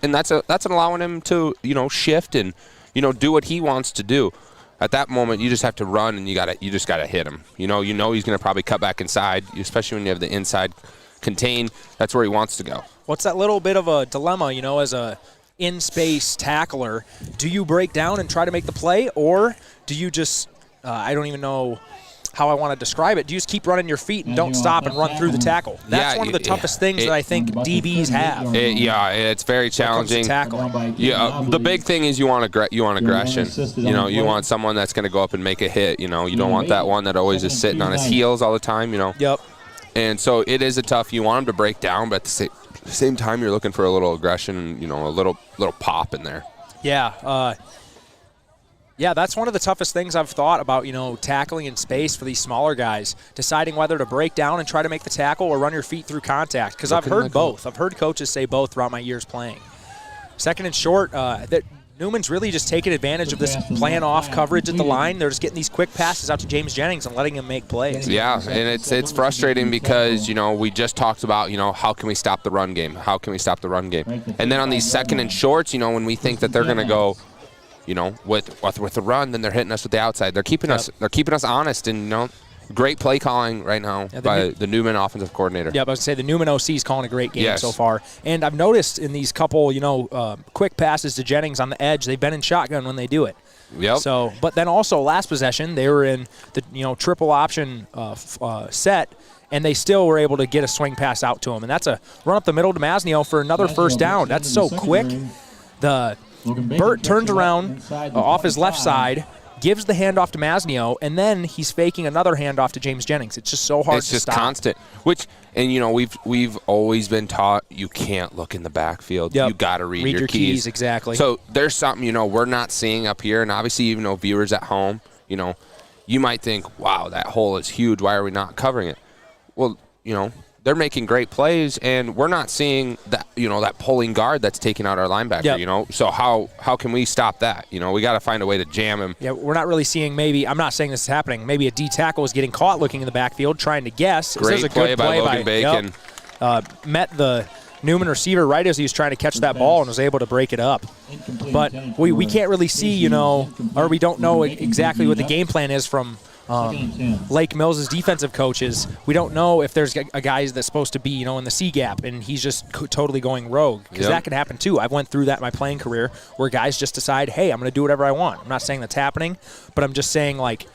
allowing him to, shift and, do what he wants to do. At that moment, you just have to run, and you just gotta hit him. He's going to probably cut back inside, especially when you have the inside contained. That's where he wants to go. What's that little bit of a dilemma, as a in-space tackler? Do you break down and try to make the play, or do you just, I don't even know how I want to describe it. Do you just keep running your feet and don't stop and run through the tackle? That's one of the toughest things that I think DBs have. It's very challenging. The big thing is you want aggression. You want someone that's going to go up and make a hit. You don't want that one that always is sitting on his heels all the time. Yep. And so it is a tough. You want him to break down, but at the same time, you're looking for a little aggression. A little pop in there. Yeah. Yeah, that's one of the toughest things I've thought about, tackling in space for these smaller guys, deciding whether to break down and try to make the tackle or run your feet through contact, because I've heard both. I've heard coaches say both throughout my years playing. Second and short, that Newman's really just taking advantage of this playing off coverage at the line. They're just getting these quick passes out to James Jennings and letting him make plays. Yeah, and it's frustrating because, we just talked about, how can we stop the run game? How can we stop the run game? And then on these second and shorts, when we think that they're going to go, with the run, then they're hitting us with the outside. They're keeping us honest, and great play calling right now by the Newman offensive coordinator. Yeah, I was going to say the Newman OC is calling a great game so far. And I've noticed in these couple, quick passes to Jennings on the edge, they've been in shotgun when they do it. Yep. So, but then also last possession, they were in the triple option set, and they still were able to get a swing pass out to him. And that's a run up the middle to Masnio for another first down. That's so quick. Burt turns around off his left side, gives the handoff to Masnio, and then he's faking another handoff to James Jennings. It's just so hard to stop. It's just constant. We've always been taught you can't look in the backfield. Yep. You got to read your keys. Exactly. So there's something, we're not seeing up here, and obviously even viewers at home, you might think, wow, that hole is huge. Why are we not covering it? Well, they're making great plays, and we're not seeing that, that pulling guard that's taking out our linebacker, Yep. So how can we stop that? We got to find a way to jam him. Yeah, we're not really seeing I'm not saying this is happening, maybe a D tackle is getting caught looking in the backfield trying to guess. Great play by Logan Bacon. Met the Newman receiver right as he was trying to catch that ball and was able to break it up. But we can't really see, or we don't know exactly what the game plan is from Lake Mills' defensive coaches. We don't know if there's a guy that's supposed to be, in the C gap, and he's just totally going rogue, because that could happen too. I've went through that in my playing career where guys just decide, hey, I'm going to do whatever I want. I'm not saying that's happening, but I'm just saying, like,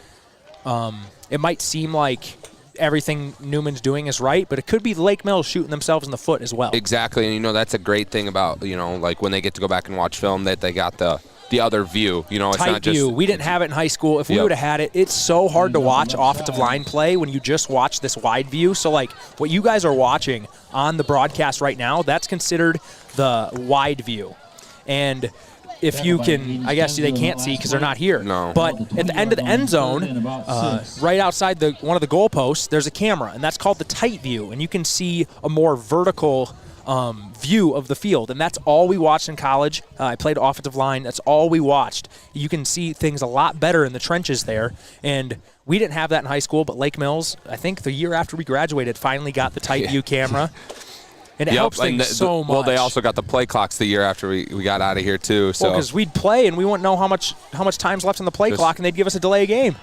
it might seem like everything Newman's doing is right, but it could be Lake Mills shooting themselves in the foot as well. Exactly, and that's a great thing about, like when they get to go back and watch film, that they got the other view. It's tight not just view. We didn't have it in high school. If we would have had it, it's so hard to watch offensive line play when you just watch this wide view. So, like, what you guys are watching on the broadcast right now, that's considered the wide view. And if you can, I guess they can't see because they're not here. No. But at the end of the end zone, right outside one of the goalposts, there's a camera, and that's called the tight view. And you can see a more vertical view of the field, and that's all we watched in college. I played offensive line. That's all we watched. You can see things a lot better in the trenches there, and we didn't have that in high school, but Lake Mills, I think the year after we graduated, finally got the tight view camera. And it helps things so much. Well, they also got the play clocks the year after we got out of here too. So because we'd play and we wouldn't know how much time's left on the play clock, and they'd give us a delay game.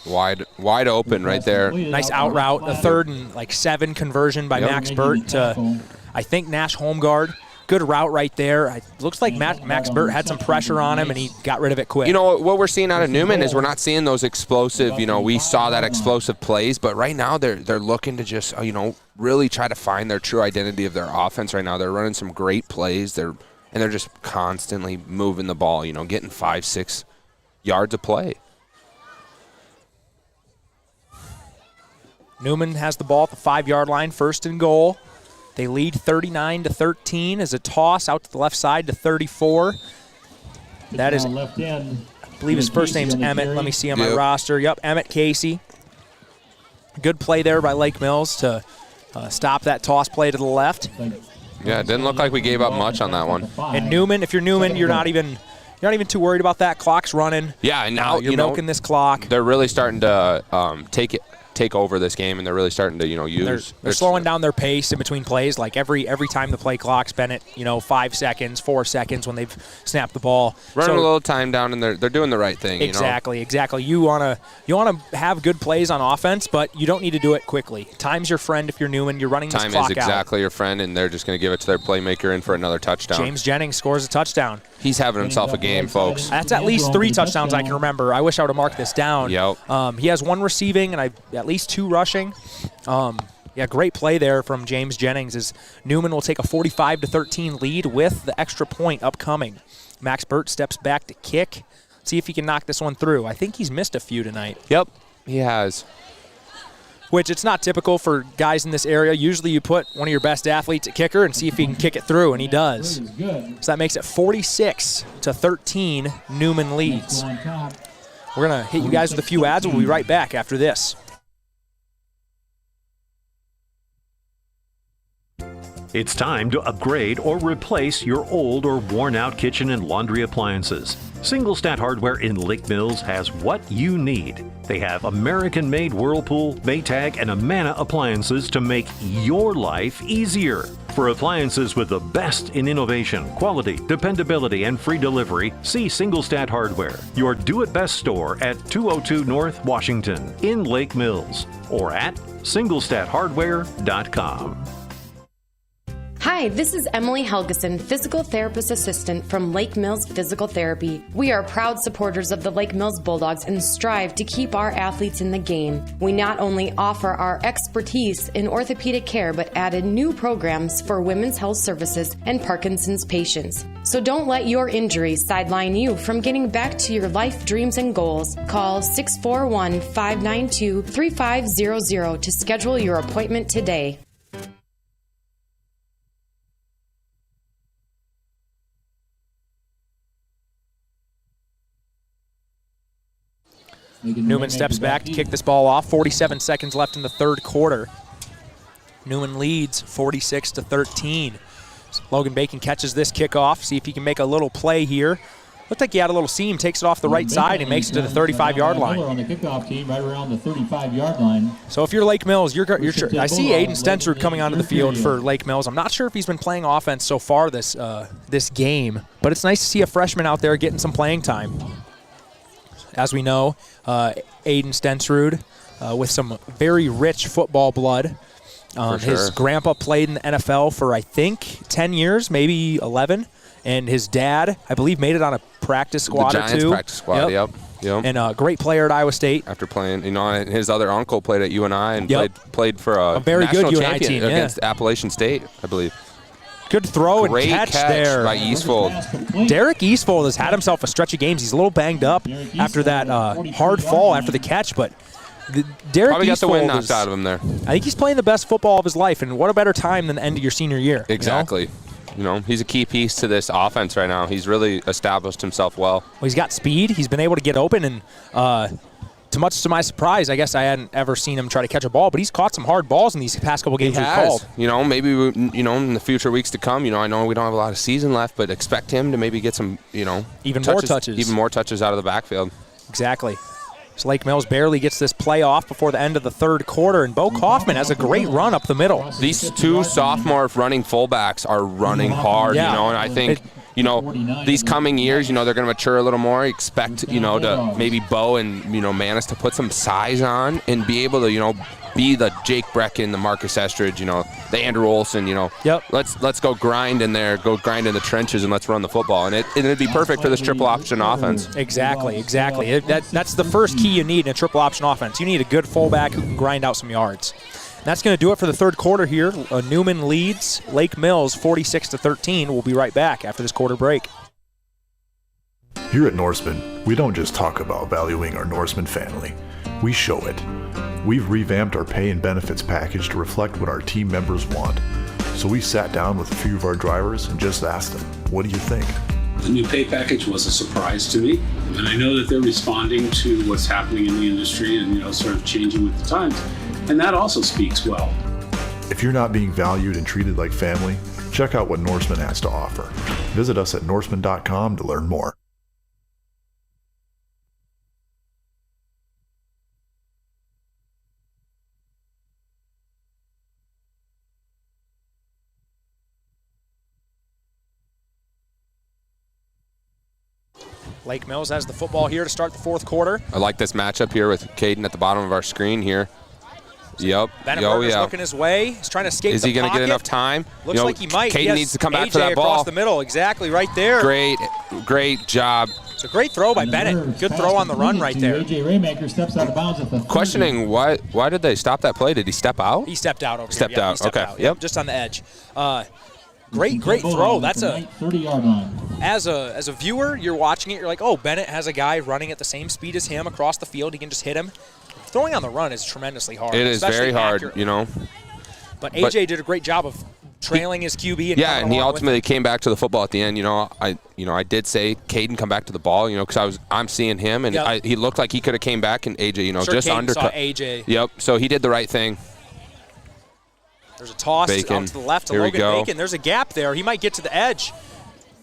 Wide open right there. Nice out route, a 3rd and 7 conversion by Max Burt to, I think, Nash Homeguard. Good route right there. It looks like Max Burt had some pressure on him, and he got rid of it quick. What we're seeing out of Newman is we're not seeing those explosive, we saw that explosive plays, but right now they're looking to just, really try to find their true identity of their offense right now. They're running some great plays. They're just constantly moving the ball, getting 5-6 yards of play. Newman has the ball at the 5-yard line, 1st and goal. They lead 39-13 as a toss out to the left side to 34. That is, I believe his first name's Emmett. Let me see on my roster. Yep, Emmett Casey. Good play there by Lake Mills to stop that toss play to the left. Yeah, it didn't look like we gave up much on that one. And Newman, if you're Newman, you're not even too worried about that. Clock's running. Yeah, and now you're milking this clock. They're really starting to take over this game, and they're really starting to use. They're slowing down their pace in between plays. Like every time the play clock's been at 5 seconds, 4 seconds when they've snapped the ball. Running a little time down, and they're doing the right thing. Exactly. You wanna have good plays on offense, but you don't need to do it quickly. Time's your friend if you're Newman. You're running this clock out. Time is exactly your friend, and they're just going to give it to their playmaker in for another touchdown. James Jennings scores a touchdown. He's having himself a game, folks. That's at least 3 touchdowns I can remember. I wish I would have marked this down. Yep. He has 1 receiving and at least 2 rushing. Great play there from James Jennings as Newman will take a 45-13 lead with the extra point upcoming. Max Burt steps back to kick. See if he can knock this one through. I think he's missed a few tonight. Yep, he has. Which it's not typical for guys in this area. Usually you put one of your best athletes at kicker and see if he can kick it through, and he does. So that makes it 46-13. Newman leads. We're going to hit you guys with a few ads. We'll be right back after this. It's time to upgrade or replace your old or worn-out kitchen and laundry appliances. Single Stat Hardware in Lake Mills has what you need. They have American-made Whirlpool, Maytag, and Amana appliances to make your life easier. For appliances with the best in innovation, quality, dependability, and free delivery, see Single Stat Hardware, your do-it-best store at 202 North Washington in Lake Mills, or at singlestathardware.com. Hi, this is Emily Helgeson, Physical Therapist Assistant from Lake Mills Physical Therapy. We are proud supporters of the Lake Mills Bulldogs and strive to keep our athletes in the game. We not only offer our expertise in orthopedic care, but added new programs for women's health services and Parkinson's patients. So don't let your injuries sideline you from getting back to your life dreams and goals. Call 641-592-3500 to schedule your appointment today. Newman steps back to kick this ball off. 47 seconds left in the 3rd quarter. Newman leads 46-13. Logan Bacon catches this kickoff. See if he can make a little play here. Looked like he had a little seam, takes it off the right side and makes it to the 35-yard line. On the kickoff team, right around the 35-yard line. So if you're Lake Mills, I see Aiden Stensrud coming onto the field for Lake Mills. I'm not sure if he's been playing offense so far this game, but it's nice to see a freshman out there getting some playing time. As we know, Aiden Stensrud with some very rich football blood. His grandpa played in the NFL for, I think, 10 years, maybe 11. And his dad, I believe, made it on a practice squad the or two. Giants practice squad, yep. And a great player at Iowa State. After playing, his other uncle played at UNI and played for a very national good UNI champion team against Appalachian State, I believe. Good throw Great and catch there by Eastfold. Derek Eastfold has had himself a stretch of games. He's a little banged up after that hard fall after the catch, but Derek probably got the wind Eastfold knocked out of him there. I think he's playing the best football of his life, and what a better time than the end of your senior year. Exactly. He's a key piece to this offense right now. He's really established himself well. He's got speed. He's been able to get open, and much to my surprise, I guess I hadn't ever seen him try to catch a ball, but he's caught some hard balls in these past couple games we've called. Maybe in the future weeks to come, I know we don't have a lot of season left, but expect him to maybe get some, even more touches out of the backfield. Exactly. So Lake Mills barely gets this play off before the end of the third quarter, and Bo Kaufman has a great run up the middle. These two sophomore running fullbacks are running hard, and I think these coming years, they're going to mature a little more. Expect, to maybe Bo and, Manis to put some size on and be able to, be the Jake Brecken, the Marcus Estridge, the Andrew Olson, Let's go grind in there, go grind in the trenches, and let's run the football. And it'd be perfect for this triple option offense. Exactly. That's the first key you need in a triple option offense. You need a good fullback who can grind out some yards. And that's going to do it for the third quarter here. Newman leads Lake Mills 46-13. We'll be right back after this quarter break. Here at Norseman, we don't just talk about valuing our Norseman family. We show it. We've revamped our pay and benefits package to reflect what our team members want. So we sat down with a few of our drivers and just asked them, what do you think? The new pay package was a surprise to me, and I know that they're responding to what's happening in the industry and sort of changing with the times, and that also speaks well. If you're not being valued and treated like family, check out what Norseman has to offer. Visit us at norseman.com to learn more. Lake Mills has the football here to start the fourth quarter. I like this matchup here with Caden at the bottom of our screen here. Yep. Bennett looking his way. He's trying to escape the pocket. Is he going to get enough time? Looks like he might. Caden needs to come back for that ball. Across the middle, exactly right there. Great job. It's a great throw by Bennett. Good throw on the run right there. A.J. Raymaker steps out of bounds at the 30. Questioning why did they stop that play? Did he step out? He stepped out over here. Stepped out. Okay. Yep. Just on the edge. Great throw. That's a 30-yard line. As a viewer, you're watching it. You're like, oh, Bennett has a guy running at the same speed as him across the field. He can just hit him. Throwing on the run is tremendously hard. It is very hard, But AJ did a great job of trailing his QB. And he ultimately came back to the football at the end. I did say Caden come back to the ball. Because I'm seeing him, and he looked like he could have came back, and AJ, just undercut. Saw AJ. Yep. So he did the right thing. There's a toss out to the left to Here Logan Bacon. There's a gap there. He might get to the edge.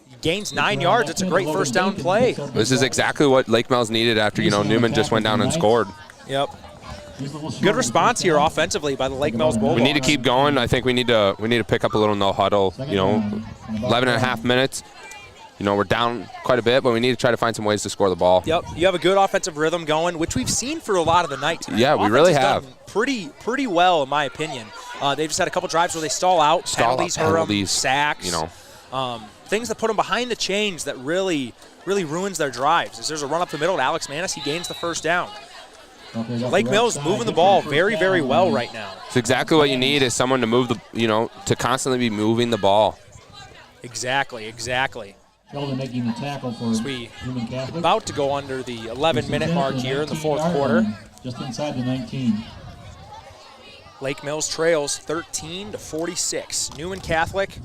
He gains 9 yards. It's a great first down play. This is exactly what Lake Mills needed after, Newman just went down and scored. Yep. Good response here offensively by the Lake Mills Bulldogs. We need to keep going. I think we need to pick up a little no huddle. 11 and a half minutes. We're down quite a bit, but we need to try to find some ways to score the ball. Yep. You have a good offensive rhythm going, which we've seen for a lot of the night tonight. Yeah, we really have. Done pretty well, in my opinion. They've just had a couple drives where they stall out. Penalties hurt them, sacks. Things that put them behind the chains that really ruins their drives. As there's a run up the middle to Alex Manis, he gains the first down. Lake Mills moving the ball very, very well right now. It's exactly what you need is someone to move to constantly be moving the ball. Exactly. Sheldon making the tackle for Newman Catholic. About to go under the 11-minute mark here in the fourth quarter. Just inside the 19. Lake Mills trails 13-46. Newman Catholic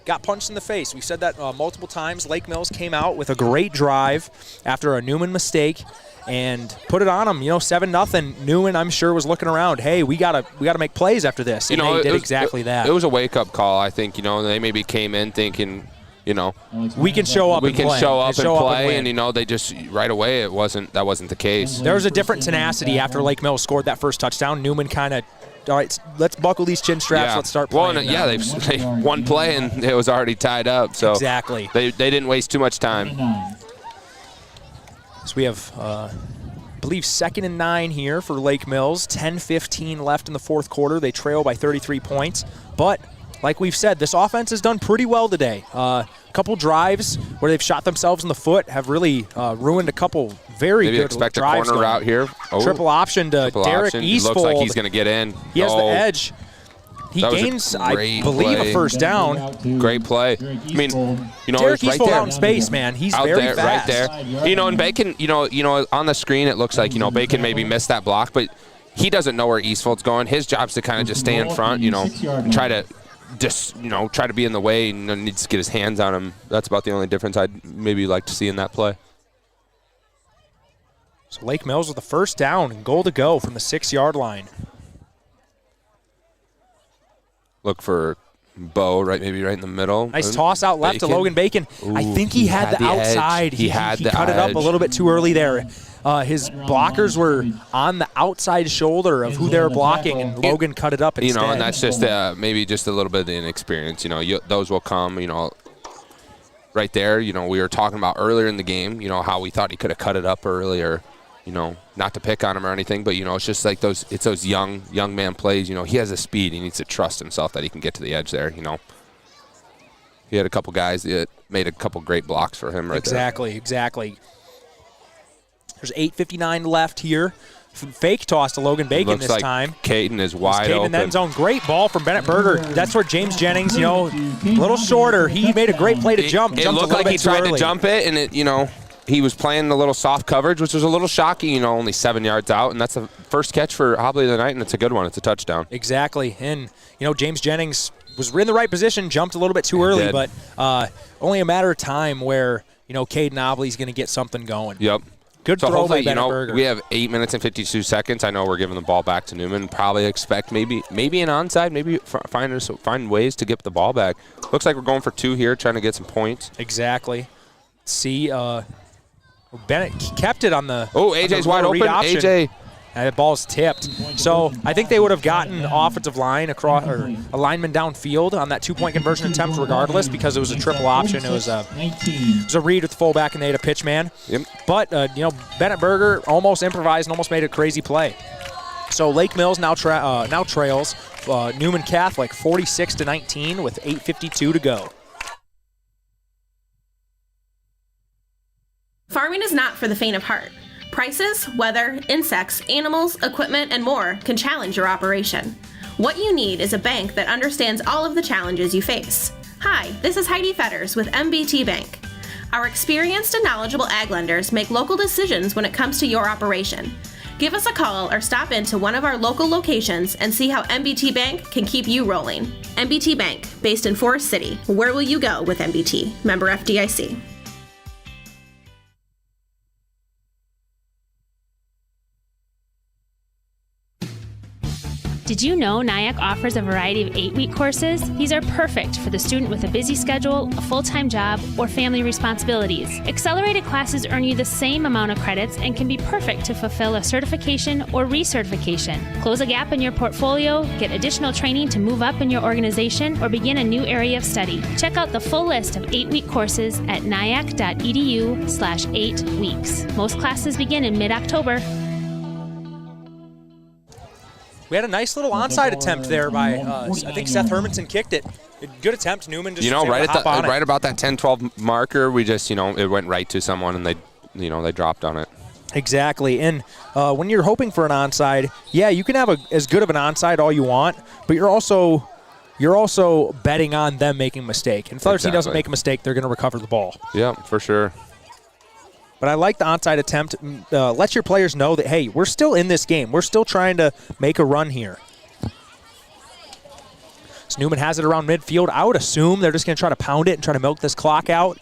got punched in the face. We've said that multiple times. Lake Mills came out with a great drive after a Newman mistake and put it on them. 7-0. Newman, I'm sure, was looking around. Hey, we gotta make plays after this. And they did exactly that. It was a wake-up call, I think. They maybe came in thinking, you know, we can show up and play. And, you know, they just right away that wasn't the case. There was a different tenacity after Lake Mills scored that first touchdown. Newman kind of, all right, let's buckle these chin straps. Let's start playing. Well, they one play and it was already tied up. So exactly. They didn't waste too much time. So we have, I believe, 2nd and 9 here for Lake Mills. 10:15 left in the fourth quarter. They trail by 33 points. But like we've said, this offense has done pretty well today. A couple drives where they've shot themselves in the foot have really ruined a couple very Maybe good expect drives. a corner route here. Triple option to Derek Eastfold. Looks like he's going to get in. He has the edge. He gains, I believe, a first down. Great play. I mean, you know, Derek right Eastfold there out in space, man. He's out very there, fast. right there. You know, and Bacon, you know, on the screen it looks like, you know, Bacon maybe missed that block, but he doesn't know where Eastfold's going. His job's to kind of just stay in front, you know, and try to try to be in the way and needs to get his hands on him. That's about the only difference I'd maybe like to see in that play. So Lake Mills with the first down and goal to go from the 6-yard line. Look for Bo, maybe right in the middle. Nice toss out left to Logan Bacon. Ooh, I think he had the outside. He had the cut it up a little bit too early there. His blockers were on the outside shoulder of who they were blocking, and Logan cut it up instead. You know, and that's just maybe just a little bit of the inexperience. You know, those will come, you know, right there. You know, we were talking about earlier in the game, you know, how we thought he could have cut it up earlier. You know, not to pick on him or anything, but, you know, it's just like those young man plays. You know, he has a speed. He needs to trust himself that he can get to the edge there, you know. He had a couple guys that made a couple great blocks for him right there. Exactly. There's 8:59 left here. Fake toss to Logan Bacon this time. Caden is wide open. in the end zone. Great ball from Bennett Berger. That's where James Jennings, you know, a little shorter. He made a great play to jump. It looked like he tried to jump it, and it, you know, he was playing a little soft coverage, which was a little shocking, you know, only 7 yards out, and that's the first catch for Hobley of the night, and it's a good one. It's a touchdown. Exactly. And, you know, James Jennings was in the right position, jumped a little bit too early, but only a matter of time where, you know, Caden Hobley's going to get something going. Good throw hopefully, by Bennett Berger. We have 8 minutes and 52 seconds. I know we're giving the ball back to Newman. Probably expect maybe an onside, maybe find ways to get the ball back. Looks like we're going for 2 here, trying to get some points. Exactly. See, Bennett kept it on the AJ's wide open. AJ. And the ball's tipped. So I think they would have gotten offensive line across or a lineman downfield on that 2-point conversion attempt regardless because it was a triple option. It was a read with the fullback and they had a pitch man. But, you know, Bennett Berger almost improvised and almost made a crazy play. So Lake Mills now trails Newman Catholic 46-19 with 8:52 to go. Farming is not for the faint of heart. Prices, weather, insects, animals, equipment, and more can challenge your operation. What you need is a bank that understands all of the challenges you face. Hi, this is Heidi Fetters with MBT Bank. Our experienced and knowledgeable ag lenders make local decisions when it comes to your operation. Give us a call or stop into one of our local locations and see how MBT Bank can keep you rolling. MBT Bank, based in Forest City. Where will you go with MBT? Member FDIC. Did you know NIAC offers a variety of 8-week courses? These are perfect for the student with a busy schedule, a full-time job, or family responsibilities. Accelerated classes earn you the same amount of credits and can be perfect to fulfill a certification or recertification. Close a gap in your portfolio, get additional training to move up in your organization, or begin a new area of study. Check out the full list of 8-week courses at nyac.edu/8weeks. Most classes begin in mid-October. We had a nice little onside attempt there by, I think Seth Hermanson kicked it. Good attempt. Newman just right about that 10-12 marker, we just, you know, it went right to someone and they dropped on it. Exactly. And when you're hoping for an onside, yeah, you can have as good of an onside all you want, but you're also betting on them making a mistake. And if the other team doesn't make a mistake, they're going to recover the ball. Yeah, for sure. But I like the onside attempt. Let your players know that, hey, we're still in this game. We're still trying to make a run here. So Newman has it around midfield. I would assume they're just going to try to pound it and try to milk this clock out.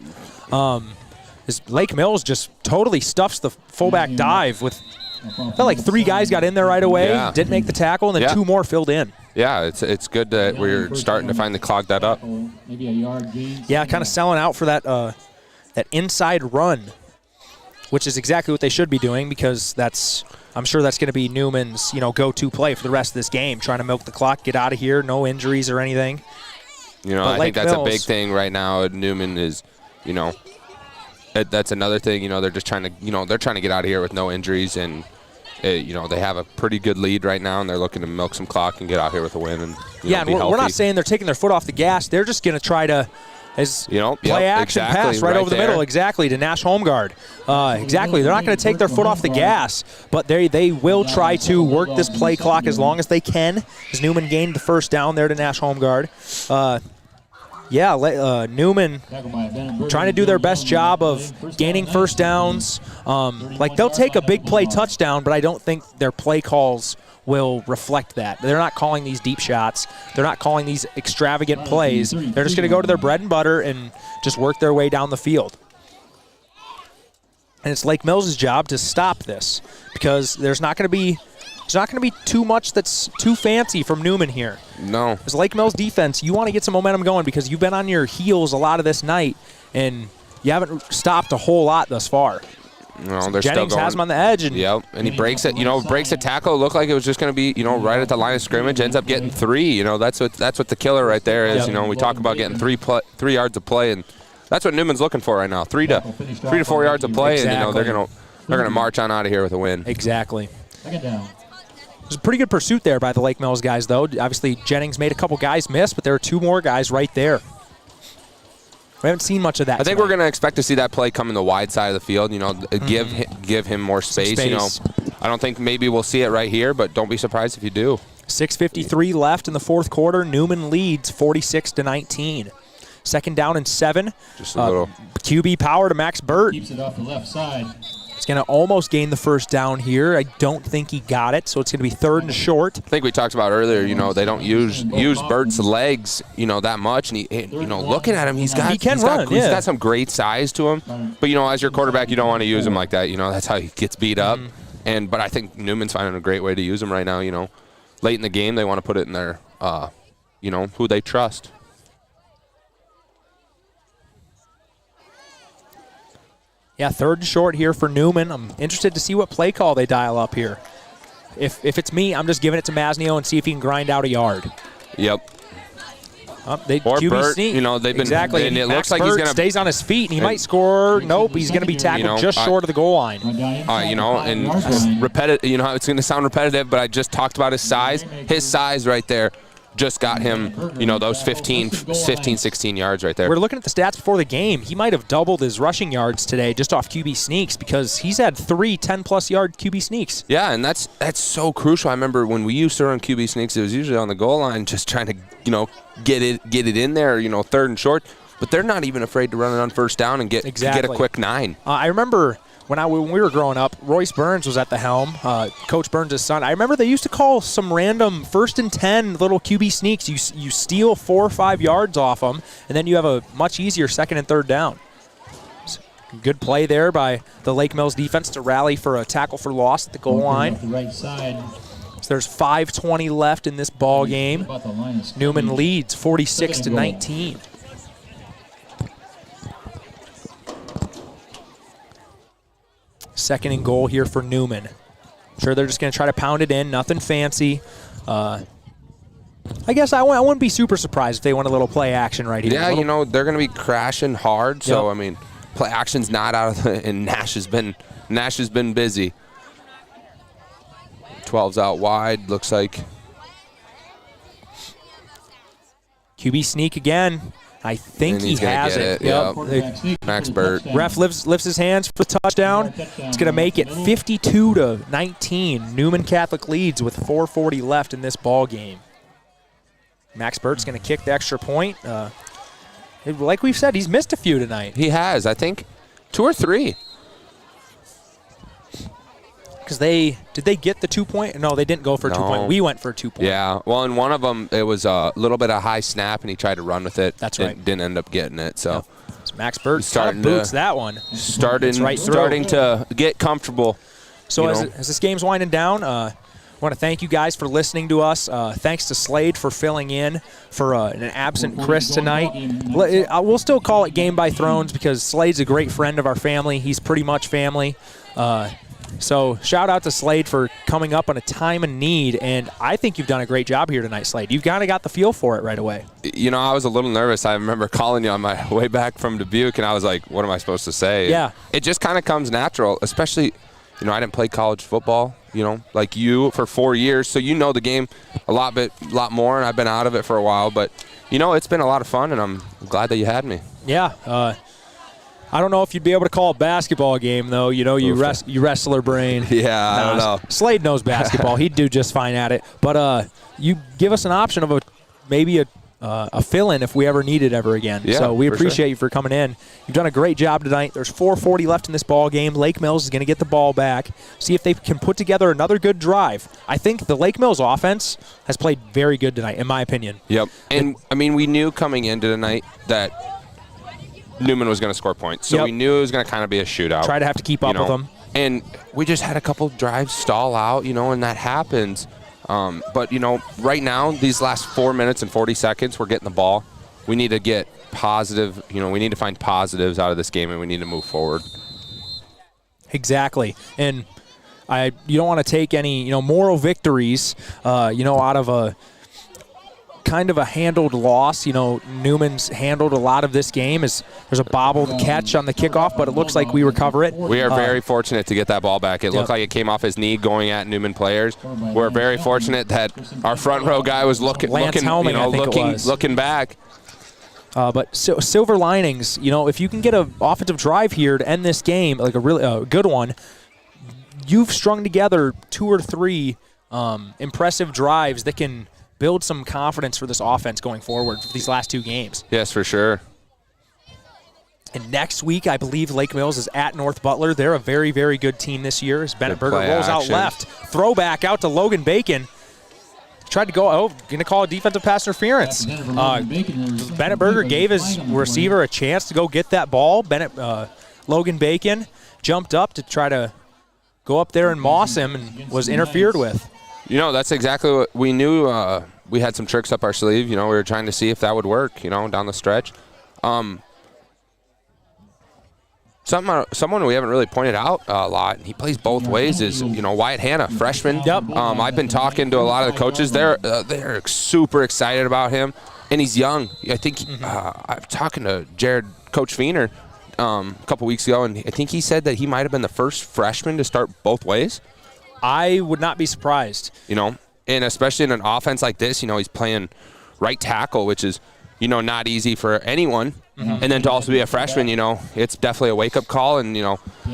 Lake Mills just totally stuffs the fullback dive with, I felt like 3 guys got in there right away, didn't make the tackle, and then 2 more filled in. Yeah, it's good that we're starting to finally clog that up. Maybe a yard gain. Yeah, kind of selling out for that that inside run, which is exactly what they should be doing, because I'm sure that's going to be Newman's go-to play for the rest of this game, trying to milk the clock, get out of here, no injuries or anything. I think that's a big thing right now. Newman is, that's another thing. They're just trying to, they're trying to get out of here with no injuries, and they have a pretty good lead right now, and they're looking to milk some clock and get out here with a win and be and we're not saying they're taking their foot off the gas. They're just going to try to play action pass right over the middle, exactly, to Nash Homeguard. Exactly. They're not going to take their foot off the gas, but they will try to work this play clock as long as they can, as Newman gained the first down there to Nash Homeguard. Newman trying to do their best job of gaining first downs. They'll take a big play touchdown, but I don't think their play calls will reflect that. They're not calling these deep shots. They're not calling these extravagant plays. They're just going to go to their bread and butter and just work their way down the field. And it's Lake Mills' job to stop this, because there's not going to be too much that's too fancy from Newman here. No. As Lake Mills defense, you want to get some momentum going, because you've been on your heels a lot of this night, and you haven't stopped a whole lot thus far. No, they're Jennings still going. has him on the edge. And he breaks it. Breaks the tackle. It looked like it was just going to be, right at the line of scrimmage. Ends up getting 3. That's what the killer right there is. We talk about getting 3 yards of play, and that's what Newman's looking for right now. 3 to 4 yards of play, exactly. And they're gonna march on out of here with a win. Exactly. Second down. There's a pretty good pursuit there by the Lake Mills guys, though. Obviously, Jennings made a couple guys miss, but there are 2 more guys right there. We haven't seen much of that. I think we're going to expect to see that play come in the wide side of the field. Give him more space. I don't think maybe we'll see it right here, but don't be surprised if you do. 6:53 left in the fourth quarter. Newman leads 46-19. Second down and 7. Just a little QB power to Max Burt. Keeps it off the left side. He's going to almost gain the first down here. I don't think he got it, so it's going to be 3rd and short. I think we talked about earlier, they don't use Burt's legs, that much. And looking at him, he's got some great size to him. But, as your quarterback, you don't want to use him like that. That's how he gets beat up. But I think Newman's finding a great way to use him right now. Late in the game, they want to put it in their, who they trust. Yeah, 3rd and short here for Newman. I'm interested to see what play call they dial up here. If it's me, I'm just giving it to Masnio and see if he can grind out a yard. Yep. Or QB Burt, sneak. They've been exactly. And it Max looks like he's Burt going to stays on his feet and he might score. Nope, he's going to be tackled just short of the goal line. And repetitive. It's going to sound repetitive, but I just talked about his size. His size right there just got him, those 15, 16 yards right there. We're looking at the stats before the game. He might have doubled his rushing yards today just off QB sneaks, because he's had 3 10-plus yard QB sneaks. Yeah, and that's so crucial. I remember when we used to run QB sneaks, it was usually on the goal line, just trying to, get it in there, 3rd and short. But they're not even afraid to run it on first down and get a quick 9. I remember when we were growing up, Royce Burns was at the helm, Coach Burns' son. I remember they used to call some random 1st and 10 little QB sneaks. You steal 4 or 5 yards off them, and then you have a much easier 2nd and 3rd down. Good play there by the Lake Mills defense to rally for a tackle for loss at the goal line. The right side. So there's 5:20 left in this ball game. Newman leads 46-19. Second and goal here for Newman. Sure, they're just going to try to pound it in. Nothing fancy. I guess I wouldn't be super surprised if they want a little play action right here. Yeah, they're going to be crashing hard. So, play action's not out of the – and Nash has been busy. 12's out wide, looks like. QB sneak again. I think he has it. Yep. Max Burt. Ref lifts his hands for the touchdown. It's going to make it 52-19. Newman Catholic leads with 4:40 left in this ball game. Max Burt's going to kick the extra point. Like we've said, he's missed a few tonight. He has, I think, 2 or 3. Because did they get the 2-point? No, they didn't go for a 2-point. We went for a 2-point. Yeah. Well, in one of them, it was a little bit of high snap, and he tried to run with it. That's right. Didn't end up getting it. So, Max Burt boots that one. Starting to get comfortable. So as this game's winding down, want to thank you guys for listening to us. Thanks to Slade for filling in for an absent Chris tonight. We'll still call it Game by Thrones because Slade's a great friend of our family. He's pretty much family. So shout out to Slade for coming up on a time of need, and I think you've done a great job here tonight, Slade. You've kind of got the feel for it right away. I was a little nervous. I remember calling you on my way back from Dubuque, and I was like, what am I supposed to say? Yeah. It just kind of comes natural, especially, I didn't play college football, like you for 4 years, so you know the game a lot more, and I've been out of it for a while, but, it's been a lot of fun, and I'm glad that you had me. Yeah, I don't know if you'd be able to call a basketball game, though. You wrestler brain. Yeah, I don't know. Slade knows basketball. He'd do just fine at it. But you give us an option of maybe a fill-in if we ever need it ever again. Yeah, so we appreciate you for coming in. You've done a great job tonight. There's 4:40 left in this ball game. Lake Mills is going to get the ball back, see if they can put together another good drive. I think the Lake Mills offense has played very good tonight, in my opinion. Yep. And, we knew coming into tonight that Newman was going to score points. So we knew it was going to kind of be a shootout. Try to have to keep up with them. And we just had a couple drives stall out, and that happens. But, right now, these last 4 minutes and 40 seconds, we're getting the ball. We need to get positive, we need to find positives out of this game, and we need to move forward. Exactly. And you don't want to take any, moral victories, out of a kind of a handled loss. Newman's handled a lot of this game. There's a bobbled catch on the kickoff, but it looks like we recover it. We are very fortunate to get that ball back. It looked like it came off his knee going at Newman players. We're very fortunate that our front row guy was looking back. But silver linings, if you can get an offensive drive here to end this game, like a really good one, you've strung together 2 or 3 impressive drives that can build some confidence for this offense going forward for these last 2 games. Yes, for sure. And next week, I believe Lake Mills is at North Butler. They're a very, very good team this year. As Bennett Berger rolls out left. Throwback out to Logan Bacon. Tried to going to call a defensive pass interference. Bennett Berger gave his receiver a chance to go get that ball. Logan Bacon jumped up to try to go up there and moss him and was interfered with. That's exactly what we knew. We had some tricks up our sleeve. We were trying to see if that would work, down the stretch. Someone we haven't really pointed out a lot, and he plays both ways, is, Wyatt Hanna, freshman. Yep. I've been talking to a lot of the coaches. They're super excited about him, and he's young. I think I'm talking to Coach Feener a couple weeks ago, and I think he said that he might have been the first freshman to start both ways. I would not be surprised. And especially in an offense like this, he's playing right tackle, which is, not easy for anyone. Mm-hmm. And then to also be a freshman, it's definitely a wake-up call. And,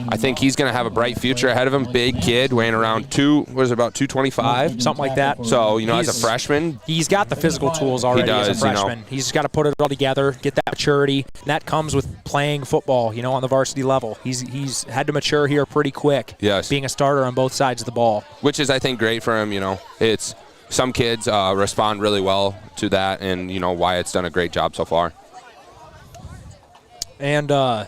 I think he's going to have a bright future ahead of him. Big kid, weighing around about 225? Something like that. So, as a freshman. He's got the physical tools already as a freshman. He's got to put it all together, get that maturity. And that comes with playing football, on the varsity level. He's had to mature here pretty quick. Yes. Being a starter on both sides of the ball. Which is, I think, great for him. It's some kids respond really well to that, and, Wyatt's done a great job so far. And, as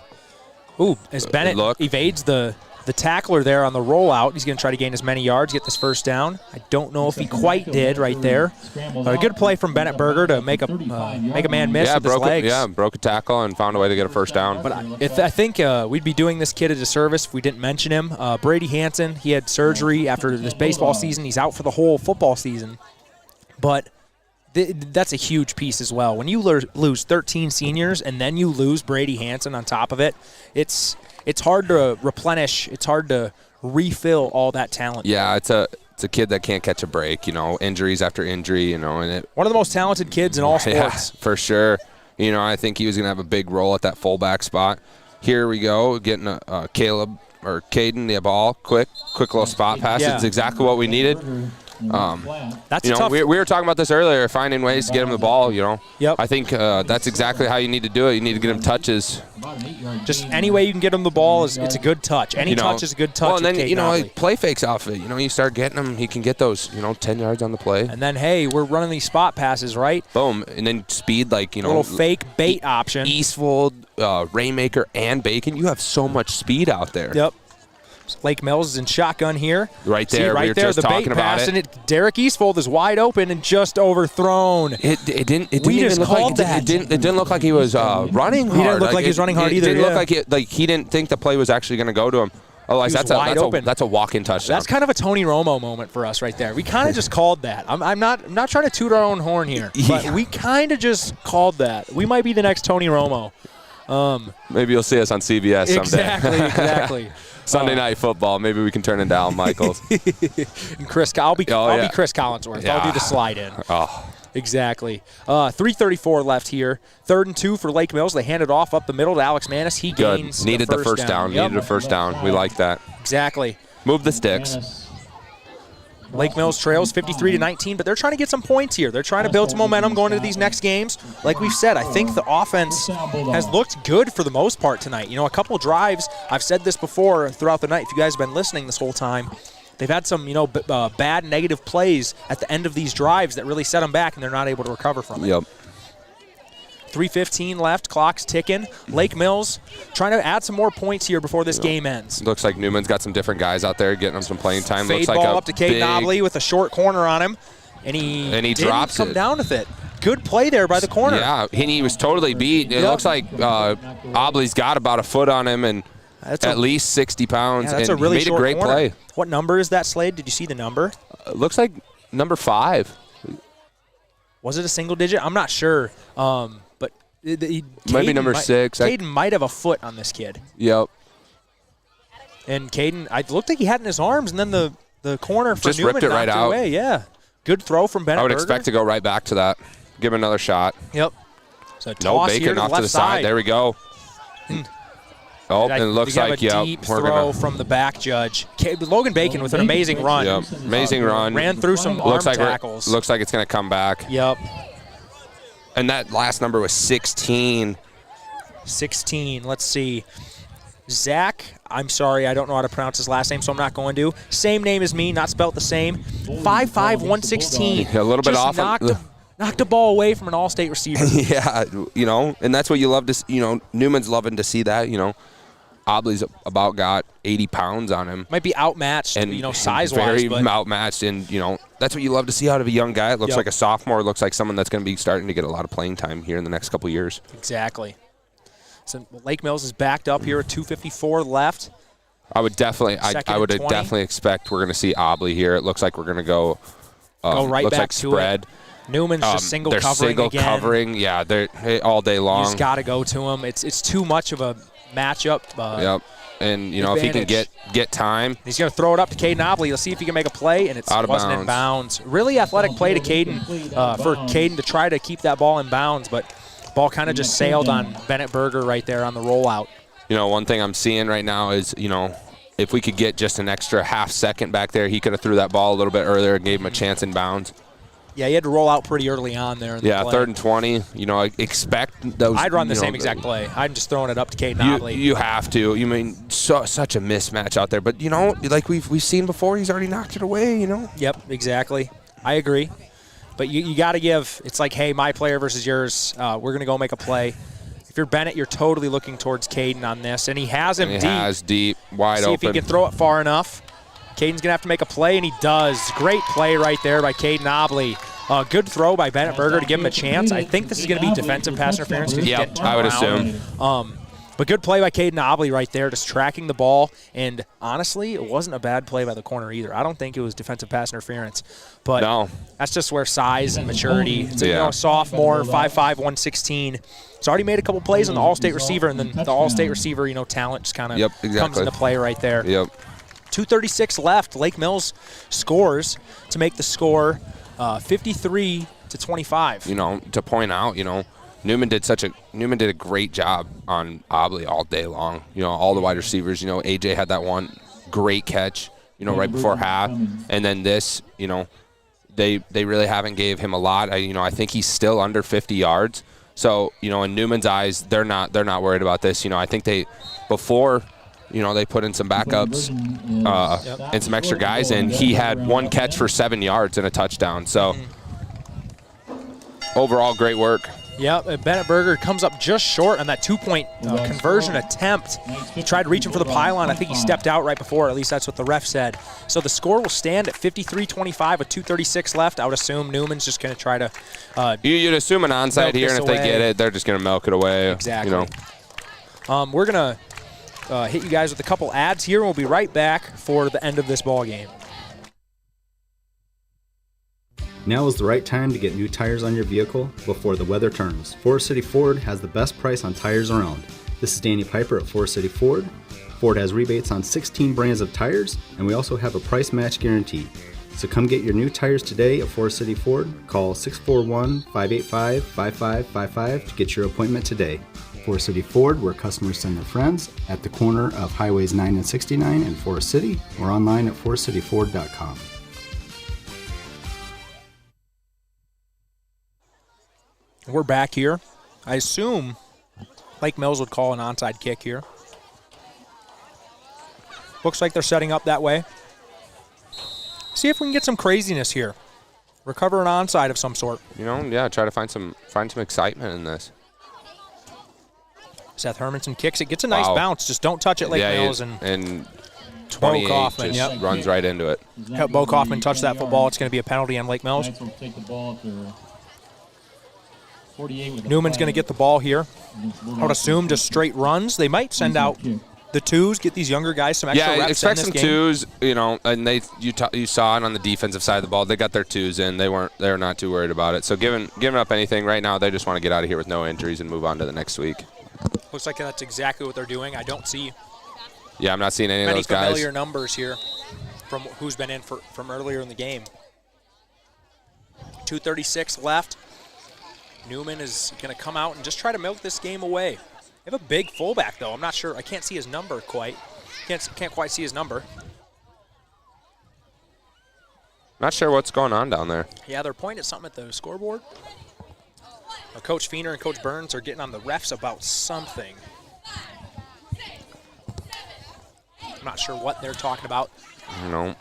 Bennett evades the tackler there on the rollout, he's going to try to gain as many yards, get this first down. I don't know if he quite did right there. But a good play from Bennett Berger to make a man miss with his legs. Broke a tackle and found a way to get a first down. But I think we'd be doing this kid a disservice if we didn't mention him. Brady Hansen, he had surgery after this baseball season. He's out for the whole football season. But that's a huge piece as well. When you lose 13 seniors and then you lose Brady Hansen on top of it, it's hard to replenish. It's hard to refill all that talent. Yeah, it's a kid that can't catch a break. Injuries after injury. And one of the most talented kids in all sports. Yeah, for sure. I think he was going to have a big role at that fullback spot. Here we go, getting Caden the ball, quick little spot pass. Yeah. It's exactly what we needed. That's tough. We were talking about this earlier, finding ways to get him the ball. Yep. I think that's exactly how you need to do it. You need to get him touches. Just any way you can get him the ball it's a good touch. Any touch is a good touch. Well, and then play fakes off of it. You start getting him, he can get those 10 yards on the play. And then we're running these spot passes, right? Boom, and then speed a little fake bait option. Eastwood, Rainmaker, and Bacon. You have so much speed out there. Yep. Lake Mills is in shotgun here. Right See, there, right we were there, just the talking bait about pass, it. and Derek Eastfold is wide open and just overthrown. It didn't We even just look called like, that. It didn't look like he was running hard. He didn't look like he was running hard either, It didn't yeah. look like he didn't think the play was actually going to go to him. Otherwise, He was wide open. that's a walk-in touchdown. That's kind of a Tony Romo moment for us right there. We kind of just called that. I'm not trying to toot our own horn here, but we kind of just called that. We might be the next Tony Romo. Maybe you'll see us on CBS someday. Exactly. Sunday Night Football. Maybe we can turn into Al Michaels. And Chris, I'll be Chris Collinsworth. Yeah. I'll do the slide in. Oh. Exactly. 3:34 left here. 3rd and 2 for Lake Mills. They hand it off up the middle to Alex Manis. He Good. gains Needed the first down. Yep. Needed a first down. We like that. Exactly. Move the sticks. Lake Mills trails 53-19, but they're trying to get some points here. They're trying to build some momentum going into these next games. Like we've said, I think the offense has looked good for the most part tonight. You know, a couple drives, I've said this before throughout the night, if you guys have been listening this whole time, they've had some, bad negative plays at the end of these drives that really set them back, and they're not able to recover from it. Yep. 3:15 left, clock's ticking. Lake Mills trying to add some more points here before this game ends. Looks like Newman's got some different guys out there getting him some playing time. Fade Looks like ball a up to Caden Obley with a short corner on him, and he didn't drops come it. down with it. Good play there by the corner. Yeah, and he was totally beat. It looks like Obley's got about a foot on him and at least 60 pounds. Yeah, that's and a really he made short a great corner. play. What number is that, Slade? Did you see the number? Looks like number 5. Was it a single digit? I'm not sure. But Maybe number 6. Caden might have a foot on this kid. Yep. And Caden, I looked like he had it in his arms, and then the corner for Just Newman ripped it right knocked out. away. Yeah. Good throw from Bennett I would Berger. expect to go right back to that. Give him another shot. Yep. So No toss here bacon to off the left to the side. There we go. Oh, and it looks They have like, a deep throw from the back judge. Logan Bacon with an amazing run. Yep, amazing run. Ran through some arm tackles. Looks like it's going to come back. Yep. And that last number was 16. 16. Let's see. Zach, I'm sorry, I don't know how to pronounce his last name, so I'm not going to. Same name as me, not spelt the same. 5'5", 116. A little bit Just off. Knocked a ball away from an all-state receiver. Yeah, and that's what you love to, Newman's loving to see that, Obley's about got 80 pounds on him. Might be outmatched, and size-wise. Very outmatched, and, that's what you love to see out of a young guy. It looks like a sophomore. It looks like someone that's going to be starting to get a lot of playing time here in the next couple of years. Exactly. So Lake Mills is backed up here with 2:54 left. I would definitely, I would 20. definitely expect we're going to see Obley here. It looks like we're going to go right looks back like to spread. it. Newman's just single they're covering single again. covering. Yeah, they're all day long. You just got to go to him. It's too much of a matchup. Yep. And, if he can get time. He's going to throw it up to Caden Obley. Let's see if he can make a play, and it wasn't in bounds. Really athletic play to Caden, for Caden to try to keep that ball in bounds, but ball kind of just sailed on Bennett Berger right there on the rollout. One thing I'm seeing right now is, if we could get just an extra half second back there, he could have threw that ball a little bit earlier and gave him a chance in bounds. Yeah, he had to roll out pretty early on there. In the play. 3rd and 20. I expect those. I'd run the same exact play. I'm just throwing it up to Caden Obley. You have to. Such a mismatch out there. But, like we've seen before, he's already knocked it away, Yep, exactly. I agree. But you got to give, it's like, hey, my player versus yours. We're going to go make a play. If you're Bennett, you're totally looking towards Caden on this. And he has him deep. He has deep, wide open. See if he can throw it far enough. Caden's going to have to make a play, and he does. Great play right there by Caden Obley. Good throw by Bennett Berger to give him a chance. I think this is going to be defensive pass interference. Yep, I would assume. But good play by Caden Obley right there, just tracking the ball. And honestly, it wasn't a bad play by the corner either. I don't think it was defensive pass interference. But that's just where size and maturity. It's a sophomore, 5'5", 116. He's already made a couple plays on the all-state receiver, and then the all-state receiver, talent just kind of comes into play right there. Yep. 2:36 left. Lake Mills scores to make the score 53-25. To point out, Newman did a great job on Obley all day long. All the wide receivers. AJ had that one great catch. Right before half, and then this. They really haven't gave him a lot. I think he's still under 50 yards. So in Newman's eyes, they're not worried about this. I think they before they put in some backups and some extra guys, and he had one catch for 7 yards and a touchdown. So overall, great work. Yep, Bennett Berger comes up just short on that two-point conversion attempt. He tried reaching for the pylon. I think he stepped out right before. At least that's what the ref said. So the score will stand at 53-25 with 2:36 left. I would assume Newman's just going to try to You'd assume an onside here, and if they get it, they're just going to milk it away. Exactly. You know. We're going to hit you guys with a couple ads here, and we'll be right back for the end of this ball game. Now is the right time to get new tires on your vehicle before the weather turns. Forest City Ford has the best price on tires around. This is Danny Piper at Forest City Ford. Ford has rebates on 16 brands of tires, and we also have a price match guarantee. So come get your new tires today at Forest City Ford. Call 641-585-5555 to get your appointment today. Forest City Ford, where customers send their friends, at the corner of Highways 9 and 69 in Forest City, or online at forestcityford.com. We're back here. I assume Lake Mills would call an onside kick here. Looks like they're setting up that way. See if we can get some craziness here. Recover an onside of some sort. You know, yeah, try to find some excitement in this. Seth Hermanson kicks it, gets a nice bounce. Just don't touch it, Lake Mills. And 28 Kaufman, just runs right into it. Bo Kaufman touched that football. It's going to be a penalty on Lake Mills. Newman's going to get the ball here. I would assume just straight runs. They might send out the twos, get these younger guys some extra reps in this game. Expect some twos, you know, and you saw it on the defensive side of the ball. They got their twos in. They were not too worried about it. So giving up anything right now, they just want to get out of here with no injuries and move on to the next week. Looks like that's exactly what they're doing. I don't see I'm not seeing any of those guys. Many familiar numbers here from who's been in from earlier in the game. 2:36 left. Newman is going to come out and just try to milk this game away. They have a big fullback, though. I'm not sure. I can't see his number quite. Can't quite see his number. Not sure what's going on down there. Yeah, they're pointing at something at the scoreboard. Coach Feener and Coach Burns are getting on the refs about something. I'm not sure what they're talking about. No.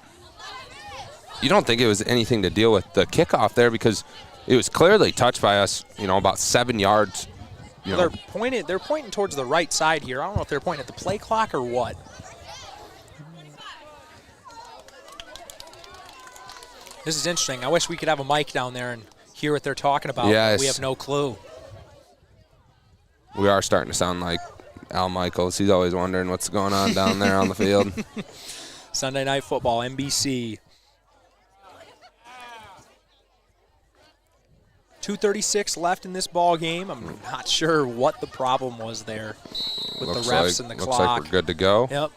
You don't think it was anything to deal with the kickoff there because it was clearly touched by us, about 7 yards. They're pointing towards the right side here. I don't know if they're pointing at the play clock or what. This is interesting. I wish we could have a mic down there and hear what they're talking about. Yes. We have no clue. We are starting to sound like Al Michaels. He's always wondering what's going on down there on the field. Sunday Night Football, NBC. 2:36 left in this ball game. I'm not sure what the problem was there with the refs and the clock. Looks like we're good to go. Yep.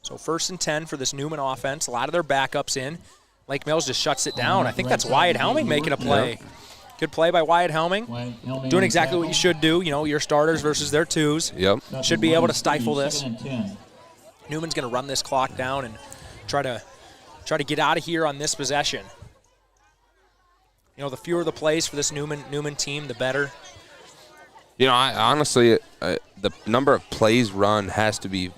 So 1st and 10 for this Newman offense. A lot of their backups in. Lake Mills just shuts it down. I think that's Wyatt Helming making a play. Yep. Good play by Wyatt Helming. Doing exactly what you should do. Your starters versus their twos. Yep. Should be able to stifle this. Newman's going to run this clock down and try to get out of here on this possession. The fewer the plays for this Newman team, the better. I honestly, the number of plays run has to be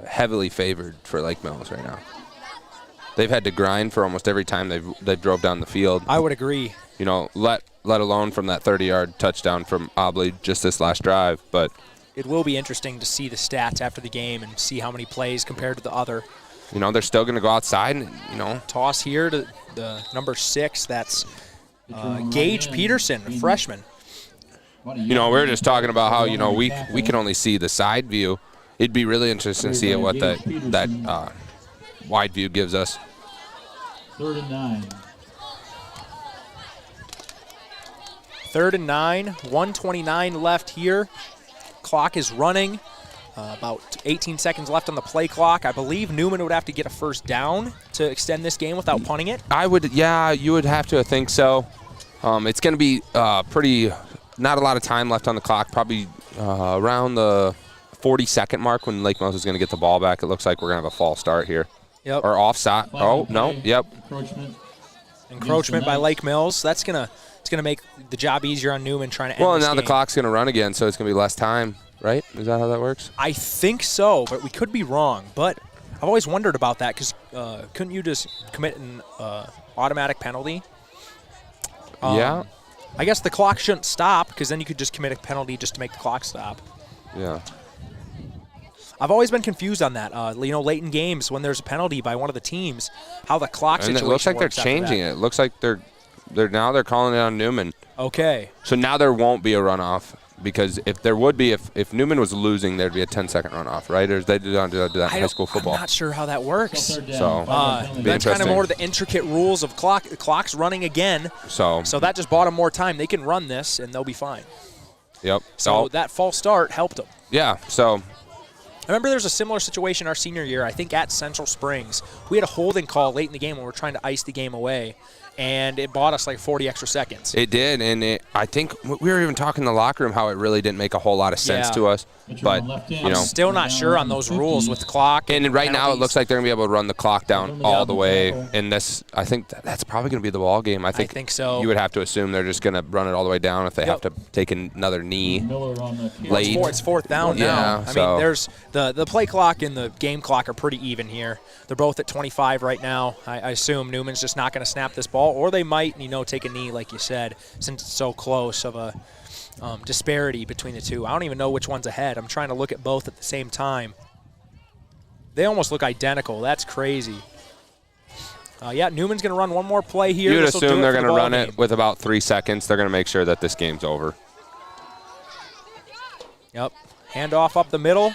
heavily favored for Lake Mills right now. They've had to grind for almost every time they drove down the field. I would agree. Let alone from that 30-yard touchdown from Obley just this last drive. But it will be interesting to see the stats after the game and see how many plays compared to the other. They're still going to go outside and, Toss here to the number 6. That's Gage Peterson, a freshman. We were just talking about how, we can only see the side view. It'd be really interesting to see what that wide view gives us. 3rd and 9. 3rd and 9, 1:29 left here. Clock is running. About 18 seconds left on the play clock. I believe Newman would have to get a first down to extend this game without punting it. You would have to think so. It's going to be not a lot of time left on the clock, probably around the 40-second mark when Lake Mills is going to get the ball back. It looks like we're going to have a false start here. Yep. Or offside. Oh, no, yep. Encroachment by Lake Mills. That's going to make the job easier on Newman trying to end this now game. The clock's going to run again, so it's going to be less time. Right? Is that how that works? I think so, but we could be wrong. But I've always wondered about that because couldn't you just commit an automatic penalty? Yeah. I guess the clock shouldn't stop because then you could just commit a penalty just to make the clock stop. Yeah. I've always been confused on that. Late in games when there's a penalty by one of the teams, how the clock And situation it looks like they're works after changing that. it. It looks like they're calling it on Newman. Okay. So now there won't be a runoff because if there would be, if Newman was losing, there'd be a 10-second runoff, right? Or they do that in high school football. I'm not sure how that works. So that's kind of more the intricate rules of clock. The clock's running again. So that just bought them more time. They can run this and they'll be fine. Yep. So that false start helped them. Yeah. So I remember there was a similar situation our senior year, I think at Central Springs. We had a holding call late in the game when we were trying to ice the game away, and it bought us like 40 extra seconds. It did, and I think we were even talking in the locker room how it really didn't make a whole lot of sense to us. But, I'm still not sure on those rules with the clock. And right now it looks like they're going to be able to run the clock down all the way. And I think that's probably going to be the ball game. I think so. You would have to assume they're just going to run it all the way down if they have to take another knee late. It's fourth down now. I mean, there's the play clock and the game clock are pretty even here. They're both at 25 right now. I assume Newman's just not going to snap this ball, or they might, take a knee, like you said, since it's so close of a disparity between the two. I don't even know which one's ahead. I'm trying to look at both at the same time. They almost look identical. That's crazy. Newman's going to run one more play here. You would assume they're going to run game. it with about 3 seconds. They're going to make sure that this game's over. Yep. Handoff up the middle.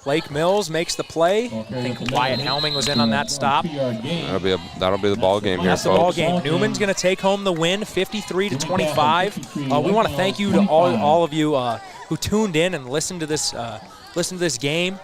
Lake Mills makes the play. I think Wyatt Helming was in on that stop. That'll be the ball game here, That's the ball game. Newman's going to take home the win, 53-25. We want to thank you to all of you who tuned in and listened to this game.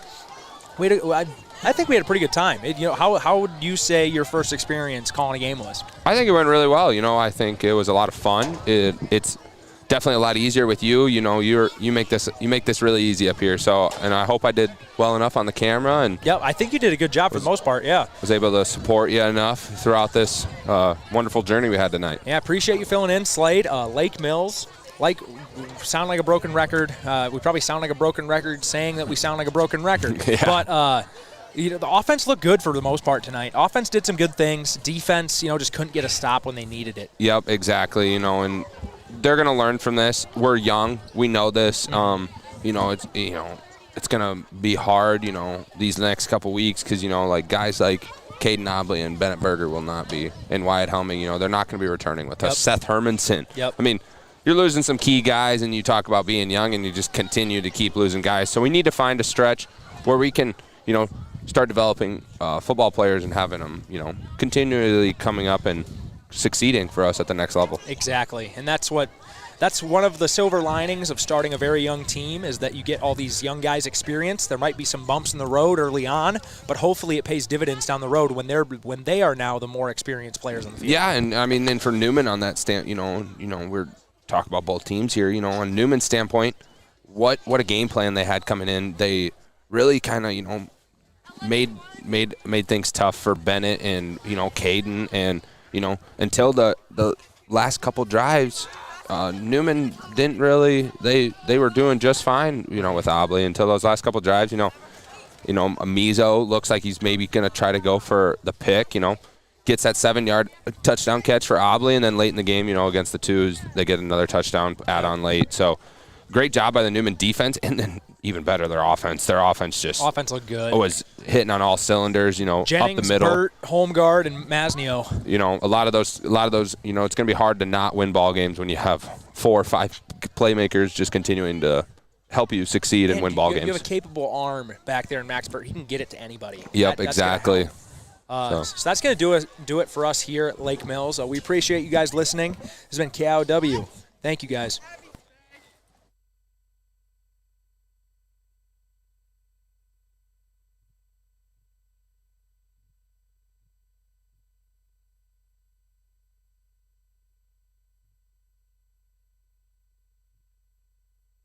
I think we had a pretty good time. How would you say your first experience calling a game was? I think it went really well. I think it was a lot of fun. It's definitely a lot easier with you. You make this really easy up here. So, and I hope I did well enough on the camera. And I think you did a good job for the most part. Yeah, was able to support you enough throughout this wonderful journey we had tonight. Yeah, appreciate you filling in, Slade. Lake Mills, sound like a broken record. We probably sound like a broken record saying that we sound like a broken record. Yeah. But the offense looked good for the most part tonight. Offense did some good things. Defense, just couldn't get a stop when they needed it. Yep, exactly. And they're going to learn from this. We're young. We know this. It's going to be hard, these next couple weeks because, guys like Caden Obley and Bennett Berger will not be, and Wyatt Helming, they're not going to be returning with us. Seth Hermanson. Yep. I mean, you're losing some key guys, and you talk about being young, and you just continue to keep losing guys. So we need to find a stretch where we can, start developing football players and having them, continually coming up and succeeding for us at the next level. Exactly, and that's one of the silver linings of starting a very young team is that you get all these young guys experience. There might be some bumps in the road early on, but hopefully it pays dividends down the road when they are now the more experienced players on the field. Yeah, and I mean, and for Newman on that stand, we're talking about both teams here. On Newman's standpoint, what a game plan they had coming in. They really kind of made things tough for Bennett and Caden, and until the last couple drives. Newman didn't really. They were doing just fine, with Obley until those last couple drives. Amizo looks like he's maybe going to try to go for the pick. Gets that 7-yard touchdown catch for Obley, and then late in the game, against the twos, they get another touchdown add-on late. So, great job by the Newman defense, and then even better their offense. Their offense looked good. Was hitting on all cylinders. Jennings, up the middle. Burt, Holmgard, and Masnio. A lot of those. It's going to be hard to not win ball games when you have 4 or 5 playmakers just continuing to help you succeed and win ball games. You have a capable arm back there in Max Burt. He can get it to anybody. Yep, exactly. So that's going to do it for us here at Lake Mills. We appreciate you guys listening. This has been KIOW. Thank you, guys.